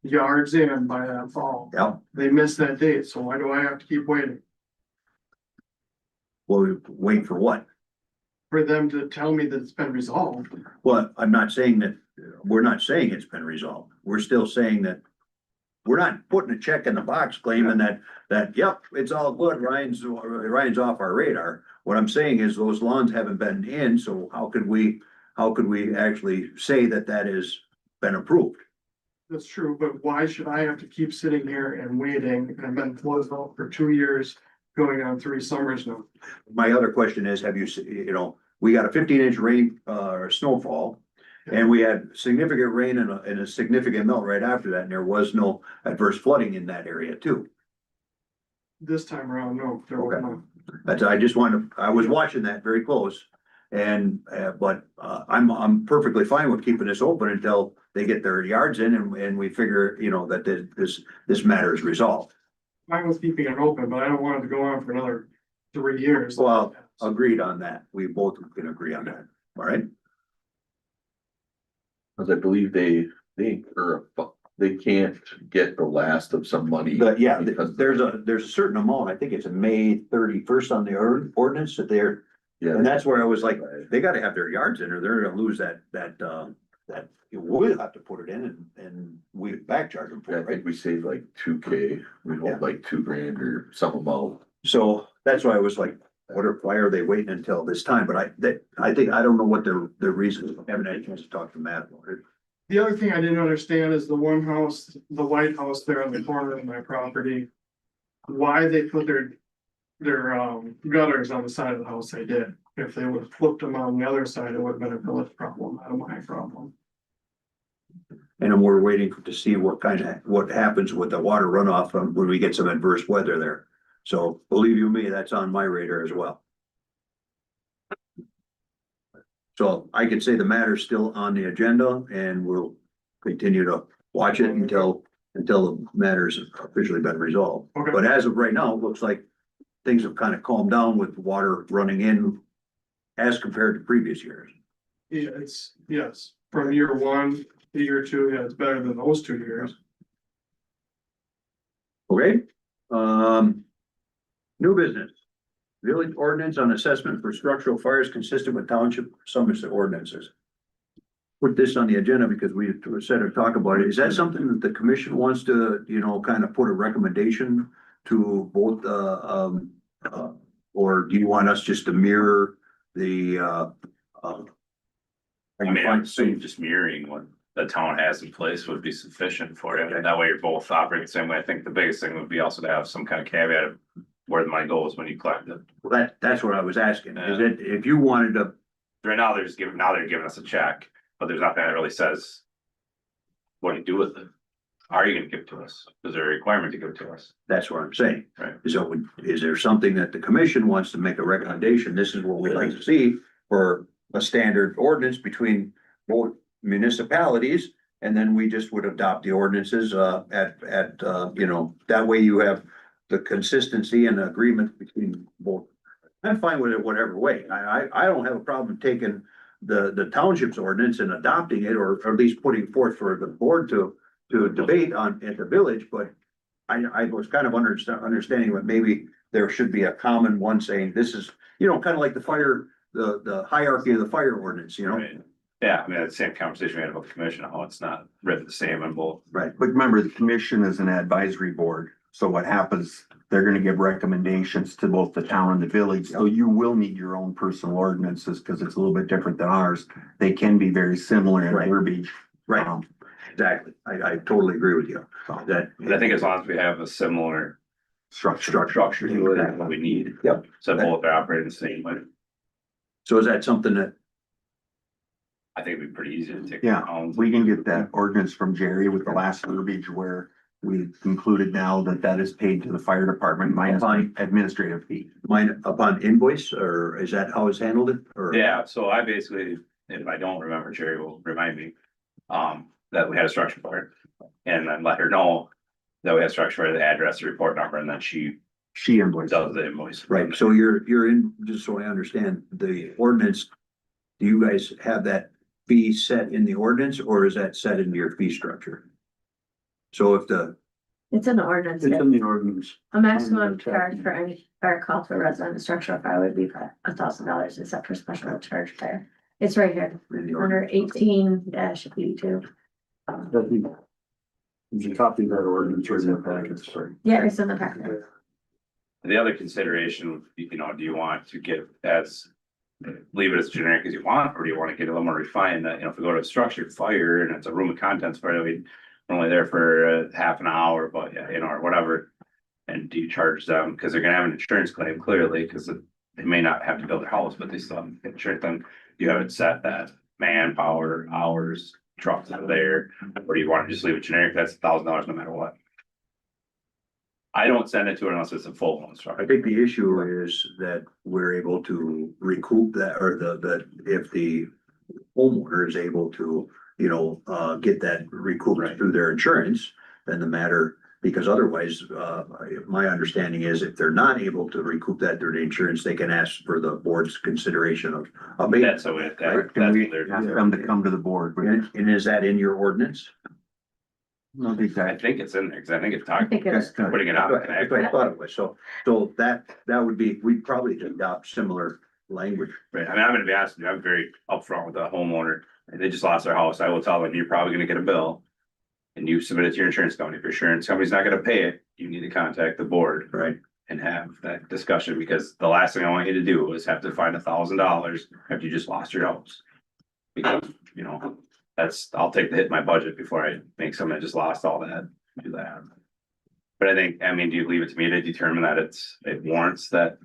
yards in by that fall.
Yeah,
They missed that date, so why do I have to keep waiting
well, we wait for what?
for them to tell me that it's been resolved?
Well, I'm not saying that, we're not saying it's been resolved. We're still saying that. We're not putting a check in the box claiming that, yep, it's all good, Ryan's off our radar. What I'm saying is those lawns haven't been in, so how could we actually say that has been approved?
That's true, but why should I have to keep sitting here and waiting? I've been closed off for 2 years, going on 3 summers now.
My other question is, have you, we got a 15-inch rain, snowfall. And we had significant rain and a significant melt right after that, and there was no adverse flooding in that area too.
This time around, no, there was not.
That's, I was watching that very close. And, but, I'm perfectly fine with keeping this open until they get their yards in and we figure, that this matter is resolved.
I was keeping it open, but I don't want it to go on for another 3 years.
Well, agreed on that. We both can agree on that, all right?
Cause I believe they can't get the last of some money.
But yeah,
Because
there's a certain amount, I think it's a May 31st on the ordinance that they're,
Yeah,
and that's where I was like, they gotta have their yards in or they're gonna lose that we'll have to put it in and we back charge them for
I
it, right?
think we saved like 2K, we hold like $2,000 or some amount.
So that's why I was like, why are they waiting until this time? But I think, I don't know what their reasons, I haven't had a chance to talk to Matt about it.
The other thing I didn't understand is the one house, the white house there on the corner of my property. Why they put their gutters on the side of the house they did. If they would have flipped them on the other side, it would have been a village problem, not a my problem.
And then we're waiting to see what happens with the water runoff when we get some adverse weather there. So believe you me, that's on my radar as well. So I could say the matter's still on the agenda and we'll continue to watch it until the matter's officially been resolved.
Okay.
But as of right now, it looks like things have kind of calmed down with water running in as compared to previous years.
Yeah, yes, from year 1 to year 2, yeah, it's better than those 2 years.
Okay, new business. Village ordinance on assessment for structural fires consistent with township Somerset ordinances. Put this on the agenda because we said to talk about it. Is that something that the commission wants to, you know, kind of put a recommendation to both, or do you want us just to mirror the,
I mean, I'm assuming just mirroring what the town has in place would be sufficient for it, and that way you're both operating the same way. I think the biggest thing would be also to have some kind of caveat of where the money goes when you collect it.
well, that's what I was asking. Is it, if you wanted to,
Right now, they're giving us a check, but there's nothing that really says what do you do with it? Are you gonna give it to us? Is there a requirement to give it to us?
that's what I'm saying.
Right.
So is there something that the commission wants to make a recommendation? This is what we'd like to see for a standard ordinance between both municipalities. And then we just would adopt the ordinances, you know, that way you have the consistency and agreement between both. I'm fine with it whatever way. I don't have a problem taking the township's ordinance and adopting it, or at least putting forth for the board to debate on at the village, but I was kind of understanding that maybe there should be a common one saying this is, you know, kind of like the fire, the hierarchy of the fire ordinance, you know?
Right. Yeah, I mean, that's the same conversation we had about the commission, how it's not written the same on both.
Right.
But remember, the commission is an advisory board, so what happens, they're gonna give recommendations to both the town and the village, so you will need your own personal ordinances, because it's a little bit different than ours. They can be very similar in
Right.
verbiage.
Right, exactly. I totally agree with you. That,
But I think as long as we have a similar
Structure.
structure to it, that's what we need.
Yep.
So both are operating the same way.
so is that something that,
I think it'd be pretty easy to take.
Yeah,
down.
we can get that ordinance from Jerry with the last verbiage where we concluded now that that is paid to the fire department minus
Fine.
administrative fee.
mine upon invoice, or is that how it's handled it? Or
Yeah, so I basically, if I don't remember, Jerry will remind me, that we had a structure fire. And then let her know that we had a structure fire, the address, the report number, and then she
invoiced.
does the invoice.
Right, so you're in, just so I understand, the ordinance, do you guys have that fee set in the ordinance, or is that set into your fee structure? So if the,
It's in the ordinance.
It's in the ordinance.
A maximum charge for any fire call to a resident structural fire would be $1,000 except for special charge fire. It's right here,
in the
under
ordinance,
18-82.
There's a copy of that ordinance right in the packet, sorry.
Yeah, it's in the packet.
The other consideration, you know, do you want to give as, leave it as generic as you want, or do you want to get a little more refined that, you know, if we go to a structured fire and it's a room of contents fire, we're only there for half an hour, but yeah, you know, or whatever. And do you charge them, because they're gonna have an insurance claim clearly, because they may not have to build their house, but they still have insurance, then you have it set that manpower, hours, trucks out there, or do you want to just leave it generic, that's $1,000 no matter what? I don't send it to her unless it's a full blown
I
structure.
think the issue is that we're able to recoup that, or if the homeowner is able to, you know, get that recouped through their insurance, then the matter, because otherwise, my understanding is if they're not able to recoup that through the insurance, they can ask for the board's consideration of abatement.
That's what
Right.
Can we
they're-
ask them to come to the board?
And is that in your ordinance?
No, the
I
exact.
think it's in there, because I think it's
I
talking,
think it is.
putting it out.
That's what I thought it was. So that would be, we'd probably adopt similar language.
Right, I mean, I'm gonna be honest with you, I'm very upfront with the homeowner, and they just lost their house, I will tell them, you're probably gonna get a bill. And you submit it to your insurance company, if your insurance company's not gonna pay it, you need to contact the board.
Right.
And have that discussion, because the last thing I want you to do is have to find $1,000 after you just lost your house. Because, you know, I'll take the hit in my budget before I make someone that just lost all that, do that. But I think, I mean, do you leave it to me to determine that it warrants that?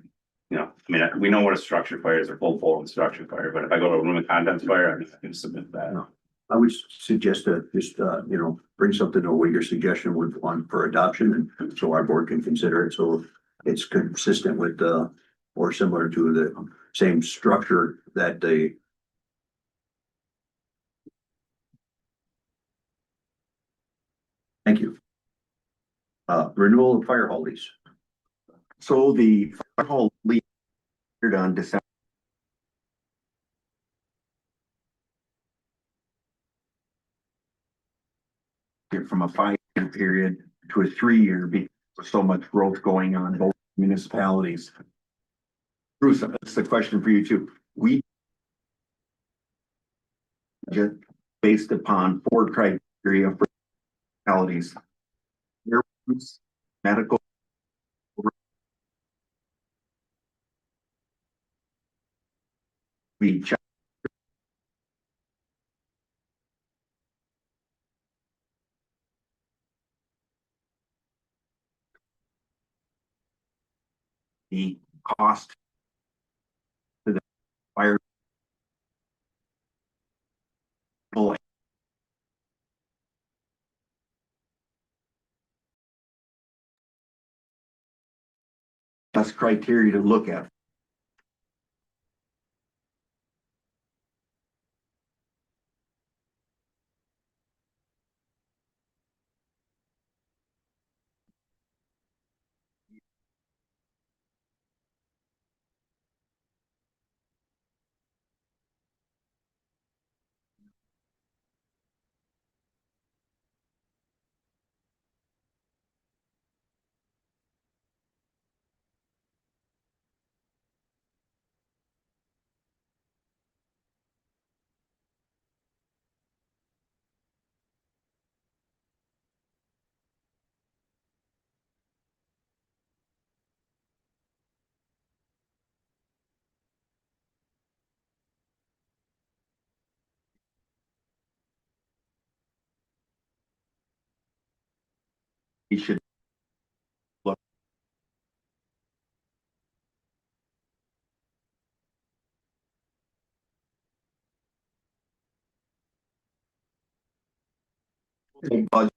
You know, I mean, we know what a structure fire is, a full structure fire, but if I go to a room of contents fire, I'm just gonna submit that.
No. I would suggest that just, you know, bring something to what your suggestion would want for adoption, and so our board can consider it, so it's consistent with, or similar to the same structure that they. Thank you. Renewal of fire hall lease.
So the fire hall lease on December. From a 5-year period to a 3-year so much growth going on both municipalities. Bruce, that's the question for you too. We just based upon 4 criteria for municipalities. Airports, medical. We check. The cost to the fire. That's criteria to look at. We should look. Budget.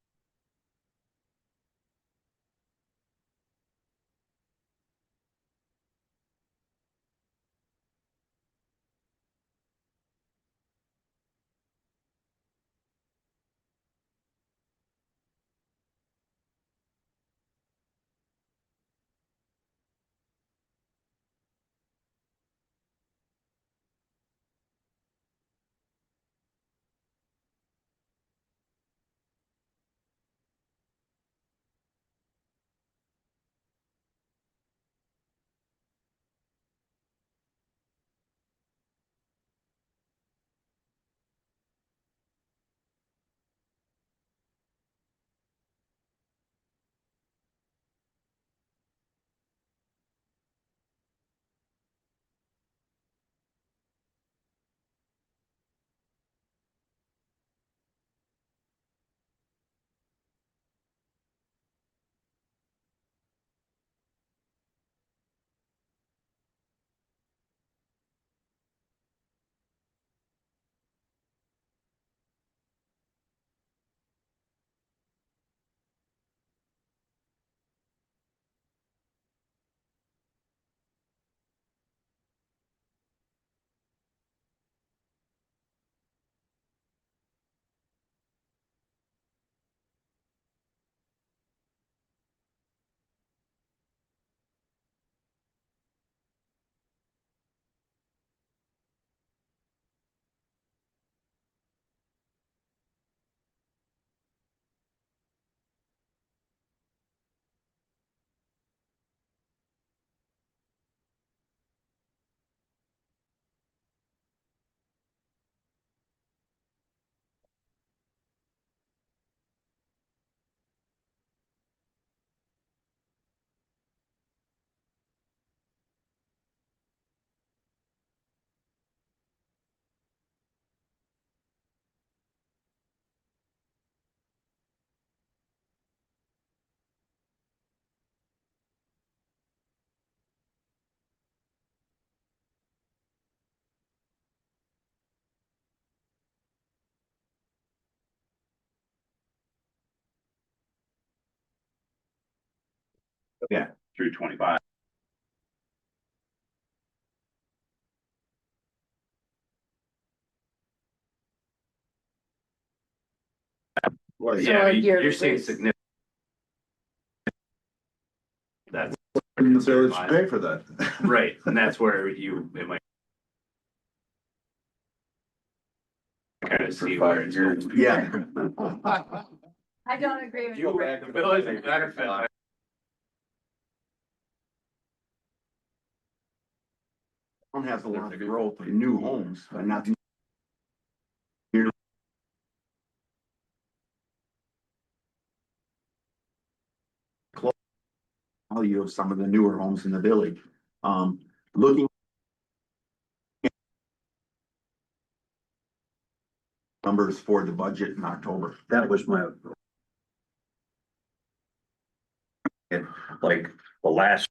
Yeah, through 25.
So
Yeah,
a
I mean,
yearly
you're seeing
raise.
significant. That's
So let's pay for that.
right, and that's where it might. Kind of see where it's going.
Yeah.
I don't agree with
You
you.
back the village, you benefit.
Town has a lot of growth in new homes, but not. Value of some of the newer homes in the village, looking. Numbers for the budget in October.
That was my. And like the last.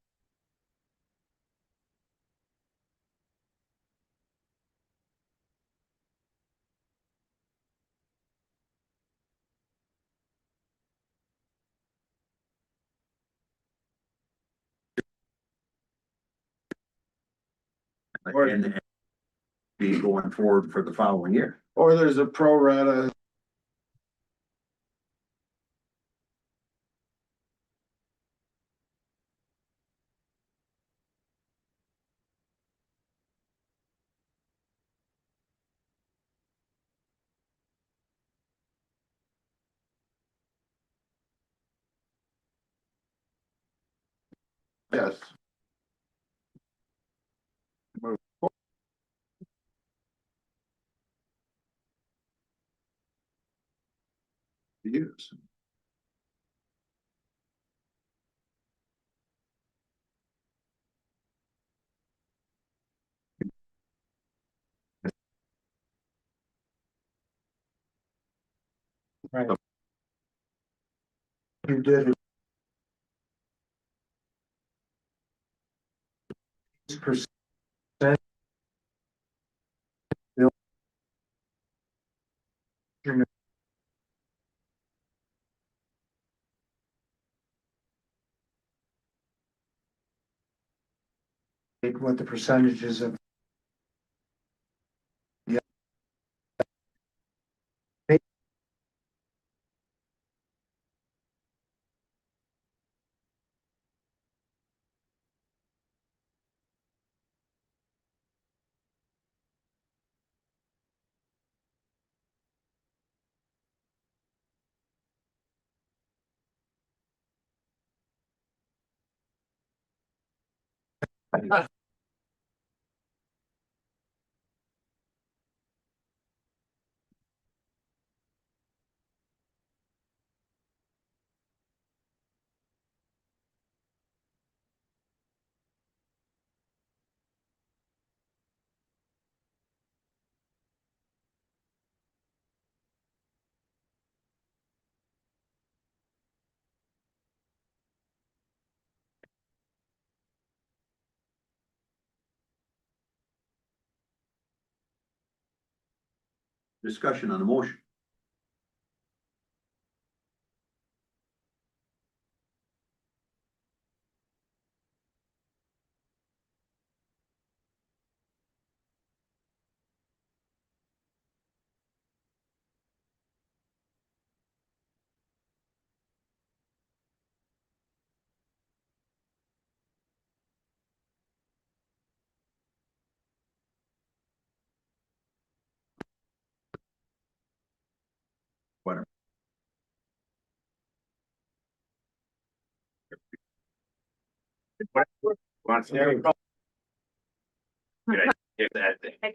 And be going forward for the following year.
Or there's a pro rata. Yes.
Use.
Right. You did. Percent. What the percentages of. Yeah.
Discussion on the motion. Whatever.
Wants to. Good idea, that thing.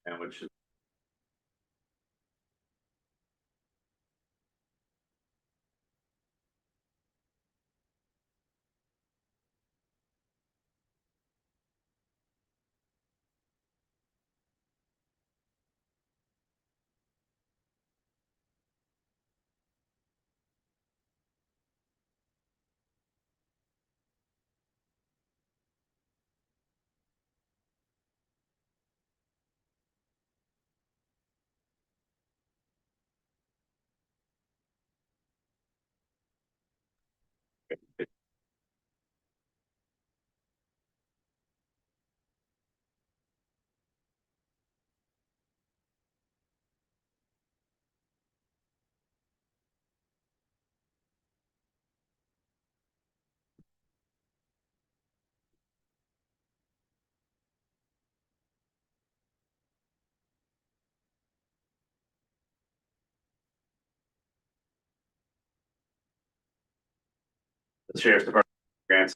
And which is. The sheriff's department grants